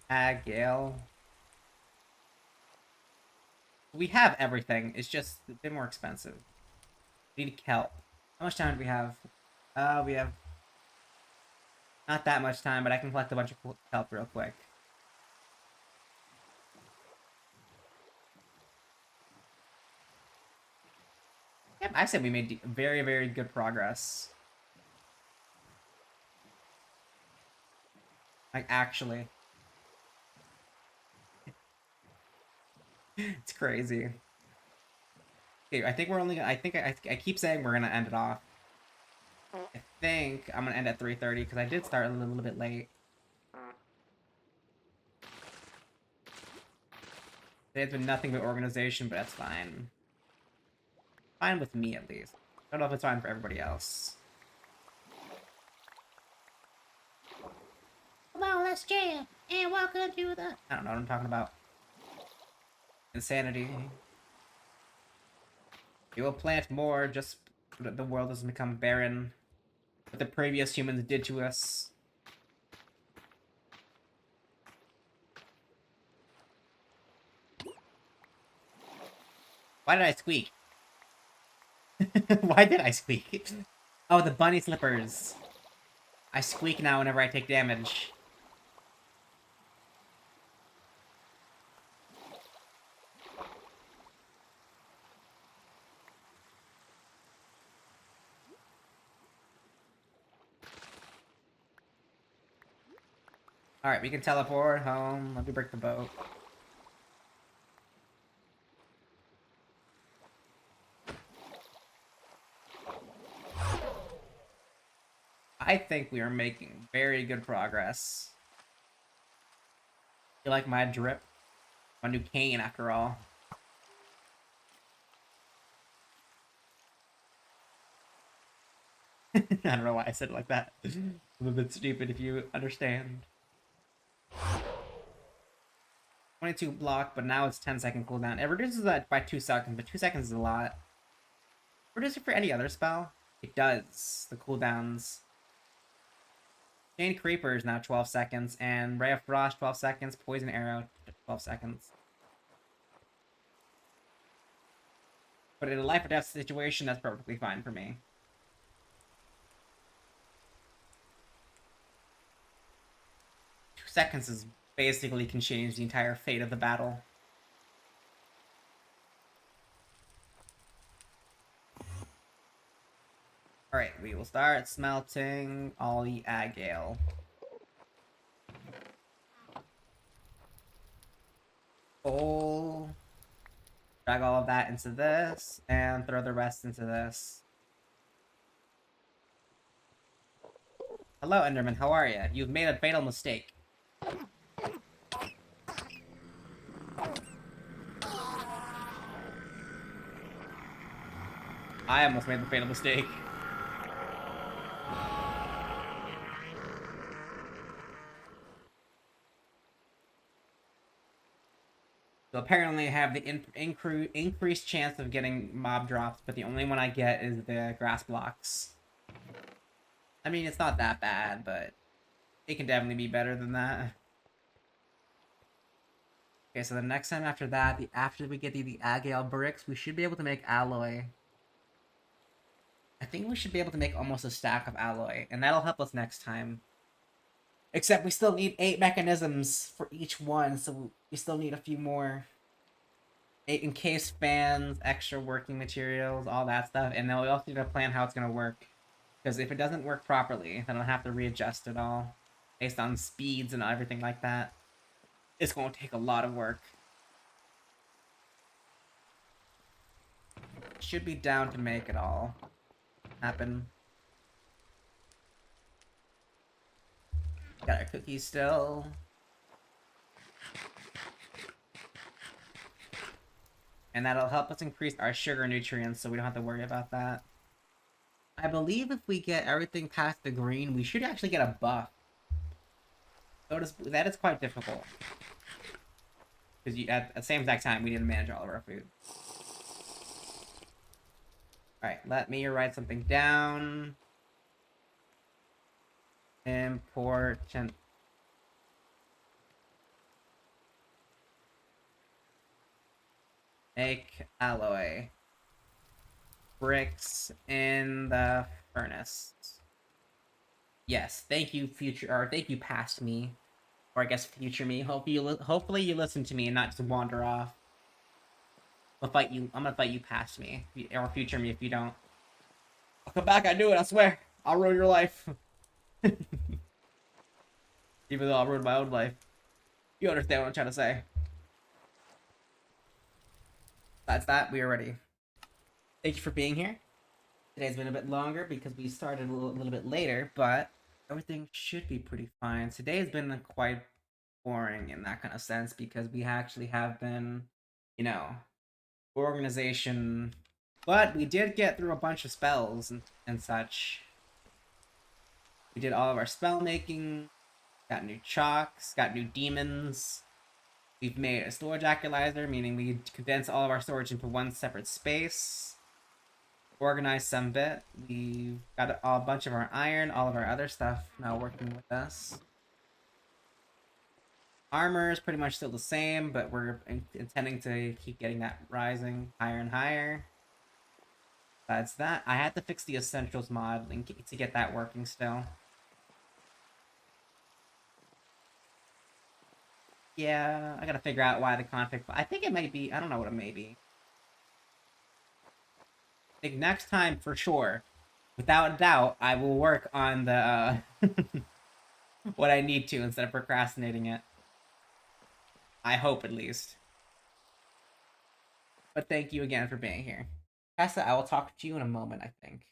Agile. We have everything. It's just a bit more expensive. We need kelp. How much time do we have? We have not that much time, but I can collect a bunch of kelp real quick. Yep, I said we made very, very good progress. Like, actually. It's crazy. Okay, I think we're only gonna, I keep saying we're gonna end it off. I think I'm gonna end at 3:30 because I did start a little bit late. There's been nothing but organization, but that's fine. Fine with me, at least. I don't know if it's fine for everybody else. Come on, let's jam. And welcome to the... I don't know what I'm talking about. Insanity. We will plant more just so that the world doesn't become barren. What the previous humans did to us. Why did I squeak? Why did I squeak? Oh, the bunny slippers. I squeak now whenever I take damage. Alright, we can teleport home. Let me break the boat. I think we are making very good progress. You like my drip? My new cane, after all. I don't know why I said it like that. I'm a bit stupid if you understand. 22 block, but now it's 10-second cooldown. It reduces that by 2 seconds, but 2 seconds is a lot. Reduce it for any other spell? It does. The cooldowns. Chain Creeper is now 12 seconds, and Ray of Frost 12 seconds, Poison Arrow 12 seconds. But in a life or death situation, that's perfectly fine for me. 2 seconds is basically can change the entire fate of the battle. Alright, we will start smelting all the agale. Coal. Drag all of that into this, and throw the rest into this. Hello, Enderman, how are you? You've made a fatal mistake. I almost made the fatal mistake. So apparently I have the increased chance of getting mob drops, but the only one I get is the grass blocks. I mean, it's not that bad, but it can definitely be better than that. Okay, so the next time after that, after we get the agale bricks, we should be able to make alloy. I think we should be able to make almost a stack of alloy, and that'll help us next time. Except we still need 8 mechanisms for each one, so we still need a few more. 8 encased fans, extra working materials, all that stuff, and then we also need to plan how it's going to work. Because if it doesn't work properly, then I'll have to readjust it all based on speeds and everything like that. It's going to take a lot of work. Should be down to make it all happen. Got our cookies still. And that'll help us increase our sugar nutrients so we don't have to worry about that. I believe if we get everything past the green, we should actually get a buff. Notice that is quite difficult. Because at the same exact time, we need to manage all of our food. Alright, let me write something down. Important. Make alloy. Bricks in the furnace. Yes, thank you, thank you, past me. Or I guess future me. Hopefully you listen to me and not just wander off. I'm gonna fight you past me. Or future me if you don't. I'll come back, I do it, I swear. I'll ruin your life. Even though I'll ruin my own life. You understand what I'm trying to say. That's that, we are ready. Thank you for being here. Today's been a bit longer because we started a little bit later, but everything should be pretty fine. Today's been quite boring in that kind of sense because we actually have been, you know, organization, but we did get through a bunch of spells and such. We did all of our spell making, got new chalks, got new demons. We've made a storage actualizer, meaning we condense all of our storage into one separate space. Organized some bit. We've got a bunch of our iron, all of our other stuff now working with us. Armor is pretty much still the same, but we're intending to keep getting that rising higher and higher. Besides that, I had to fix the Essentials mod to get that working still. Yeah, I gotta figure out why the config... I think it might be... I don't know what it may be. I think next time, for sure, without a doubt, I will work on the... what I need to instead of procrastinating it. I hope, at least. But thank you again for being here. Tessa, I will talk to you in a moment, I think.